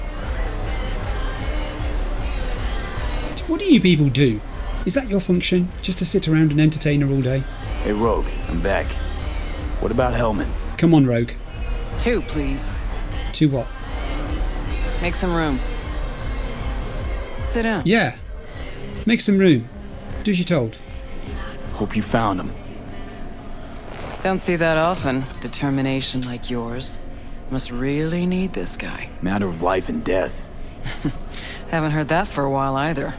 What do you people do? Is that your function? Just to sit around and entertain her all day? Hey, Rogue, I'm back. What about Hellman? Come on, Rogue. 2, please. 2 what? Make some room. Sit down. Yeah. Make some room. Do as you're told. Hope you found him. Don't see that often. Determination like yours. Must really need this guy. Matter of life and death. Haven't heard that for a while either.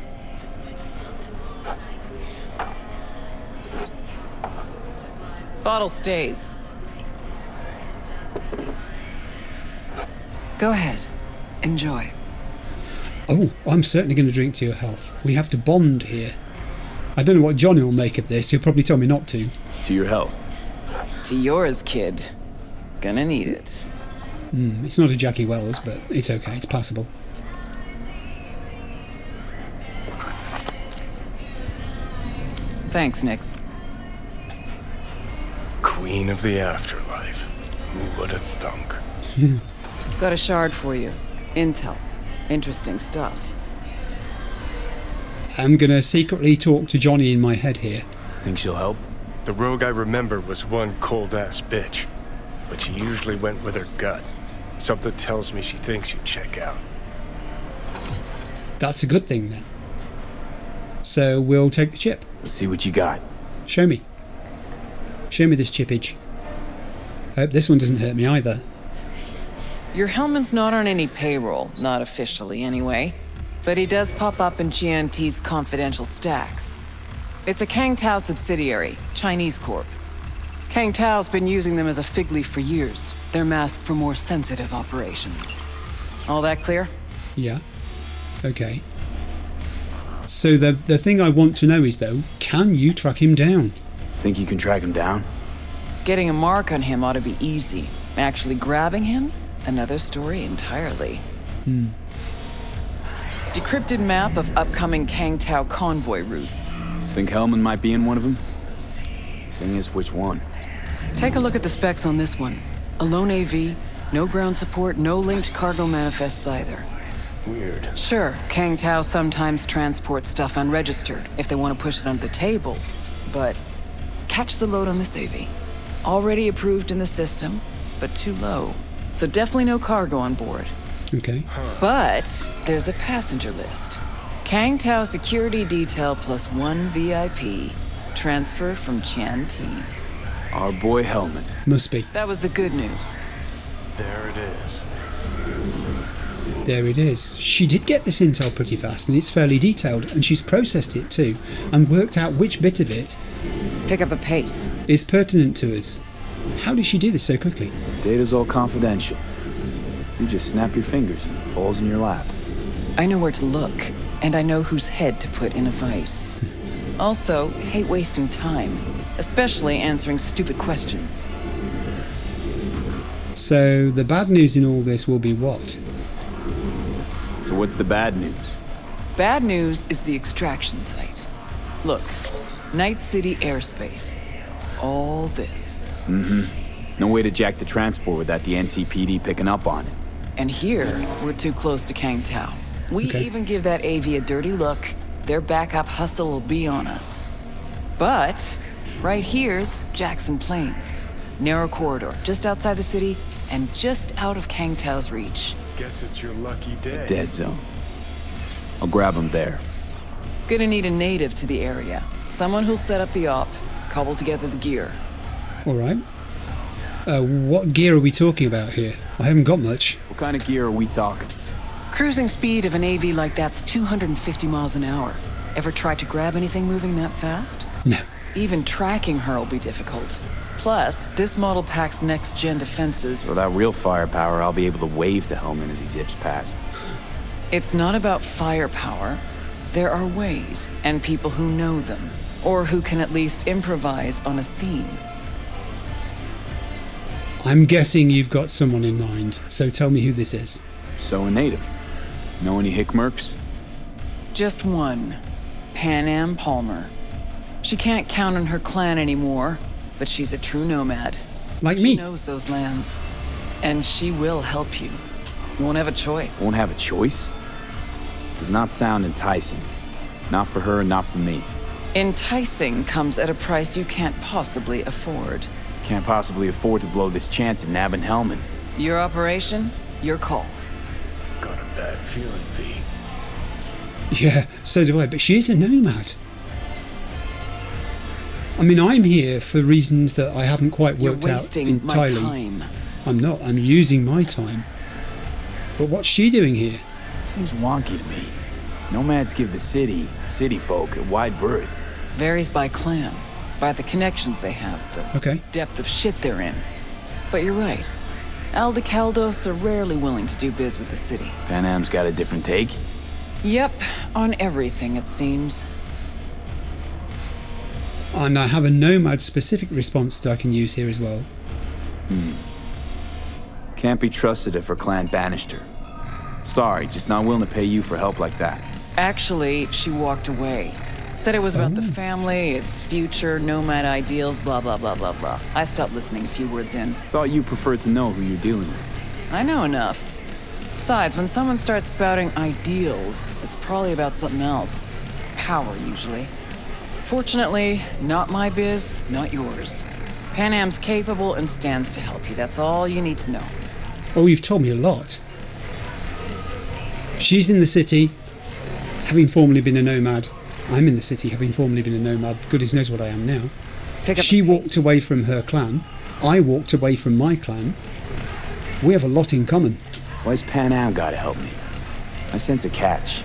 Bottle stays. Go ahead. Enjoy. Oh, I'm certainly going to drink to your health. We have to bond here. I don't know what Johnny will make of this. He'll probably tell me not to. To your health. To yours, kid. Gonna need it. It's not a Jackie Wells, but it's okay. It's passable. Thanks, Nix. Queen of the afterlife. Who would have thunk? Got a shard for you. Intel. Interesting stuff. I'm gonna secretly talk to Johnny in my head here. Think she'll help? The Rogue I remember was one cold-ass bitch. But she usually went with her gut. Something tells me she thinks you check out. That's a good thing, then. So we'll take the chip. Let's see what you got. Show me. Show me this chippage. I hope this one doesn't hurt me either. Your Hellman's not on any payroll, not officially anyway. But he does pop up in GNT's confidential stacks. It's a Kang Tao subsidiary, Chinese corp. Kang Tao's been using them as a fig leaf for years. They're masked for more sensitive operations. All that clear? Yeah. Okay. So the thing I want to know is, though, can you track him down? Think you can track him down? Getting a mark on him ought to be easy. Actually grabbing him? Another story entirely. Decrypted map of upcoming Kang Tao convoy routes. Think Hellman might be in one of them? Thing is, which one? Take a look at the specs on this one. A lone AV, no ground support, no linked cargo manifests either. Weird. Sure, Kang Tao sometimes transports stuff unregistered if they want to push it under the table, but catch the load on this AV. Already approved in the system, but too low. So definitely no cargo on board. Okay. But there's a passenger list. Kang Tao security detail plus 1 VIP. Transfer from Chan team. Our boy Hellman. Must be. That was the good news. There it is. There it is. She did get this intel pretty fast, and it's fairly detailed, and she's processed it too, and worked out which bit of it Pick up the pace. is pertinent to us. How did she do this so quickly? Data's all confidential. You just snap your fingers and it falls in your lap. I know where to look, and I know whose head to put in a vice. Also, hate wasting time, especially answering stupid questions. So the bad news in all this will be what? So what's the bad news? Bad news is the extraction site. Look, Night City airspace. All this. No way to jack the transport without the NCPD picking up on it. And here, we're too close to Kang Tao. We Okay. even give that AV a dirty look, their backup hustle will be on us. But right here's Jackson Plains. Narrow corridor, just outside the city, and just out of Kang Tao's reach. Guess it's your lucky day. Dead zone. I'll grab him there. Gonna need a native to the area. Someone who'll set up the op, cobble together the gear. All right. What gear are we talking about here? I haven't got much. What kind of gear are we talking? Cruising speed of an AV like that's 250 miles an hour. Ever tried to grab anything moving that fast? No. Even tracking her will be difficult. Plus, this model packs next-gen defenses. Without real firepower, I'll be able to wave to Hellman as he zips past. It's not about firepower. There are ways, and people who know them, or who can at least improvise on a theme. I'm guessing you've got someone in mind, so tell me who this is. So a native. Know any Hickmerks? Just one. Pan Am Palmer. She can't count on her clan anymore, but she's a true nomad. Like me. She knows those lands. And she will help you. Won't have a choice. Won't have a choice? Does not sound enticing. Not for her, not for me. Enticing comes at a price you can't possibly afford. Can't possibly afford to blow this chance at nabbing Hellman. Your operation, your call. Got a bad feeling, V. Yeah, so do I, but she is a nomad. I mean, I'm here for reasons that I haven't quite worked out entirely. My time. I'm not, I'm using my time. But what's she doing here? Seems wonky to me. Nomads give the city folk, a wide berth. Varies by clan, by the connections they have, the depth of shit they're in. But you're right. Aldecaldos are rarely willing to do biz with the city. Pan Am's got a different take? Yep, on everything it seems. And I have a nomad-specific response that I can use here as well. Can't be trusted if her clan banished her. Sorry, just not willing to pay you for help like that. Actually, she walked away. Said it was about the family, its future, nomad ideals, blah, blah, blah, blah, blah. I stopped listening a few words in. Thought you preferred to know who you're dealing with. I know enough. Besides, when someone starts spouting ideals, it's probably about something else. Power, usually. Fortunately, not my biz, not yours. Pan Am's capable and stands to help you. That's all you need to know. Oh, you've told me a lot. She's in the city, having formerly been a nomad. I'm in the city, having formerly been a nomad. Goodness knows what I am now. She walked away from her clan. I walked away from my clan. We have a lot in common. Why's Pan Am gotta help me? I sense a catch.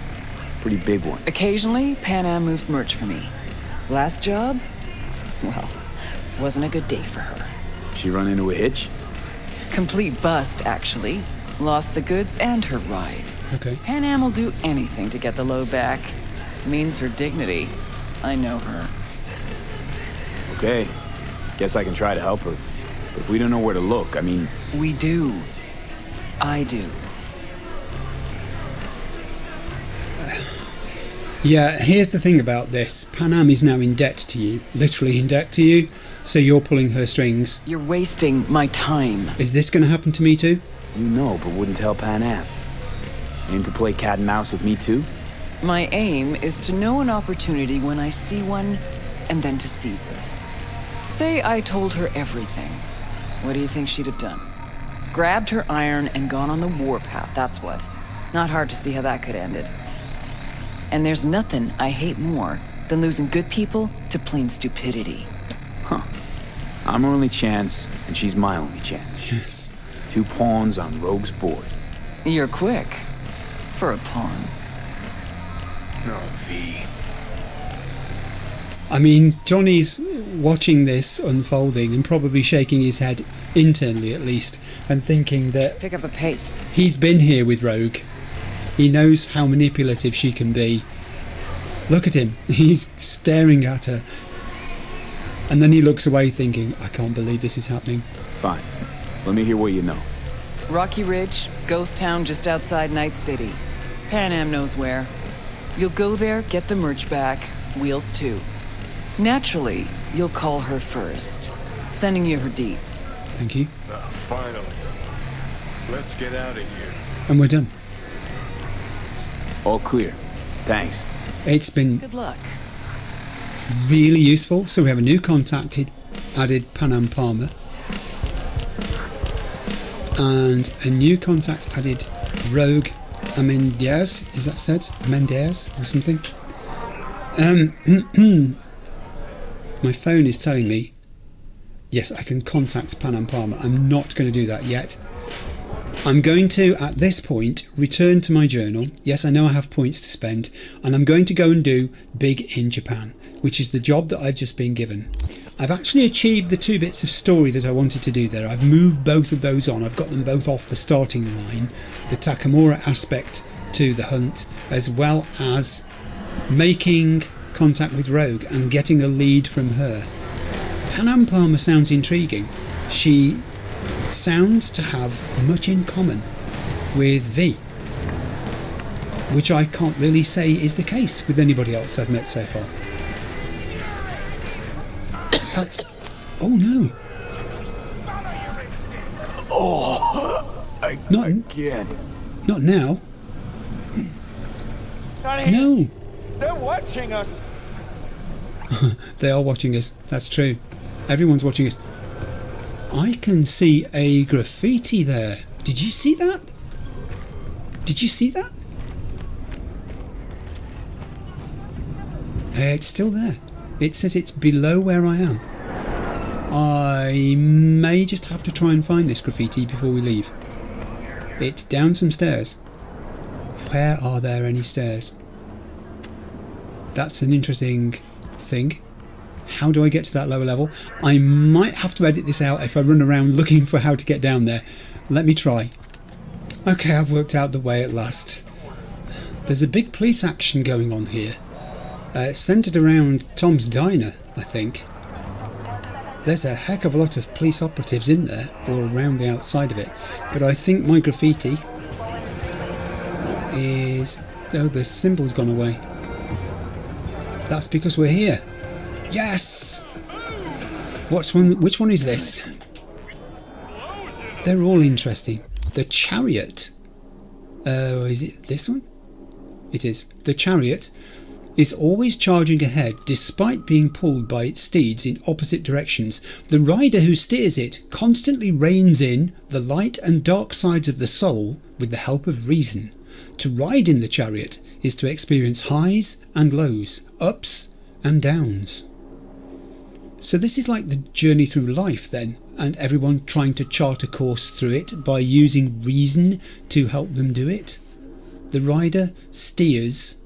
Pretty big one. Occasionally, Pan Am moves merch for me. Last job? Well, wasn't a good day for her. She run into a hitch? Complete bust, actually. Lost the goods and her ride. Okay. Pan Am will do anything to get the load back. Means her dignity. I know her. Okay. Guess I can try to help her. But if we don't know where to look, I mean... We do. I do. Yeah, here's the thing about this. Pan Am is now in debt to you. Literally in debt to you. So you're pulling her strings. You're wasting my time. Is this going to happen to me too? You know, but wouldn't tell Pan Am. Aim to play cat and mouse with me too? My aim is to know an opportunity when I see one, and then to seize it. Say I told her everything. What do you think she'd have done? Grabbed her iron and gone on the warpath, that's what. Not hard to see how that could have ended. And there's nothing I hate more than losing good people to plain stupidity. Huh. I'm her only chance, and she's my only chance. Yes. 2 pawns on Rogue's board. You're quick. For a pawn. No, V. I mean, Johnny's watching this unfolding and probably shaking his head, internally at least, and thinking that... Pick up the pace. He's been here with Rogue. He knows how manipulative she can be. Look at him. He's staring at her. And then he looks away thinking, I can't believe this is happening. Fine. Let me hear what you know. Rocky Ridge, ghost town just outside Night City. Pan Am knows where. You'll go there, get the merch back, wheels too. Naturally, you'll call her first. Sending you her deeds. Thank you. Finally. Let's get out of here. And we're done. All clear. Thanks. It's been... Good luck. Really useful. So we have a new contact added, Pan Am Palmer. And a new contact added, Rogue Amendiaz. Is that said? Amendiaz or something? My phone is telling me, yes, I can contact Pan Am Palmer. I'm not going to do that yet. I'm going to, at this point, return to my journal. Yes, I know I have points to spend, and I'm going to go and do Big in Japan. which is the job that I've just been given. I've actually achieved the 2 bits of story that I wanted to do there. I've moved both of those on. I've got them both off the starting line. The Takamura aspect to the hunt, as well as making contact with Rogue and getting a lead from her. Panam Palmer sounds intriguing. She sounds to have much in common with V, which I can't really say is the case with anybody else I've met so far. That's... oh no. Oh, I can't. Not now. Honey, No. they're watching us. They are watching us. That's true. Everyone's watching us. I can see a graffiti there. Did you see that? Did you see that? It's still there. It says it's below where I am. I may just have to try and find this graffiti before we leave. It's down some stairs. Where are there any stairs? That's an interesting thing. How do I get to that lower level? I might have to edit this out if I run around looking for how to get down there. Let me try. Okay, I've worked out the way at last. There's a big police action going on here. Centred around Tom's Diner, I think. There's a heck of a lot of police operatives in there, or around the outside of it. But I think my graffiti is... oh, the symbol's gone away. That's because we're here. Yes! Which one is this? They're all interesting. The Chariot. Oh, is it this one? It is. The Chariot is always charging ahead despite being pulled by its steeds in opposite directions. The rider who steers it constantly reins in the light and dark sides of the soul with the help of reason. To ride in the Chariot is to experience highs and lows, ups and downs. So this is like the journey through life then, and everyone trying to chart a course through it by using reason to help them do it. The rider steers.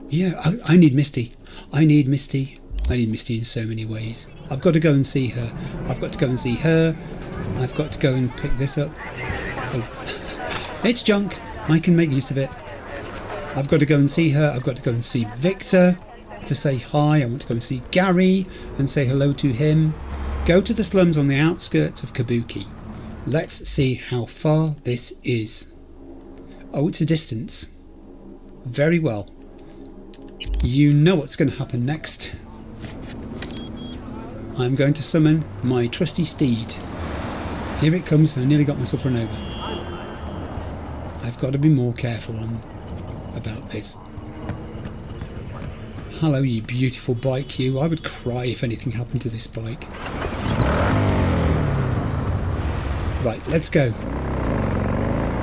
Yeah, I need Misty. I need Misty in so many ways. I've got to go and see her. I've got to go and see her. I've got to go and pick this up. Oh, it's junk. I can make use of it. I've got to go and see her. I've got to go and see Victor to say hi. I want to go and see Gary and say hello to him. Go to the slums on the outskirts of Kabuki. Let's see how far this is. Oh, it's a distance. Very well. You know what's going to happen next. I'm going to summon my trusty steed. Here it comes. I nearly got myself run over. I've got to be more careful about this. Hello, you beautiful bike, you. I would cry if anything happened to this bike. Right, let's go.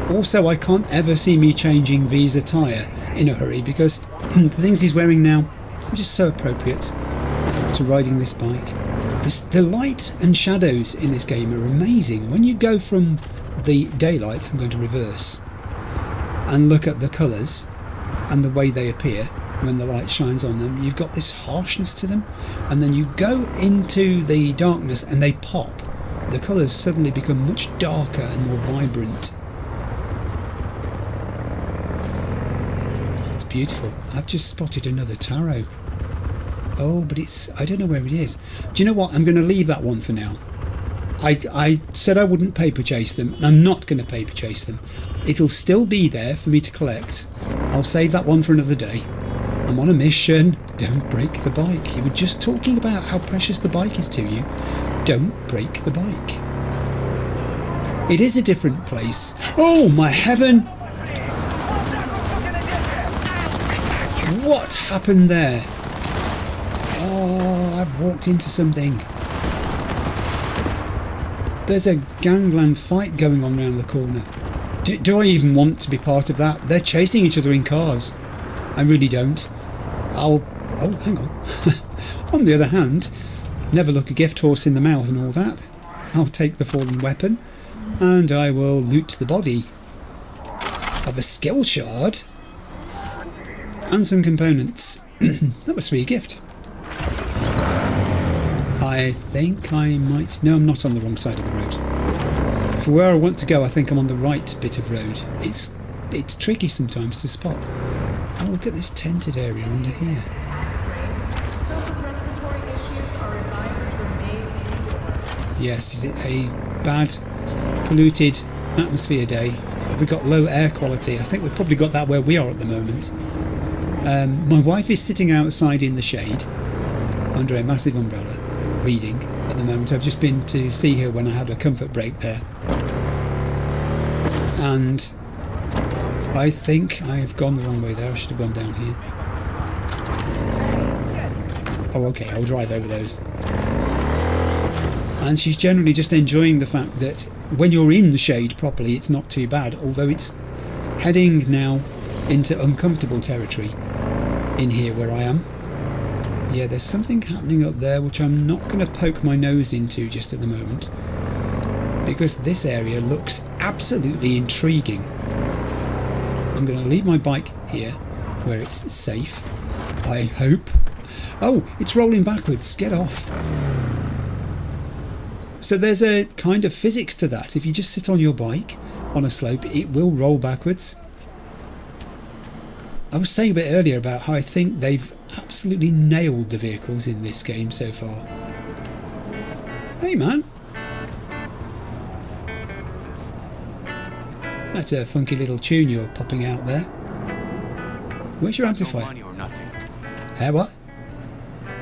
Also, I can't ever see me changing V's attire in a hurry because the things he's wearing now are just so appropriate to riding this bike. The light and shadows in this game are amazing. When you go from the daylight, I'm going to reverse, and look at the colours and the way they appear when the light shines on them, you've got this harshness to them, and then you go into the darkness and they pop. The colours suddenly become much darker and more vibrant. It's beautiful. I've just spotted another tarot. Oh, but I don't know where it is. Do you know what? I'm going to leave that one for now. I said I wouldn't paper chase them, and I'm not going to paper chase them. It'll still be there for me to collect. I'll save that one for another day. I'm on a mission. Don't break the bike. You were just talking about how precious the bike is to you. Don't break the bike. It is a different place. Oh, my heaven! What happened there? Oh, I've walked into something. There's a gangland fight going on round the corner. Do I even want to be part of that? They're chasing each other in cars. I really don't. Oh, hang on. On the other hand, never look a gift horse in the mouth and all that. I'll take the fallen weapon, and I will loot the body of a skill shard. And some components. That was for your gift. I think I might... No, I'm not on the wrong side of the road. For where I want to go, I think I'm on the right bit of road. It's tricky sometimes to spot. Oh, look at this tented area under here. Yes, is it a bad, polluted atmosphere day? Have we got low air quality? I think we've probably got that where we are at the moment. My wife is sitting outside in the shade under a massive umbrella reading at the moment. I've just been to see her when I had a comfort break there. And I think I have gone the wrong way there. I should have gone down here. Oh, okay, I'll drive over those. And she's generally just enjoying the fact that when you're in the shade properly, it's not too bad, although it's heading now into uncomfortable territory in here where I am. Yeah, there's something happening up there which I'm not going to poke my nose into just at the moment, because this area looks absolutely intriguing. I'm going to leave my bike here where it's safe, I hope. Oh, it's rolling backwards. Get off. So there's a kind of physics to that. If you just sit on your bike on a slope, it will roll backwards. I was saying a bit earlier about how I think they've absolutely nailed the vehicles in this game so far. Hey man. That's a funky little tune you're popping out there. Where's your amplifier? Money or nothing. Hey, what?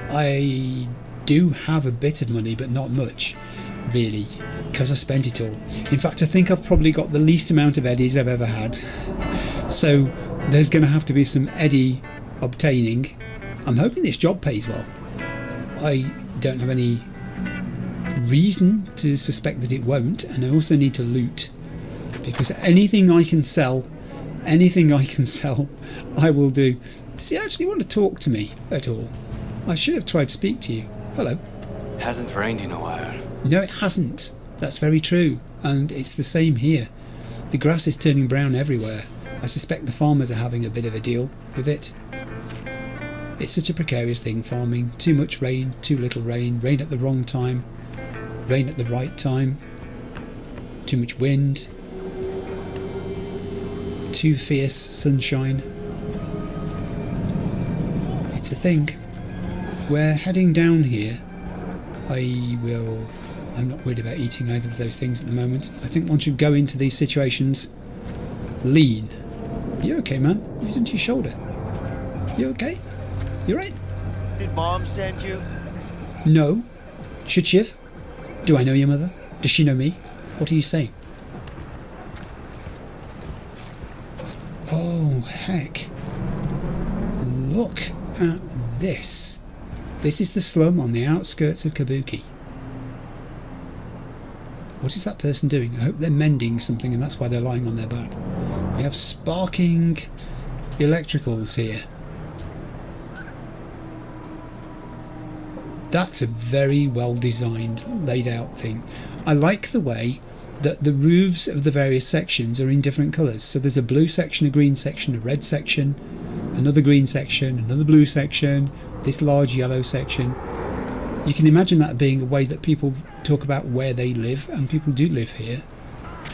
I do have a bit of money, but not much, really, because I spent it all. In fact, I think I've probably got the least amount of eddies I've ever had. So there's going to have to be some eddy obtaining. I'm hoping this job pays well. I don't have any reason to suspect that it won't, and I also need to loot, because anything I can sell, I will do. Does he actually want to talk to me at all? I should have tried to speak to you. Hello. Hasn't rained in a while. No, it hasn't. That's very true. And it's the same here. The grass is turning brown everywhere. I suspect the farmers are having a bit of a deal with it. It's such a precarious thing, farming. Too much rain, too little rain, rain at the wrong time, rain at the right time, too much wind, too fierce sunshine. It's a thing. We're heading down here. I'm not worried about eating either of those things at the moment. I think one should go into these situations lean. You okay, man? What have you done to your shoulder? You okay? You right? Did Mom send you? No. Should she have? Do I know your mother? Does she know me? What are you saying? Oh, heck. Look at this. This is the slum on the outskirts of Kabuki. What is that person doing? I hope they're mending something and that's why they're lying on their back. We have sparking electricals here. That's a very well designed, laid out thing. I like the way that the roofs of the various sections are in different colours. So there's a blue section, a green section, a red section, another green section, another blue section, this large yellow section. You can imagine that being a way that people talk about where they live, and people do live here.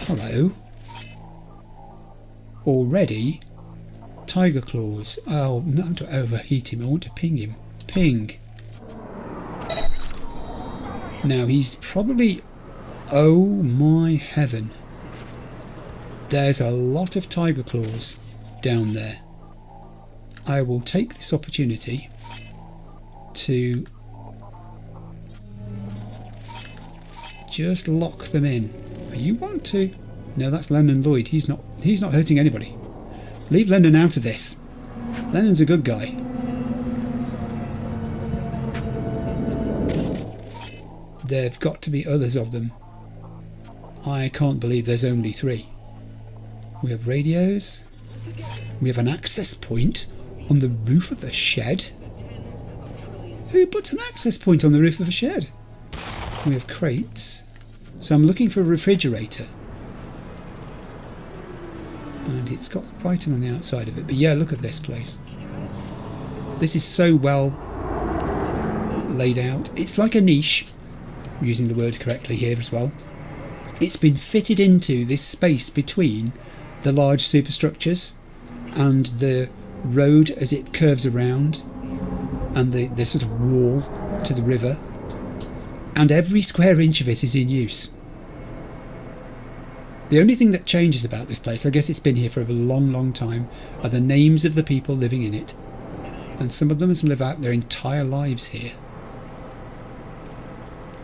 Hello. Already, tiger claws. Oh, not to overheat him, I want to ping him. Ping. Now he's probably... Oh my heaven. There's a lot of tiger claws down there. I will take this opportunity to just lock them in. You want to? No, that's Lennon Lloyd. He's not hurting anybody. Leave Lennon out of this. Lennon's a good guy. There've got to be others of them. I can't believe there's only 3. We have radios. We have an access point on the roof of the shed. Who puts an access point on the roof of a shed? We have crates. So I'm looking for a refrigerator. And it's got writing on the outside of it. But yeah, look at this place. This is so well laid out. It's like a niche, using the word correctly here as well. It's been fitted into this space between the large superstructures and the road as it curves around, and the sort of wall to the river, and every square inch of it is in use. The only thing that changes about this place, I guess it's been here for a long time, are the names of the people living in it, and some of them live out their entire lives here.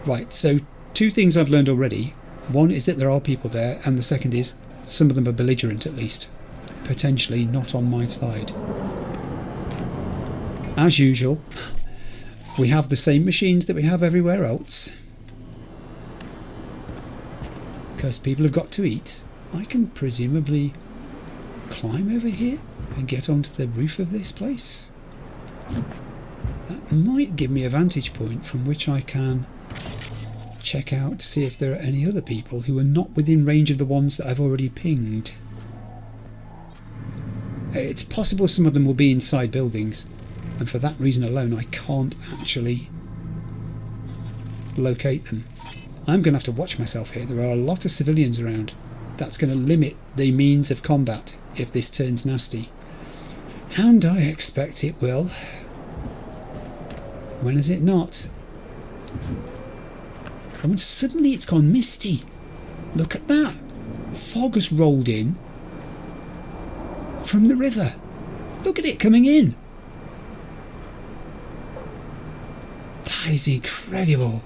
Right, so 2 things I've learned already. One is that there are people there, and the second is some of them are belligerent, at least. Potentially not on my side. As usual, we have the same machines that we have everywhere else. Because people have got to eat. I can presumably climb over here and get onto the roof of this place. That might give me a vantage point from which I can check out to see if there are any other people who are not within range of the ones that I've already pinged. It's possible some of them will be inside buildings, and for that reason alone I can't actually locate them. I'm going to have to watch myself here. There are a lot of civilians around. That's going to limit the means of combat if this turns nasty. And I expect it will. When is it not? And suddenly it's gone misty. Look at that. Fog has rolled in from the river. Look at it coming in. That is incredible.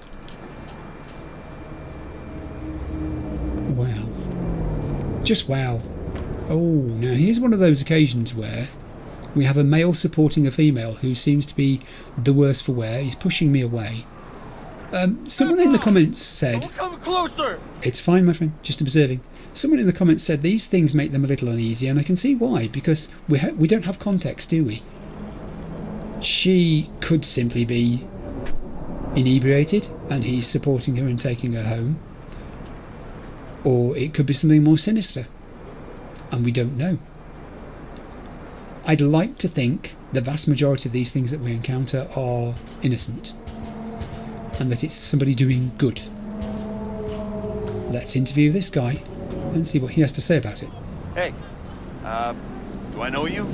Wow. Just wow. Oh, now here's one of those occasions where we have a male supporting a female who seems to be the worse for wear. He's pushing me away. Someone in the comments said... Come closer! It's fine, my friend, just observing. Someone in the comments said these things make them a little uneasy, and I can see why, because we don't have context, do we? She could simply be inebriated, and he's supporting her and taking her home. Or it could be something more sinister, and we don't know. I'd like to think the vast majority of these things that we encounter are innocent, and that it's somebody doing good. Let's interview this guy and see what he has to say about it. Hey, do I know you?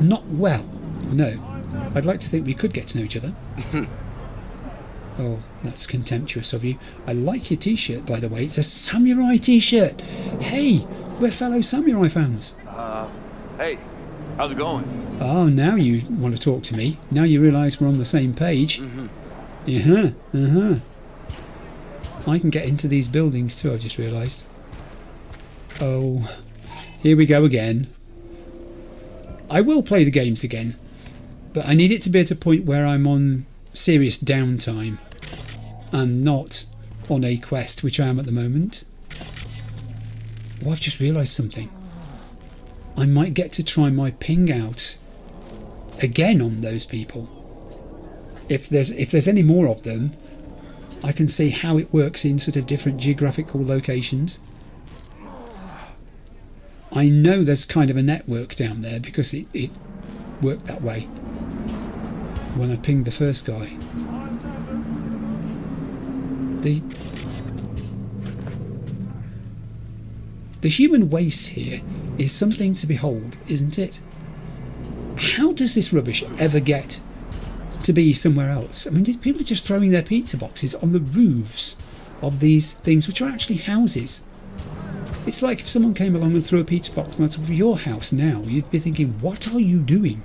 Not well, no. I'd like to think we could get to know each other. Oh, that's contemptuous of you. I like your t-shirt, by the way. It's a samurai t-shirt. Hey, we're fellow samurai fans. Hey, how's it going? Oh, now you want to talk to me. Now you realise we're on the same page. I can get into these buildings too, I've just realised. Oh, here we go again. I will play the games again, but I need it to be at a point where I'm on serious downtime and not on a quest, which I am at the moment. Oh, I've just realised something. I might get to try my ping out again on those people. If there's any more of them, I can see how it works in sort of different geographical locations. I know there's kind of a network down there because it worked that way when I pinged the first guy. The human waste here is something to behold, isn't it? How does this rubbish ever get to be somewhere else? I mean, people are just throwing their pizza boxes on the roofs of these things, which are actually houses. It's like if someone came along and threw a pizza box on top of your house now, you'd be thinking, what are you doing?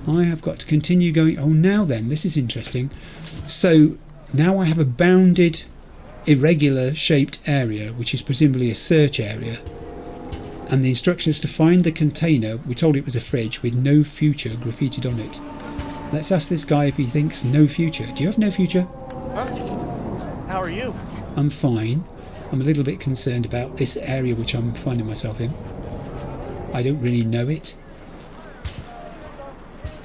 I have got to continue going. Oh, now then, this is interesting. So now I have a bounded, irregular shaped area, which is presumably a search area. And the instructions to find the container, we told it was a fridge with no future graffitied on it. Let's ask this guy if he thinks no future. Do you have no future? Huh? How are you? I'm fine. I'm a little bit concerned about this area which I'm finding myself in. I don't really know it.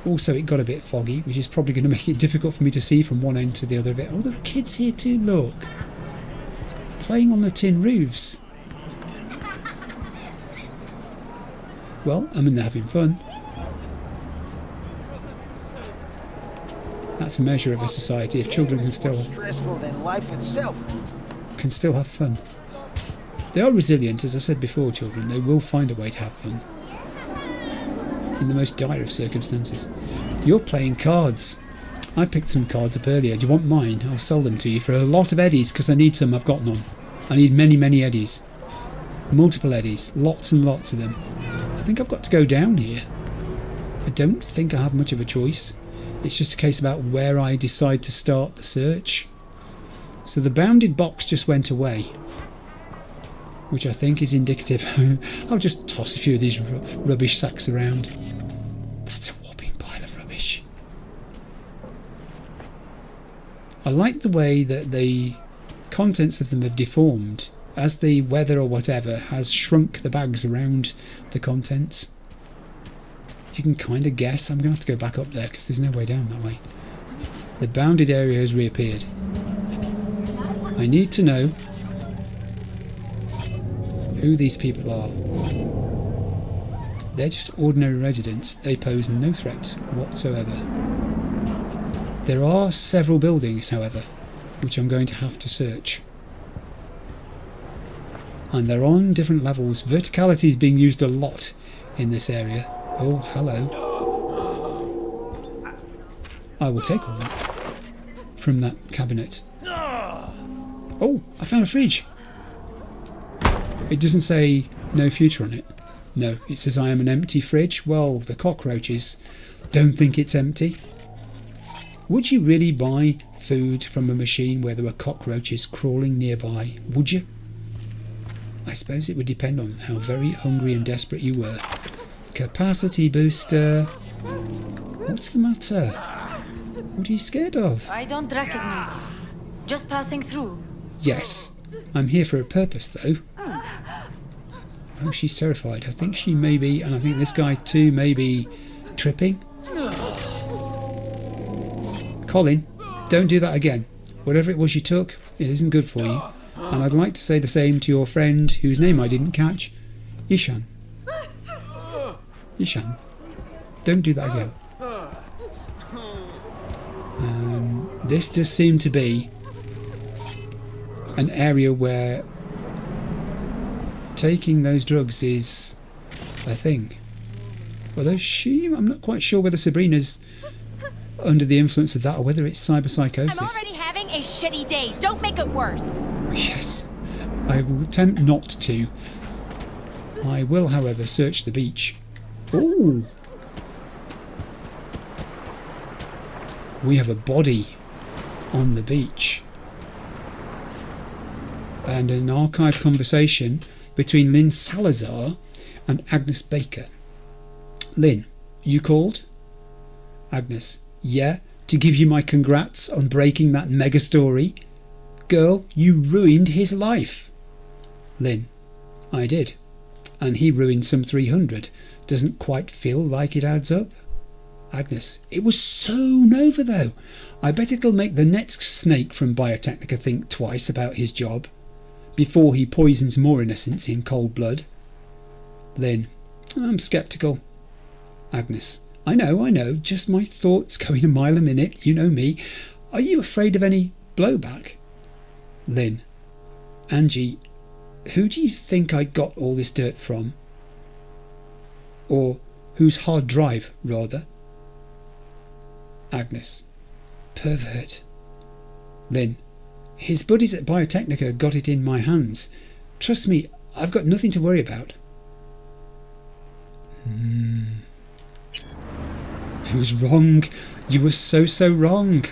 Also, it got a bit foggy, which is probably going to make it difficult for me to see from one end to the other of it. Oh, there are kids here too, look. Playing on the tin roofs. Well, I mean, they're having fun. That's a measure of a society if children can still stressful than life itself. have fun. They are resilient, as I've said before, children. They will find a way to have fun. In the most dire of circumstances. You're playing cards. I picked some cards up earlier. Do you want mine? I'll sell them to you for a lot of eddies, because I need some. I've got none. I need many, many eddies. Multiple eddies. Lots and lots of them. I think I've got to go down here. I don't think I have much of a choice. It's just a case about where I decide to start the search. So the bounded box just went away, which I think is indicative. I'll just toss a few of these rubbish sacks around. That's a whopping pile of rubbish. I like the way that the contents of them have deformed as the weather or whatever has shrunk the bags around the contents. You can kind of guess. I'm going to have to go back up there because there's no way down that way. The bounded area has reappeared. I need to know who these people are. They're just ordinary residents. They pose no threat whatsoever. There are several buildings, however, which I'm going to have to search. And they're on different levels. Verticality is being used a lot in this area. Oh, hello. I will take all that from that cabinet. Oh, I found a fridge. It doesn't say no future on it. No, it says I am an empty fridge. Well, the cockroaches don't think it's empty. Would you really buy food from a machine where there were cockroaches crawling nearby? Would you? I suppose it would depend on how very hungry and desperate you were. Capacity booster. What's the matter? What are you scared of? I don't recognize you. Just passing through. Yes, I'm here for a purpose though. Oh, she's terrified. I think she may be, and I think this guy too may be tripping. Colin, don't do that again. Whatever it was you took, it isn't good for you. And I'd like to say the same to your friend, whose name I didn't catch, Ishan. Ishan, don't do that again. This does seem to be an area where taking those drugs is a thing. Although I'm not quite sure whether Sabrina's under the influence of that or whether it's cyberpsychosis. I'm already having a shitty day. Don't make it worse. Yes, I will attempt not to. I will, however, search the beach. Ooh. We have a body on the beach. And an archive conversation between Lynn Salazar and Agnes Baker. Lynn, you called? Agnes, yeah, to give you my congrats on breaking that mega story. Girl, you ruined his life. Lynn, I did. And he ruined some 300. Doesn't quite feel like it adds up. Agnes, it was so Nova though. I bet it'll make the next snake from Biotechnica think twice about his job before he poisons more innocents in cold blood. Lynn, I'm sceptical. Agnes, I know, just my thoughts going a mile a minute, you know me. Are you afraid of any blowback? Lynn, Angie, who do you think I got all this dirt from? Or whose hard drive, rather? Agnes, pervert. Lynn, his buddies at Biotechnica got it in my hands. Trust me, I've got nothing to worry about. I was wrong. You were so wrong.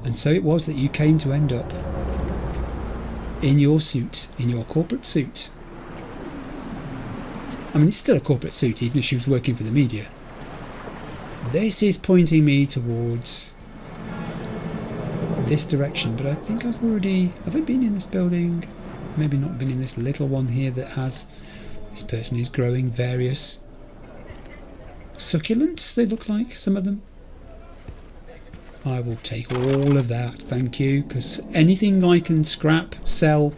And so it was that you came to end up in your suit, in your corporate suit. I mean, it's still a corporate suit, even if she was working for the media. This is pointing me towards this direction, but I think have I been in this building? Maybe not been in this little one here that has, this person is growing various succulents, they look like, some of them. I will take all of that, thank you, because anything I can scrap, sell,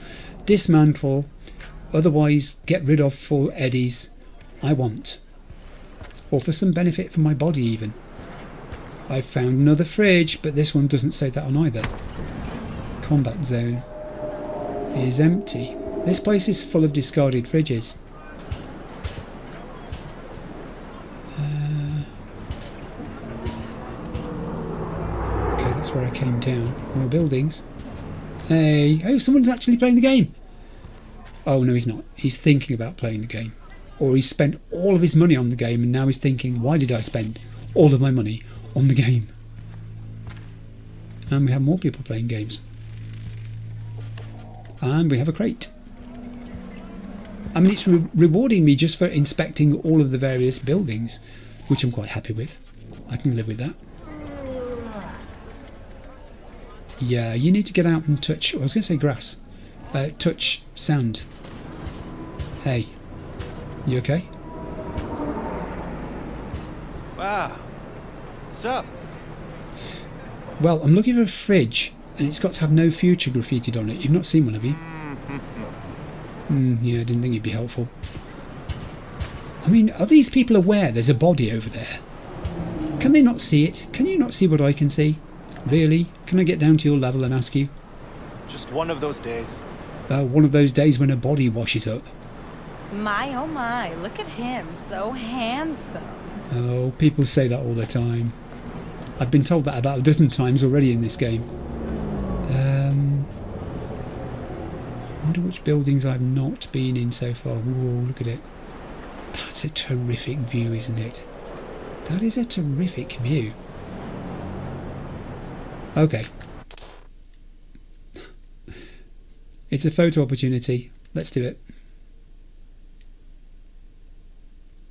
dismantle otherwise get rid of for eddies I want. Or for some benefit for my body even. I've found another fridge, but this one doesn't say that on either. Combat zone is empty. This place is full of discarded fridges. Okay, that's where I came down. More buildings. Hey, oh, someone's actually playing the game. Oh no, he's not. He's thinking about playing the game. Or he's spent all of his money on the game and now he's thinking, why did I spend all of my money on the game? And we have more people playing games. And we have a crate. I mean, it's rewarding me just for inspecting all of the various buildings, which I'm quite happy with. I can live with that. Yeah, you need to get out and touch... I was going to say grass. Touch sand. Hey. You okay? Wow. What's up? Well, I'm looking for a fridge, and it's got to have no future graffitied on it. You've not seen one, have you? Yeah, I didn't think it'd be helpful. I mean, are these people aware there's a body over there? Can they not see it? Can you not see what I can see? Really? Can I get down to your level and ask you? Just one of those days. One of those days when a body washes up. My, oh my, look at him, so handsome. Oh, people say that all the time. I've been told that about a dozen times already in this game. I wonder which buildings I've not been in so far. Whoa, look at it. That's a terrific view, isn't it? That is a terrific view. Okay. It's a photo opportunity. Let's do it.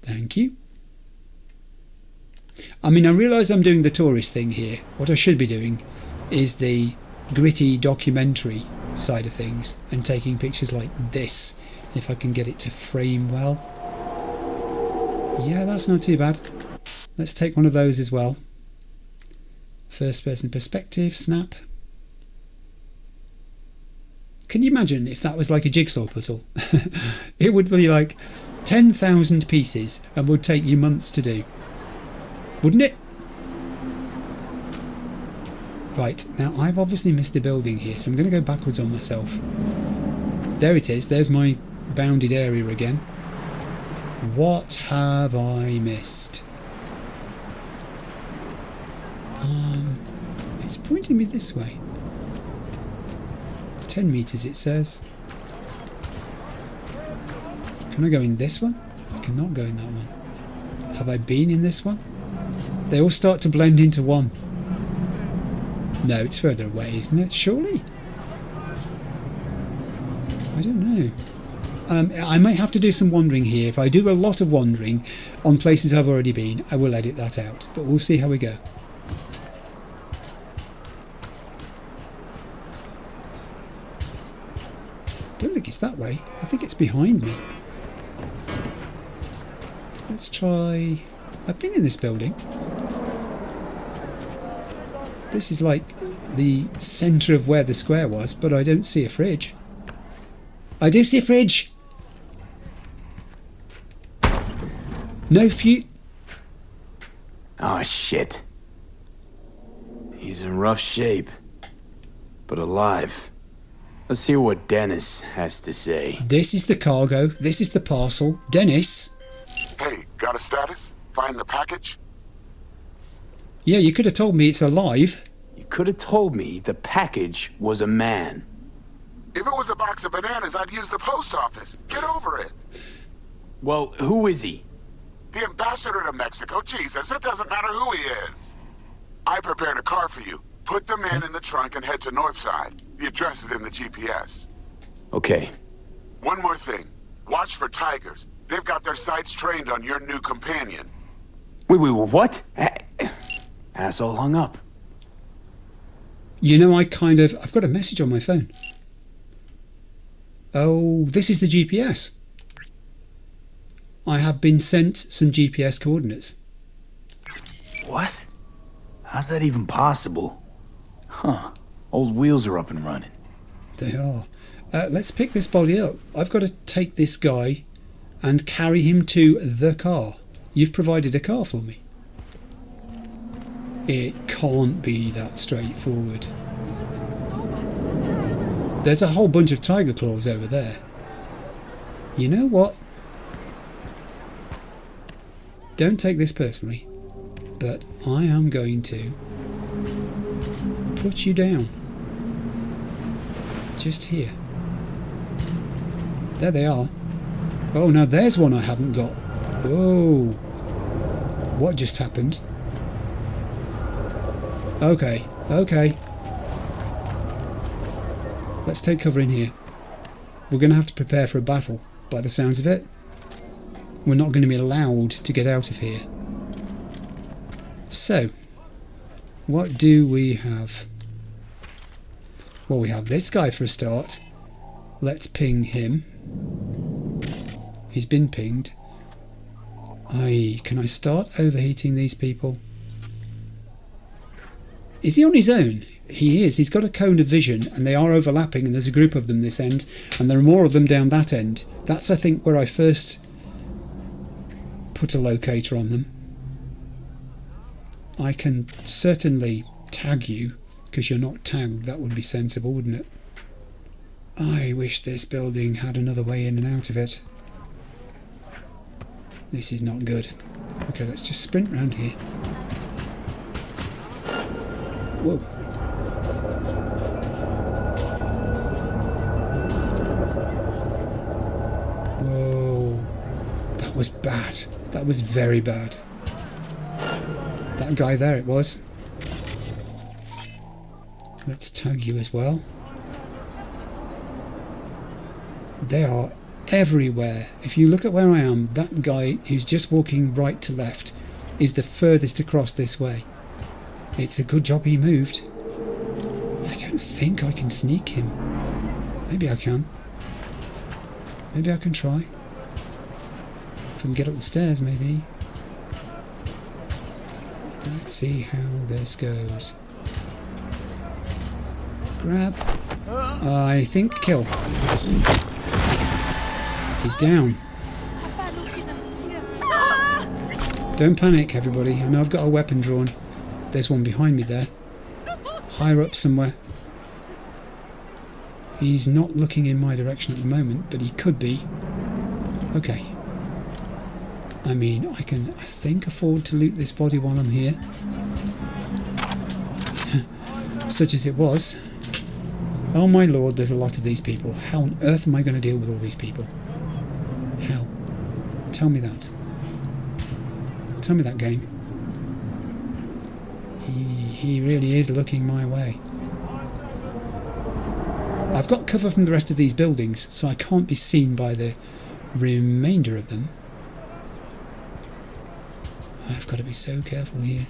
Thank you. I mean, I realise I'm doing the tourist thing here. What I should be doing is the gritty documentary side of things and taking pictures like this, if I can get it to frame well. Yeah, that's not too bad. Let's take one of those as well. First person perspective, snap. Can you imagine if that was like a jigsaw puzzle? It would be like 10,000 pieces and would take you months to do. Wouldn't it? Right, now I've obviously missed a building here, so I'm going to go backwards on myself. There it is, there's my bounded area again. What have I missed? It's pointing me this way. 10 meters it says. Can I go in this one? I cannot go in that one. Have I been in this one? They all start to blend into one. No, it's further away, isn't it? Surely? I don't know. I might have to do some wandering here. If I do a lot of wandering on places I've already been, I will edit that out. But we'll see how we go. I don't think it's that way. I think it's behind me. Let's try... I've been in this building. This is like the centre of where the square was, but I don't see a fridge. I do see a fridge! No Oh shit. He's in rough shape, but alive. Let's hear what Dennis has to say. This is the cargo. This is the parcel. Dennis? Hey, got a status? Find the package? Yeah, you could have told me it's alive. You could have told me the package was a man. If it was a box of bananas, I'd use the post office. Get over it. Well, who is he? The ambassador to Mexico. Jesus, it doesn't matter who he is. I prepared a car for you. Put the man in the trunk and head to Northside. The address is in the GPS. Okay. One more thing. Watch for tigers. They've got their sights trained on your new companion. Wait, what? Asshole hung up. You know, I've got a message on my phone. Oh, this is the GPS. I have been sent some GPS coordinates. What? How's that even possible? Huh. Old wheels are up and running. They are. Let's pick this body up. I've got to take this guy and carry him to the car. You've provided a car for me. It can't be that straightforward. There's a whole bunch of tiger claws over there. You know what? Don't take this personally, but I am going to put you down. Just here. There they are. Oh, now there's one I haven't got. Whoa. What just happened? Okay, okay. Let's take cover in here. We're going to have to prepare for a battle, by the sounds of it. We're not going to be allowed to get out of here. So, what do we have? Well, we have this guy for a start. Let's ping him. He's been pinged. Can I start overheating these people? Is he on his own? He is. He's got a cone of vision and they are overlapping, and there's a group of them this end and there are more of them down that end. That's, I think, where I first put a locator on them. I can certainly tag you because you're not tagged. That would be sensible, wouldn't it? I wish this building had another way in and out of it. This is not good. Okay, let's just sprint round here. Whoa. Whoa. That was bad. That was very bad. That guy there it was. Let's tag you as well. They are everywhere. If you look at where I am, that guy who's just walking right to left is the furthest across this way. It's a good job he moved. I don't think I can sneak him. Maybe I can. Maybe I can try. If I can get up the stairs, maybe. Let's see how this goes. Grab. I think kill. He's down. Don't panic, everybody. I know I've got a weapon drawn. There's one behind me there. Higher up somewhere. He's not looking in my direction at the moment, but he could be. Okay. I mean, I can, I think, afford to loot this body while I'm here. Such as it was. Oh my lord, there's a lot of these people. How on earth am I going to deal with all these people? How? Tell me that. Tell me that, game. He really is looking my way. I've got cover from the rest of these buildings, so I can't be seen by the remainder of them. I've got to be so careful here.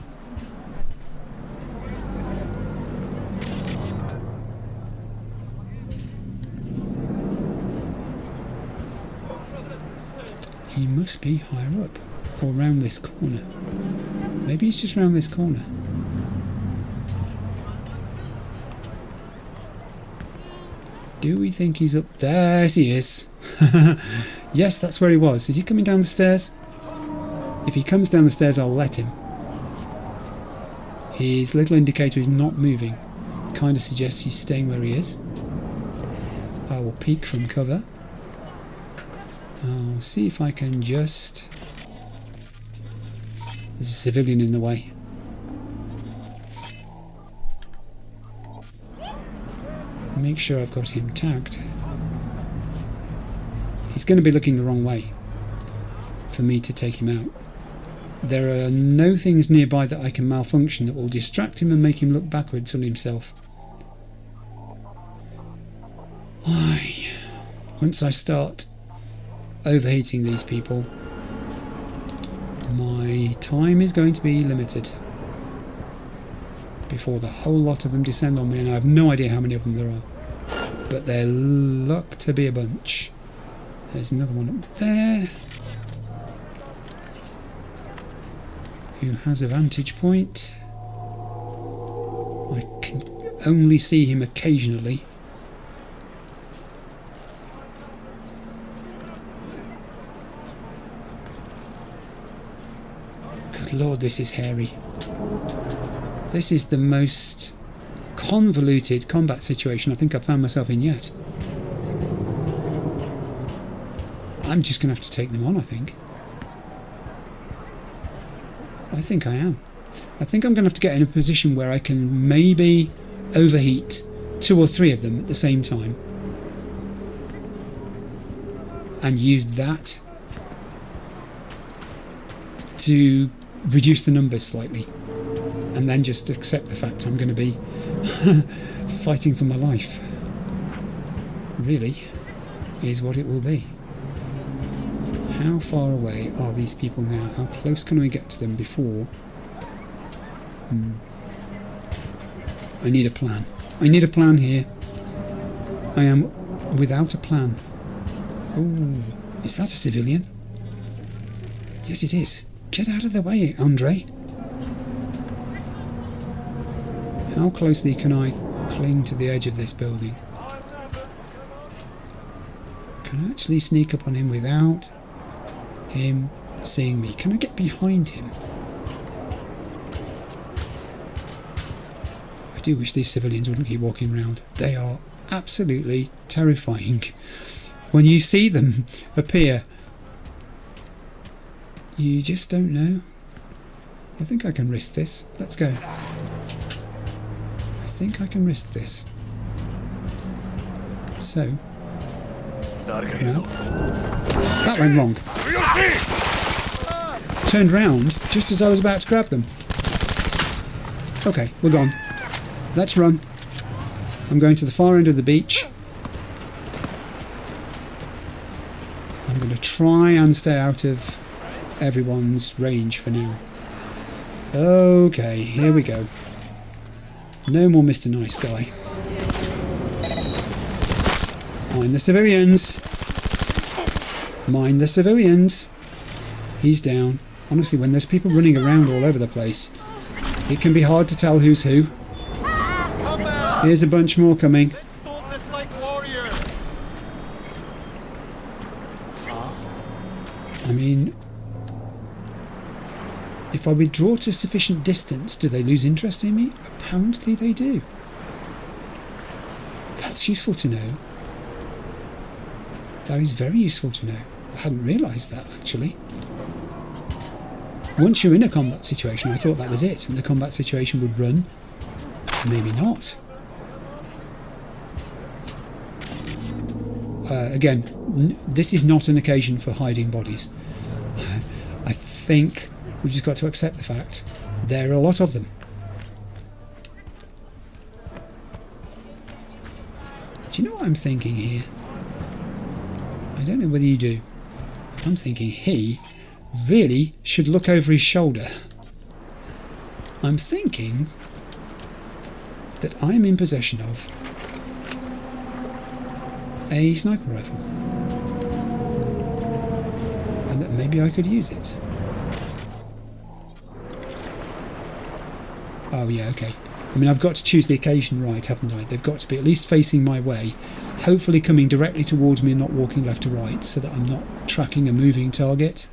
He must be higher up, or round this corner. Maybe he's just round this corner. Do we think he's up there? Yes, he is. Yes, that's where he was. Is he coming down the stairs? If he comes down the stairs, I'll let him. His little indicator is not moving. Kind of suggests he's staying where he is. I will peek from cover. I'll see if I can just... There's a civilian in the way. Make sure I've got him tagged. He's going to be looking the wrong way for me to take him out. There are no things nearby that I can malfunction that will distract him and make him look backwards on himself. Why? Once I start overheating these people, my time is going to be limited before the whole lot of them descend on me, and I have no idea how many of them there are, but there look to be a bunch. There's another one up there who has a vantage point. I can only see him occasionally. Lord, this is hairy. This is the most convoluted combat situation I think I've found myself in yet. I'm just going to have to take them on, I think. I think I am. I think I'm going to have to get in a position where I can maybe overheat 2 or 3 of them at the same time. And use that to reduce the numbers slightly. And then just accept the fact I'm going to be fighting for my life. Really, is what it will be. How far away are these people now? How close can I get to them before? I need a plan. I need a plan here. I am without a plan. Oh, is that a civilian? Yes, it is. Get out of the way, Andre. How closely can I cling to the edge of this building? Can I actually sneak up on him without him seeing me? Can I get behind him? I do wish these civilians wouldn't keep walking around. They are absolutely terrifying. When you see them appear, you just don't know. I think I can risk this. Let's go. I think I can risk this. So, well, that went wrong. Turned round just as I was about to grab them. Okay, we're gone. Let's run. I'm going to the far end of the beach. I'm going to try and stay out of everyone's range for now. Okay, here we go. No more Mr. Nice Guy. Mind the civilians. Mind the civilians. He's down. Honestly, when there's people running around all over the place, it can be hard to tell who's who. Here's a bunch more coming. I mean, if I withdraw to sufficient distance, do they lose interest in me? Apparently they do. That's useful to know. That is very useful to know. I hadn't realised that, actually. Once you're in a combat situation, I thought that was it, and the combat situation would run. Maybe not. Again, this is not an occasion for hiding bodies. I think we've just got to accept the fact there are a lot of them. Do you know what I'm thinking here? I don't know whether you do. I'm thinking he really should look over his shoulder. I'm thinking that I'm in possession of a sniper rifle, and that maybe I could use it. Oh yeah, okay. I mean, I've got to choose the occasion right, haven't I? They've got to be at least facing my way, hopefully coming directly towards me and not walking left to right, so that I'm not tracking a moving target.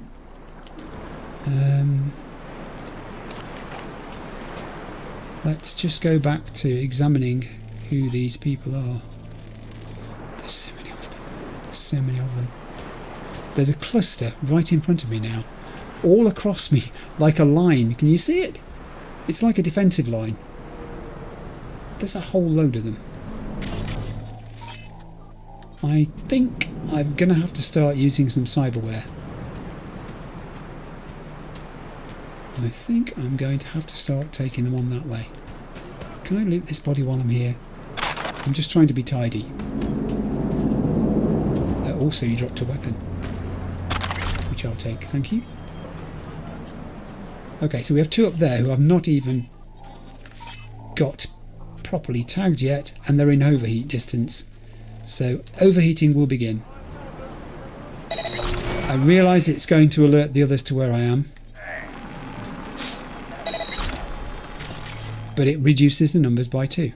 Let's just go back to examining who these people are. There's so many of them. There's so many of them. There's a cluster right in front of me now, all across me, like a line. Can you see it? It's like a defensive line. There's a whole load of them. I think I'm going to have to start using some cyberware. I think I'm going to have to start taking them on that way. Can I loot this body while I'm here? I'm just trying to be tidy. Also, you dropped a weapon, which I'll take, thank you. Okay, so we have 2 up there who I've not even got properly tagged yet, and they're in overheat distance. So overheating will begin. I realise it's going to alert the others to where I am, but it reduces the numbers by 2.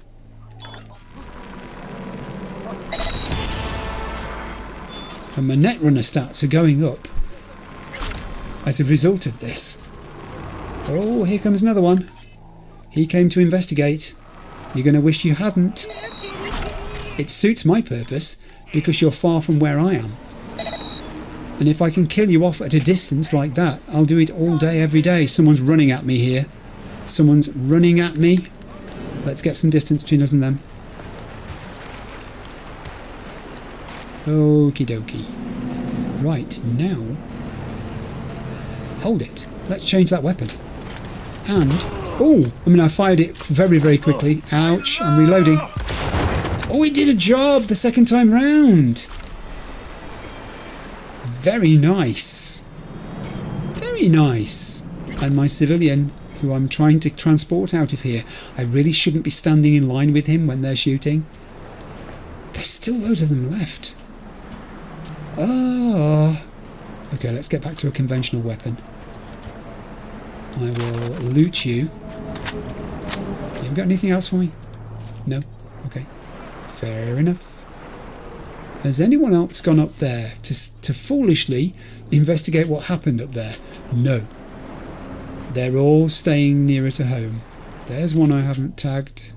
And my Netrunner stats are going up as a result of this. Oh, here comes another one. He came to investigate. You're going to wish you hadn't. It suits my purpose because you're far from where I am. And if I can kill you off at a distance like that, I'll do it all day, every day. Someone's running at me here. Someone's running at me. Let's get some distance between us and them. Okie dokie. Right, now... Hold it. Let's change that weapon. And... Oh! I mean, I fired it very, very quickly. Ouch. I'm reloading. Oh, it did a job the second time round. Very nice. Very nice. And my civilian, who I'm trying to transport out of here, I really shouldn't be standing in line with him when they're shooting. There's still loads of them left. Ah. Okay, let's get back to a conventional weapon. I will loot you. You haven't got anything else for me? No? Okay. Fair enough. Has anyone else gone up there to foolishly investigate what happened up there? No. They're all staying nearer to home. There's one I haven't tagged.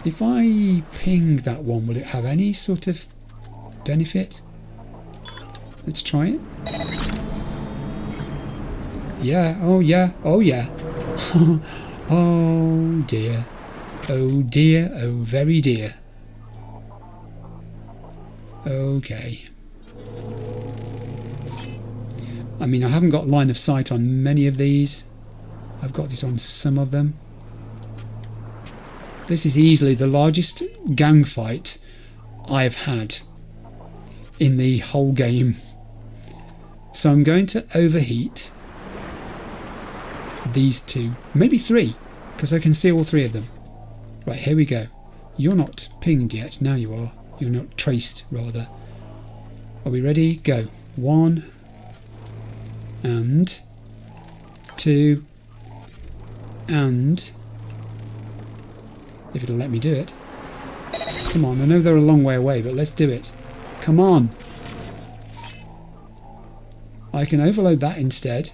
If I ping that one, will it have any sort of benefit? Let's try it. Yeah, oh yeah, oh yeah. Oh dear. Oh dear, oh very dear. Okay. I mean, I haven't got line of sight on many of these. I've got it on some of them. This is easily the largest gang fight I've had in the whole game. So I'm going to overheat these two, maybe three, because I can see all three of them. Right, here we go. You're not pinged yet. Now you are. You're not traced, rather. Are we ready? Go. 1 and 2 and... if it'll let me do it. Come on, I know they're a long way away, but let's do it. Come on. I can overload that instead.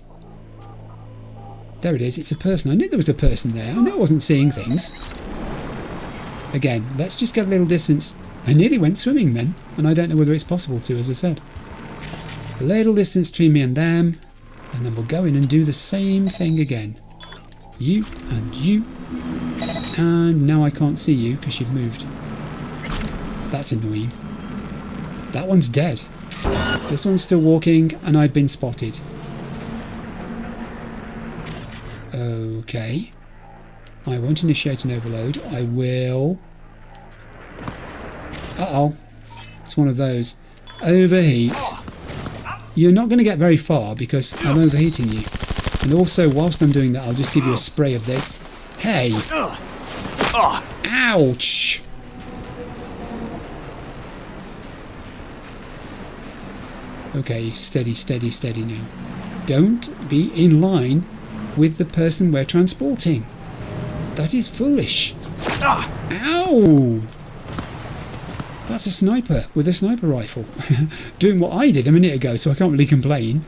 There it is, it's a person. I knew there was a person there. I knew I wasn't seeing things. Again, let's just get a little distance. I nearly went swimming then, and I don't know whether it's possible to, as I said. A little distance between me and them, and then we'll go in and do the same thing again. You and you. And now I can't see you because you've moved. That's annoying. That one's dead. This one's still walking, and I've been spotted. Okay. I won't initiate an overload. I will... Uh-oh. It's one of those. Overheat. You're not going to get very far because I'm overheating you. And also, whilst I'm doing that, I'll just give you a spray of this. Hey! Ouch! Okay, steady, steady, steady now. Don't be in line with the person we're transporting. That is foolish. Ow! That's a sniper with a sniper rifle. Doing what I did a minute ago, so I can't really complain.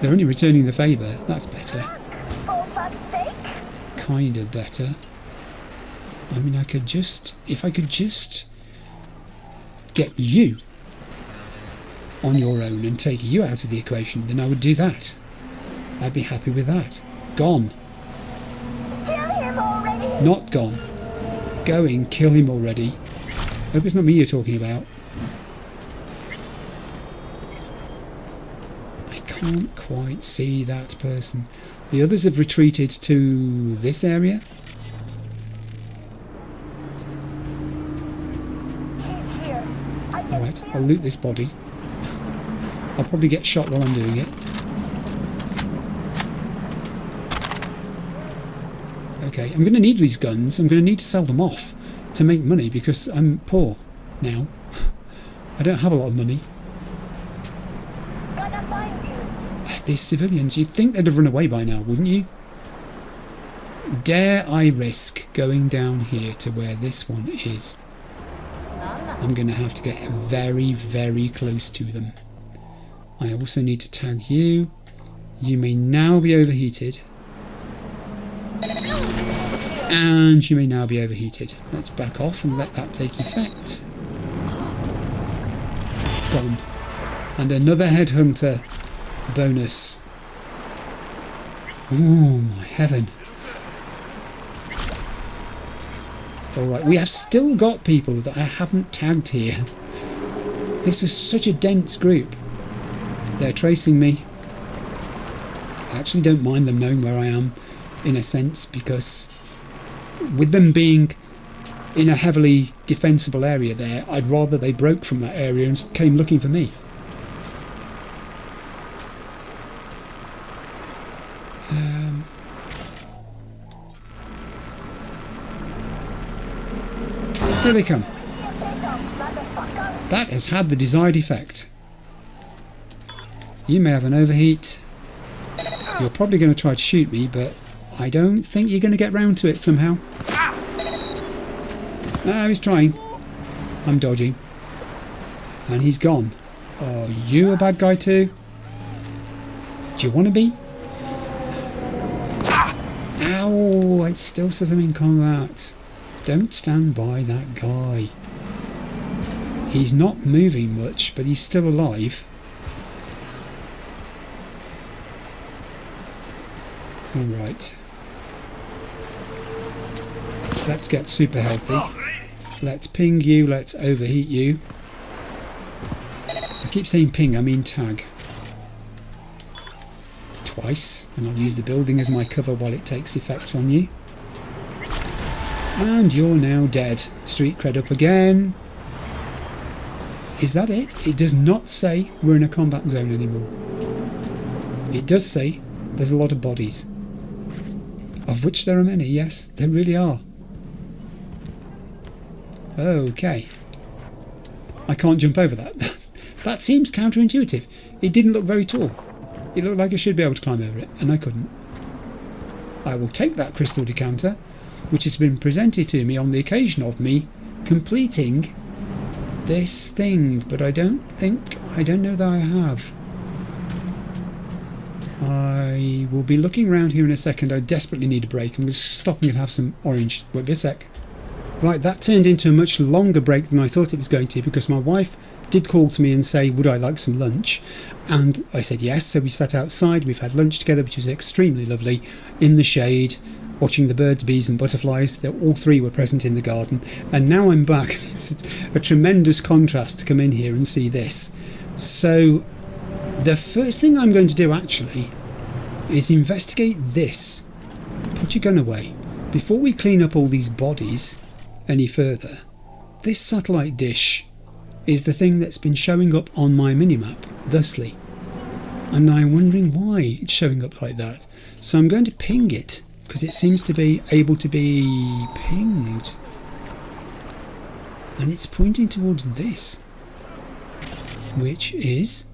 They're only returning the favour. That's better. Kinda better. I mean, I could just... if I could just get you on your own and take you out of the equation, then I would do that. I'd be happy with that. Gone. Not gone. Going, kill him already. Hope it's not me you're talking about. I can't quite see that person. The others have retreated to this area. Alright, I'll loot this body. I'll probably get shot while I'm doing it. Okay, I'm going to need these guns. I'm going to need to sell them off to make money because I'm poor now. I don't have a lot of money. These civilians, you'd think they'd have run away by now, wouldn't you? Dare I risk going down here to where this one is? I'm going to have to get very, very close to them. I also need to tag you. You may now be overheated. And you may now be overheated. Let's back off and let that take effect. Gone. And another headhunter bonus. Oh my heaven. Alright, we have still got people that I haven't tagged here. This was such a dense group. They're tracing me. I actually don't mind them knowing where I am, in a sense, because with them being in a heavily defensible area there, I'd rather they broke from that area and came looking for me. Here they come. That has had the desired effect. You may have an overheat. You're probably going to try to shoot me, but I don't think you're going to get round to it somehow. Ah, he's trying. I'm dodging. And he's gone. Are you a bad guy too? Do you want to be? Ow! It still says I'm in combat. Don't stand by that guy. He's not moving much, but he's still alive. Alright. Let's get super healthy. Let's ping you, let's overheat you. I keep saying ping, I mean tag. Twice, and I'll use the building as my cover while it takes effect on you. And you're now dead. Street cred up again. Is that it? It does not say we're in a combat zone anymore. It does say there's a lot of bodies. Of which there are many, yes, there really are. Okay. I can't jump over that. That seems counterintuitive. It didn't look very tall. It looked like I should be able to climb over it, and I couldn't. I will take that crystal decanter, which has been presented to me on the occasion of me completing this thing, but I don't know that I have. I will be looking around here in a second. I desperately need a break. I'm just stopping and have some orange. Wait be a sec. Right, that turned into a much longer break than I thought it was going to, because my wife did call to me and say, would I like some lunch? And I said yes, so we sat outside, we've had lunch together, which was extremely lovely, in the shade, watching the birds, bees and butterflies. All three were present in the garden, and now I'm back. It's a tremendous contrast to come in here and see this. So the first thing I'm going to do actually is investigate this. Put your gun away. Before we clean up all these bodies any further, this satellite dish is the thing that's been showing up on my minimap thusly, and I'm wondering why it's showing up like that. So I'm going to ping it, because it seems to be able to be pinged, and it's pointing towards this, which is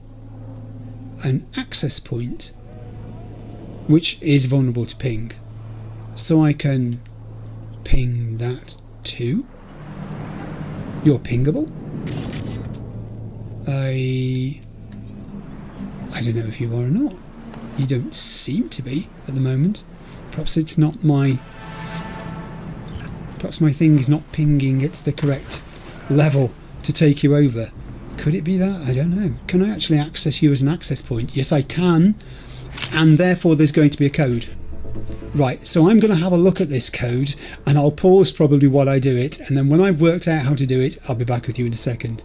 an access point which is vulnerable to ping. So I can ping that too. You're pingable? I don't know if you are or not. You don't seem to be at the moment. Perhaps it's not my... Perhaps my thing is not pinging at the correct level to take you over. Could it be that? I don't know. Can I actually access you as an access point? Yes, I can. And therefore there's going to be a code. Right, so I'm going to have a look at this code, and I'll pause probably while I do it, and then when I've worked out how to do it, I'll be back with you in a second.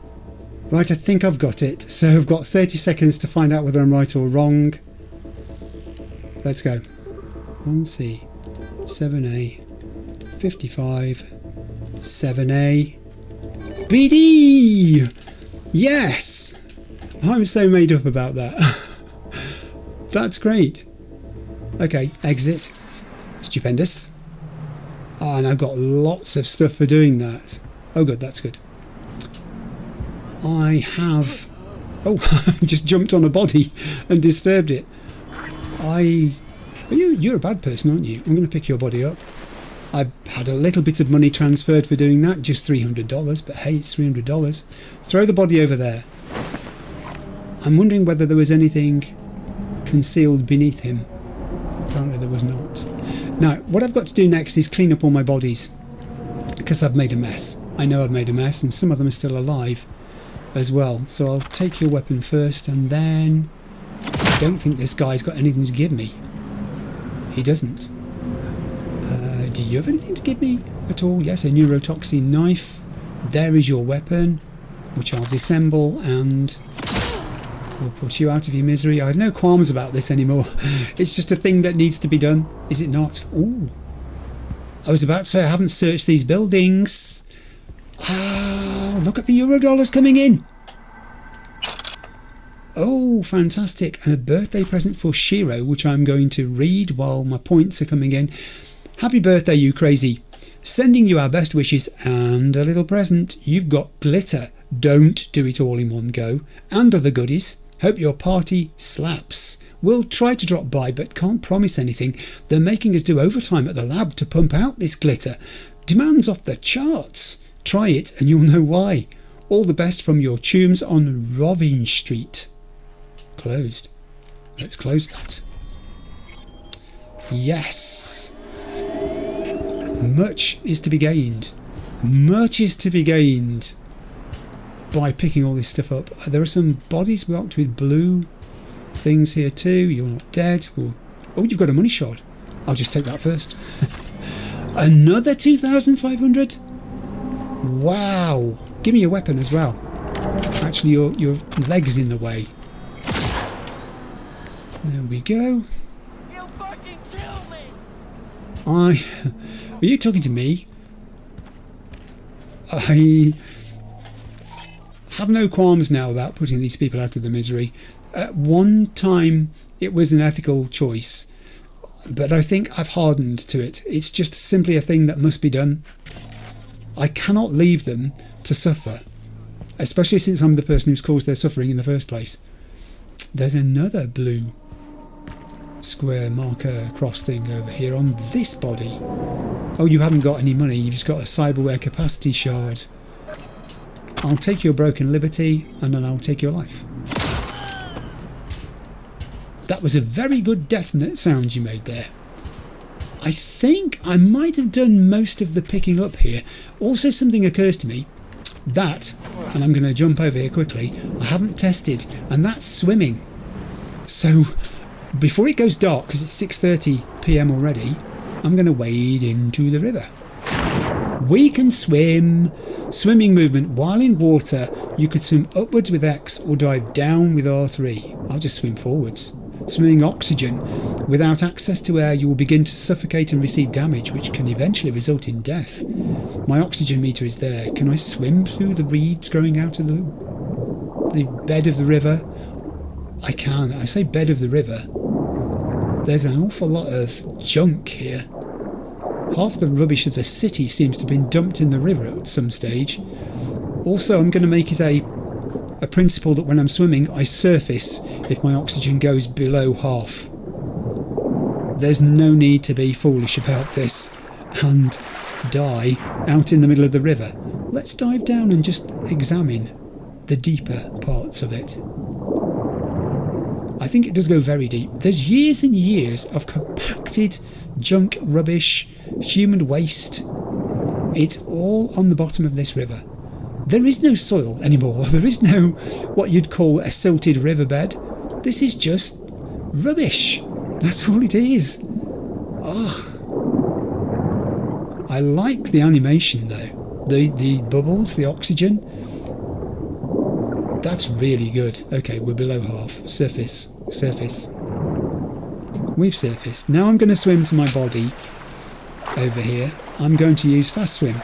Right, I think I've got it. So I've got 30 seconds to find out whether I'm right or wrong. Let's go. 1C, 7A, 55, 7A, BD! Yes! I'm so made up about that. That's great. Okay, exit. Stupendous. Oh, and I've got lots of stuff for doing that. Oh good, that's good. I have... Oh, I just jumped on a body and disturbed it. You're a bad person, aren't you? I'm going to pick your body up. I had a little bit of money transferred for doing that, just $300, but hey, it's $300. Throw the body over there. I'm wondering whether there was anything concealed beneath him. Apparently there was not. Now, what I've got to do next is clean up all my bodies, because I've made a mess. I know I've made a mess, and some of them are still alive as well. So I'll take your weapon first, and then I don't think this guy's got anything to give me. He doesn't. Do you have anything to give me at all? Yes, a neurotoxin knife. There is your weapon, which I'll disassemble, and we'll put you out of your misery. I have no qualms about this anymore. It's just a thing that needs to be done, is it not? Ooh. I was about to say I haven't searched these buildings. Wow, look at the Eurodollars coming in. Oh, fantastic. And a birthday present for Shiro, which I'm going to read while my points are coming in. Happy birthday, you crazy. Sending you our best wishes and a little present. You've got glitter. Don't do it all in one go. And other goodies. Hope your party slaps. We'll try to drop by, but can't promise anything. They're making us do overtime at the lab to pump out this glitter. Demand's off the charts. Try it and you'll know why. All the best from your tunes on Rovin Street. Closed. Let's close that. Yes. Much is to be gained. Much is to be gained by picking all this stuff up. There are some bodies marked with blue things here too. You're not dead. Well, oh, you've got a money shot. I'll just take that first. Another 2,500. Wow. Give me your weapon as well. Actually, your leg's in the way. There we go. You fucking kill me. Are you talking to me? I have no qualms now about putting these people out of the misery. At one time it was an ethical choice, but I think I've hardened to it. It's just simply a thing that must be done. I cannot leave them to suffer, especially since I'm the person who's caused their suffering in the first place. There's another blue square marker cross thing over here on this body. Oh, you haven't got any money, you've just got a cyberware capacity shard. I'll take your broken liberty and then I'll take your life. That was a very good death sound you made there. I think I might have done most of the picking up here. Also, something occurs to me that, and I'm going to jump over here quickly, I haven't tested, and that's swimming. So before it goes dark, because it's 6:30 PM already, I'm going to wade into the river. We can swim. Swimming movement. While in water, you could swim upwards with X or dive down with R3. I'll just swim forwards. Swimming oxygen. Without access to air, you will begin to suffocate and receive damage, which can eventually result in death. My oxygen meter is there. Can I swim through the reeds growing out of the bed of the river? I can. I say bed of the river. There's an awful lot of junk here. Half the rubbish of the city seems to have been dumped in the river at some stage. Also, I'm going to make it a principle that when I'm swimming, I surface if my oxygen goes below half. There's no need to be foolish about this and die out in the middle of the river. Let's dive down and just examine the deeper parts of it. I think it does go very deep. There's years and years of compacted junk, rubbish, human waste. It's all on the bottom of this river. There is no soil anymore. There is no what you'd call a silted riverbed. This is just rubbish. That's all it is. Ugh. I like the animation though. The bubbles, the oxygen. That's really good. Okay, we're below half. Surface. We've surfaced. Now I'm going to swim to my body over here. I'm going to use fast swim,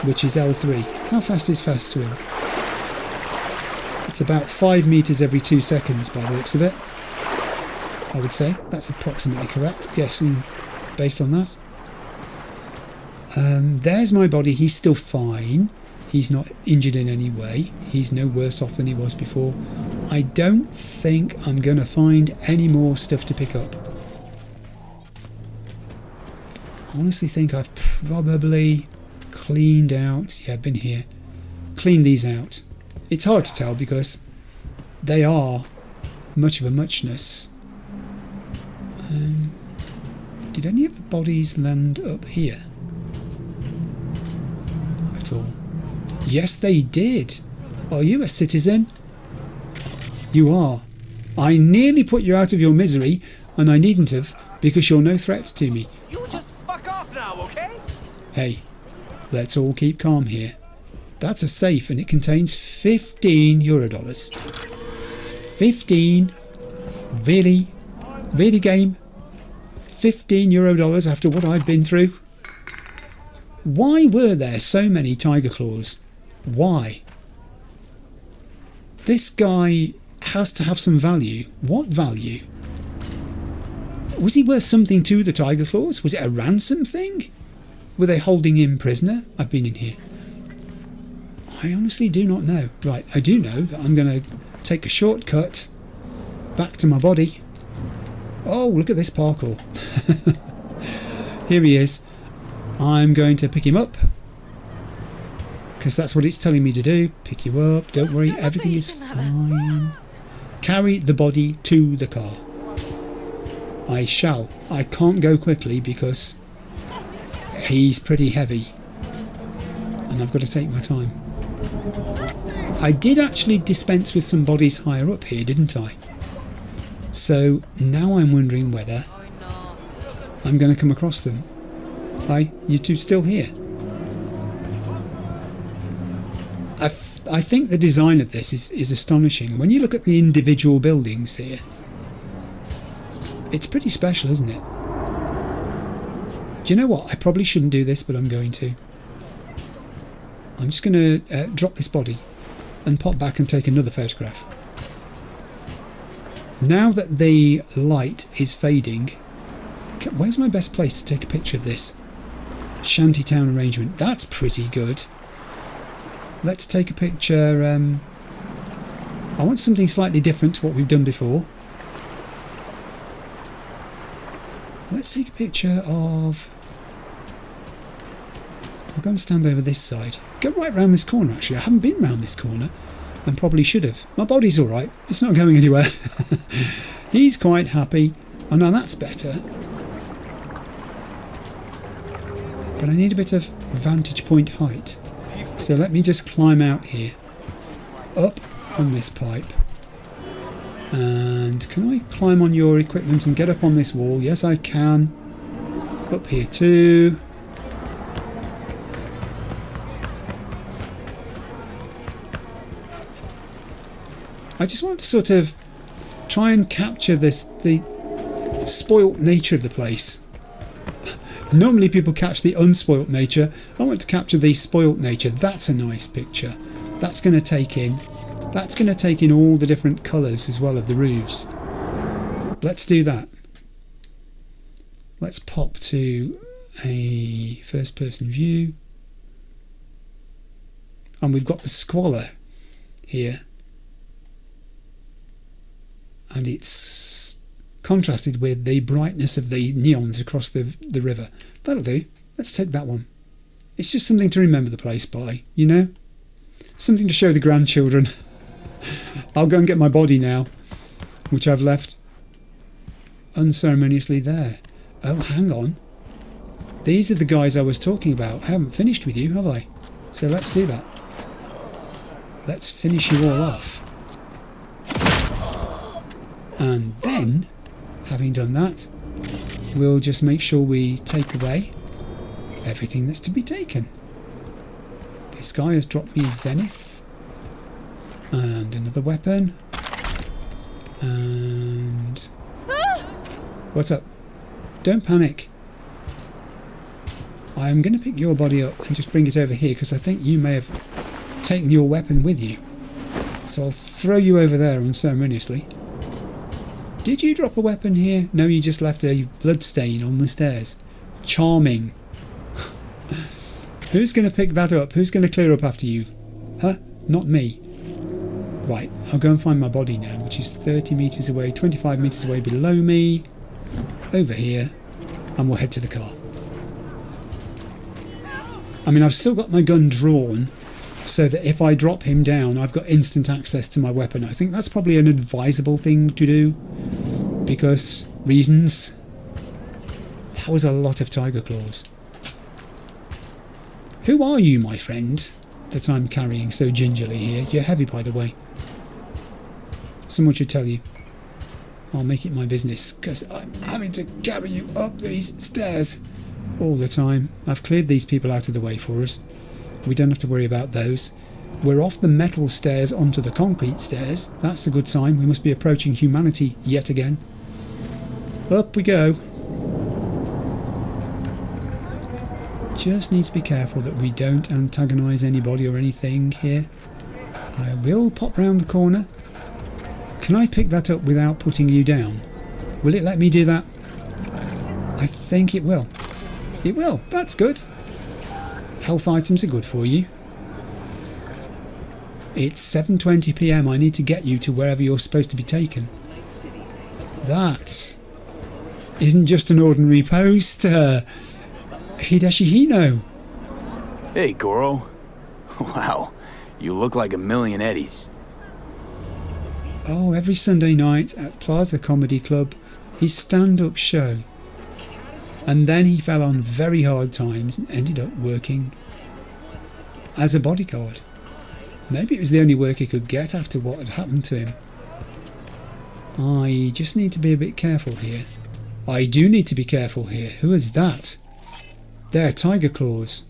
which is L3. How fast is fast swim? It's about 5 meters every 2 seconds by the looks of it. I would say that's approximately correct, guessing based on that. There's my body. He's still fine. He's not injured in any way. He's no worse off than he was before. I don't think I'm going to find any more stuff to pick up. I honestly think I've probably cleaned out... Yeah, I've been here. Cleaned these out. It's hard to tell because they are much of a muchness. Did any of the bodies land up here? At all? Yes, they did. Are you a citizen? You are. I nearly put you out of your misery, and I needn't have, because you're no threat to me. You just fuck off now, okay? Hey, let's all keep calm here. That's a safe, and it contains 15 Eurodollars. 15? Really? Really, game? 15 Eurodollars after what I've been through? Why were there so many tiger claws? Why? This guy has to have some value. What value? Was he worth something to the tiger claws? Was it a ransom thing? Were they holding him prisoner? I've been in here. I honestly do not know. Right, I do know that I'm going to take a shortcut back to my body. Oh, look at this parkour. Here he is. I'm going to pick him up, because that's what it's telling me to do. Pick you up. Don't worry, everything is fine. Carry the body to the car. I shall. I can't go quickly because he's pretty heavy, and I've got to take my time. I did actually dispense with some bodies higher up here, didn't I? So now I'm wondering whether I'm going to come across them. Hi, you two still here? I think the design of this is astonishing. When you look at the individual buildings here, it's pretty special, isn't it? Do you know what? I probably shouldn't do this, but I'm going to. I'm just going to drop this body and pop back and take another photograph. Now that the light is fading, where's my best place to take a picture of this? Shantytown arrangement. That's pretty good. Let's take a picture. I want something slightly different to what we've done before. Let's take a picture of... I'll go and stand over this side. Go right round this corner, actually. I haven't been round this corner and probably should have. My body's alright. It's not going anywhere. He's quite happy. Oh no, that's better. But I need a bit of vantage point height. So let me just climb out here. Up on this pipe. And can I climb on your equipment and get up on this wall? Yes, I can. Up here too. I just want to sort of try and capture the spoilt nature of the place. Normally people catch the unspoilt nature. I want to capture the spoilt nature. That's a nice picture. That's going to take in all the different colours as well of the roofs. Let's do that. Let's pop to a first person view. And we've got the squalor here. And it's contrasted with the brightness of the neons across the river. That'll do. Let's take that one. It's just something to remember the place by, you know? Something to show the grandchildren. I'll go and get my body now, which I've left unceremoniously there. Oh, hang on. These are the guys I was talking about. I haven't finished with you, have I? So let's do that. Let's finish you all off. And then, having done that, we'll just make sure we take away everything that's to be taken. This guy has dropped me a zenith. And another weapon. And... What's up? Don't panic. I'm going to pick your body up and just bring it over here because I think you may have taken your weapon with you. So I'll throw you over there unceremoniously. Did you drop a weapon here? No, you just left a bloodstain on the stairs. Charming. Who's going to pick that up? Who's going to clear up after you? Huh? Not me. Right, I'll go and find my body now, which is 30 metres away, 25 metres away below me. Over here. And we'll head to the car. I mean, I've still got my gun drawn, so that if I drop him down, I've got instant access to my weapon. I think that's probably an advisable thing to do, because reasons. That was a lot of tiger claws. Who are you, my friend, that I'm carrying so gingerly here? You're heavy, by the way. Someone should tell you. I'll make it my business, because I'm having to carry you up these stairs all the time. I've cleared these people out of the way for us. We don't have to worry about those. We're off the metal stairs onto the concrete stairs. That's a good sign. We must be approaching humanity yet again. Up we go. Just need to be careful that we don't antagonise anybody or anything here. I will pop round the corner. Can I pick that up without putting you down? Will it let me do that? I think it will. It will. That's good. Health items are good for you. It's 7:20 PM. I need to get you to wherever you're supposed to be taken. That isn't just an ordinary poster. Hideshi Hino. Hey, Goro. Wow, you look like a million Eddies. Oh, every Sunday night at Plaza Comedy Club, his stand-up show. And then he fell on very hard times and ended up working as a bodyguard. Maybe it was the only work he could get after what had happened to him. I just need to be a bit careful here. I do need to be careful here. Who is that? They're tiger claws.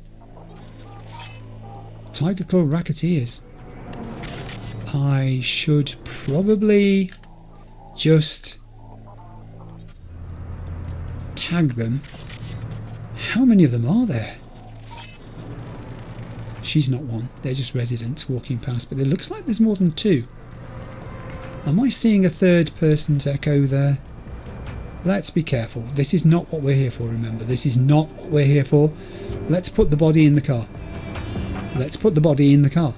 Tiger claw racketeers. I should probably just tag them. How many of them are there? She's not one. They're just residents walking past, but it looks like there's more than two. Am I seeing a third person's echo there? Let's be careful. This is not what we're here for, remember. This is not what we're here for. Let's put the body in the car. Let's put the body in the car.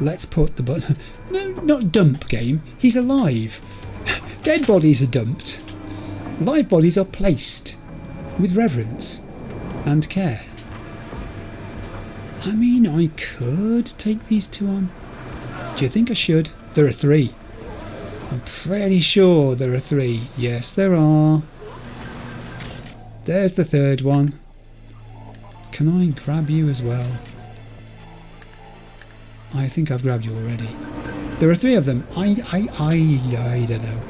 Let's put the body... No, not dump game. He's alive. Dead bodies are dumped. Live bodies are placed with reverence and care. I mean, I could take these two on. Do you think I should? There are three. I'm pretty sure there are three. Yes, there are. There's the third one. Can I grab you as well? I think I've grabbed you already. There are three of them. I don't know.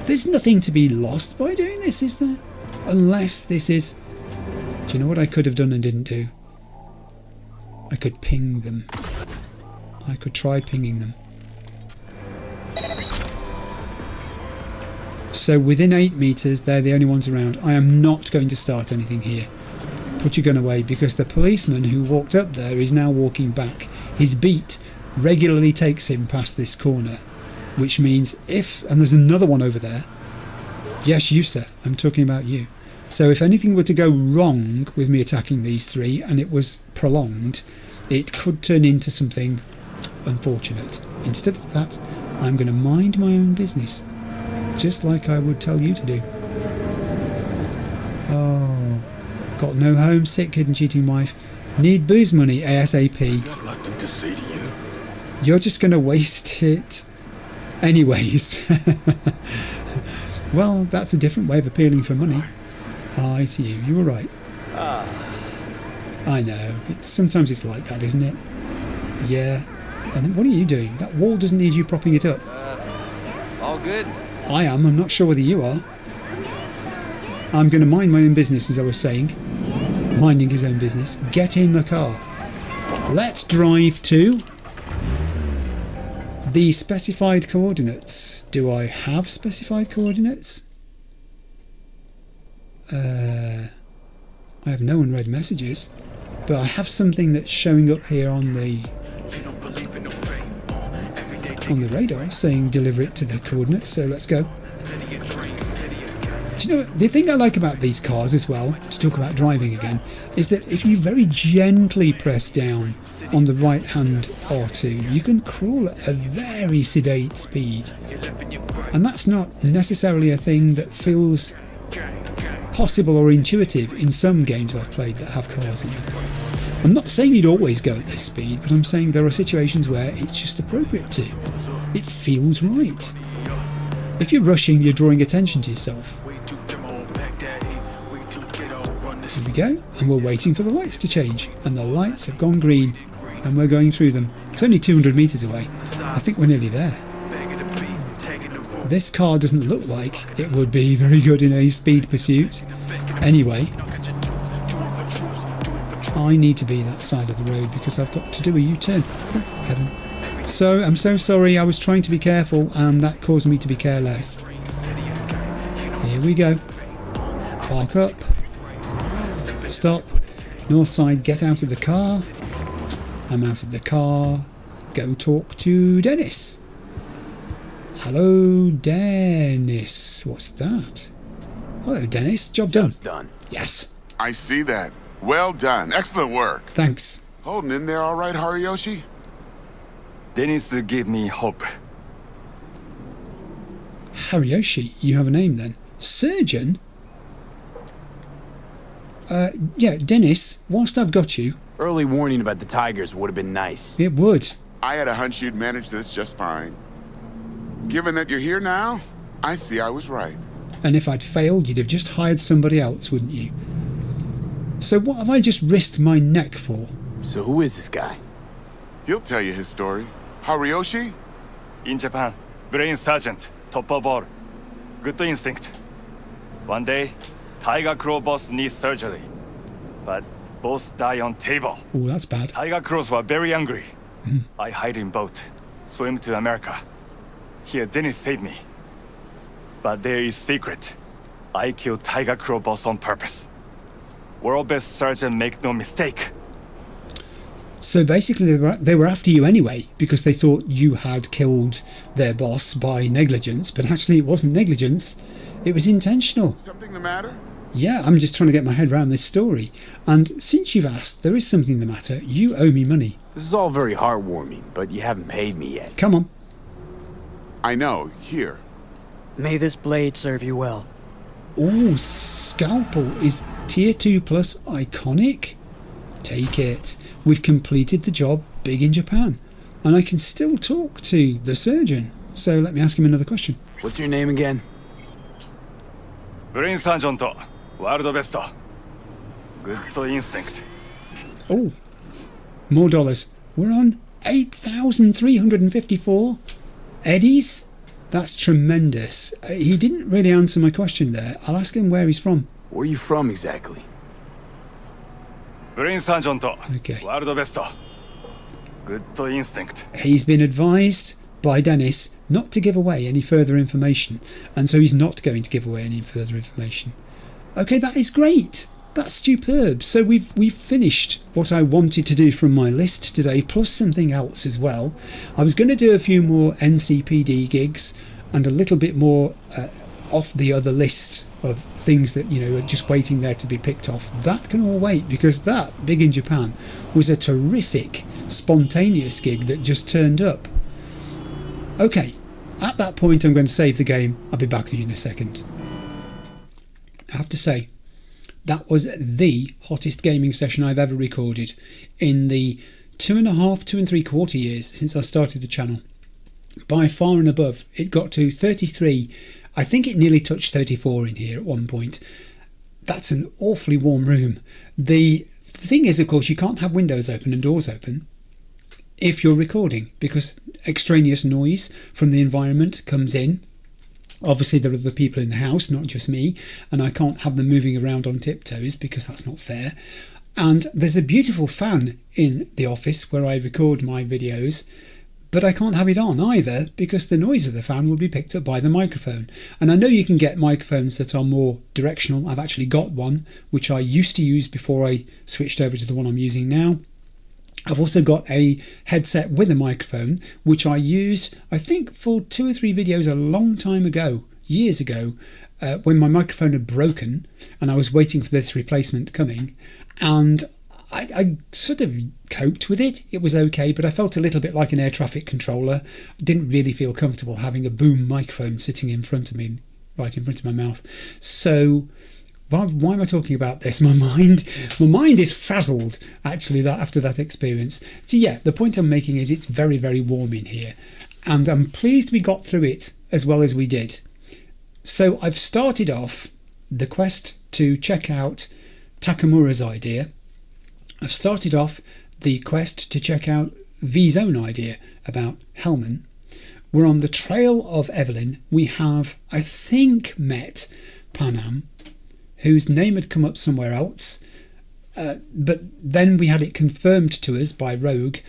There's nothing to be lost by doing this, is there? Unless this is... Do you know what I could have done and didn't do? I could ping them. I could try pinging them. So within 8 meters, they're the only ones around. I am not going to start anything here. Put your gun away, because the policeman who walked up there is now walking back. His beat regularly takes him past this corner, which means if... And there's another one over there. Yes, you, sir. I'm talking about you. So if anything were to go wrong with me attacking these three, and it was prolonged, it could turn into something unfortunate. Instead of that, I'm going to mind my own business, just like I would tell you to do. Oh, got no home, sick kid and cheating wife. Need booze money ASAP. Got nothing to say to you. You're just going to waste it anyways. Well, that's a different way of appealing for money. Ah, I see you. You were right. I know. Sometimes it's like that, isn't it? Yeah. And what are you doing? That wall doesn't need you propping it up. All good. I am. I'm not sure whether you are. I'm going to mind my own business, as I was saying. Minding his own business. Get in the car. Let's drive to the specified coordinates. Do I have specified coordinates? I have no unread messages, but I have something that's showing up here on the radar saying deliver it to the coordinates, so let's go. Do you know what, the thing I like about these cars as well, to talk about driving again, is that if you very gently press down on the right hand R2, you can crawl at a very sedate speed, and that's not necessarily a thing that feels possible or intuitive in some games I've played that have cars in them. I'm not saying you'd always go at this speed, but I'm saying there are situations where it's just appropriate to. It feels right. If you're rushing, you're drawing attention to yourself. we go, and we're waiting for the lights to change, and the lights have gone green, and we're going through them. It's only 200 metres away. I think we're nearly there. This car doesn't look like it would be very good in a speed pursuit. Anyway, I need to be that side of the road because I've got to do a U-turn. Oh, heaven. So, I'm so sorry, I was trying to be careful and that caused me to be careless. Here we go. Park up. Stop. North side, get out of the car. I'm out of the car. Go talk to Dennis. Hello, Dennis. What's that? Hello, Dennis. Job done. Job's done. Yes. I see that. Well done. Excellent work. Thanks. Holding in there all right, Hariyoshi? Dennis gave me hope. Hariyoshi, you have a name then. Surgeon? Yeah, Dennis, whilst I've got you... Early warning about the tigers would have been nice. It would. I had a hunch you'd manage this just fine. Given that you're here now, I see I was right. And if I'd failed, you'd have just hired somebody else, wouldn't you? So what have I just risked my neck for? So who is this guy? He'll tell you his story. Hariyoshi? In Japan, brain sergeant, top of all. Good instinct. One day, Tiger Claw boss needs surgery. But boss die on table. Oh, that's bad. Tiger Claws were very angry. I hide in boat, swim to America. Here, Dennis saved me. But there is secret. I killed Tiger Claw boss on purpose. World best surgeon, make no mistake. So basically they were after you anyway because they thought you had killed their boss by negligence, but actually it wasn't negligence, it was intentional. Something the matter? Yeah, I'm just trying to get my head around this story. And since you've asked, there is something the matter. You owe me money. This is all very heartwarming, but you haven't paid me yet. Come on. I know. Here. May this blade serve you well. Oh, Scalpel is tier 2 plus iconic? Take it. We've completed the job big in Japan. And I can still talk to the surgeon. So let me ask him another question. What's your name again? Brain sergeant, world best. Good instinct. Oh, more dollars. We're on 8,354 eddies. That's tremendous. He didn't really answer my question there. I'll ask him where he's from. Where are you from exactly? Brain sergeant, okay. World best. Good instinct. He's been advised by Dennis not to give away any further information, and so he's not going to give away any further information. Okay, that is great. That's superb. So we've finished what I wanted to do from my list today, plus something else as well. I was going to do a few more NCPD gigs and a little bit more off the other list of things that, you know, are just waiting there to be picked off. That can all wait, because that, Big in Japan, was a terrific spontaneous gig that just turned up. Okay, at that point I'm going to save the game. I'll be back to you in a second. I have to say, that was the hottest gaming session I've ever recorded in the 2 and 3 quarter years since I started the channel. By far and above, it got to 33. I think it nearly touched 34 in here at one point. That's an awfully warm room. The thing is, of course, you can't have windows open and doors open if you're recording, because extraneous noise from the environment comes in. Obviously there are other people in the house, not just me, and I can't have them moving around on tiptoes because that's not fair. And there's a beautiful fan in the office where I record my videos, but I can't have it on either because the noise of the fan will be picked up by the microphone. And I know you can get microphones that are more directional. I've actually got one which I used to use before I switched over to the one I'm using now. I've also got a headset with a microphone, which I used, I think, for 2 or 3 videos a long time ago, years ago, when my microphone had broken and I was waiting for this replacement coming. And I sort of coped with it. It was okay, but I felt a little bit like an air traffic controller. I didn't really feel comfortable having a boom microphone sitting in front of me, right in front of my mouth. So... why am I talking about this? My mind is frazzled, actually, that after that experience. So yeah, the point I'm making is it's very, very warm in here. And I'm pleased we got through it as well as we did. So I've started off the quest to check out Takamura's idea. I've started off the quest to check out V's own idea about Hellman. We're on the trail of Evelyn. We have, I think, met Panam, whose name had come up somewhere else, but then we had it confirmed to us by Rogue.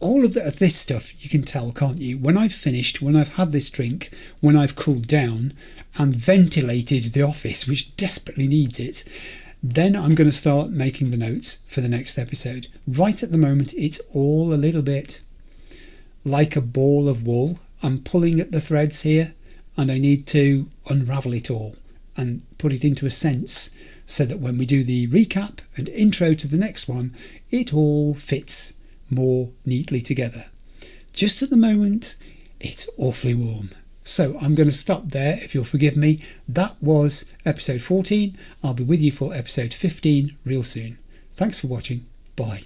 All of this stuff you can tell, can't you? When I've finished, when I've had this drink, when I've cooled down and ventilated the office, which desperately needs it, then I'm going to start making the notes for the next episode. Right at the moment, it's all a little bit like a ball of wool. I'm pulling at the threads here, and I need to unravel it all and put it into a sense so that when we do the recap and intro to the next one, it all fits more neatly together. Just at the moment, it's awfully warm. So I'm going to stop there, if you'll forgive me. That was episode 14. I'll be with you for episode 15 real soon. Thanks for watching. Bye.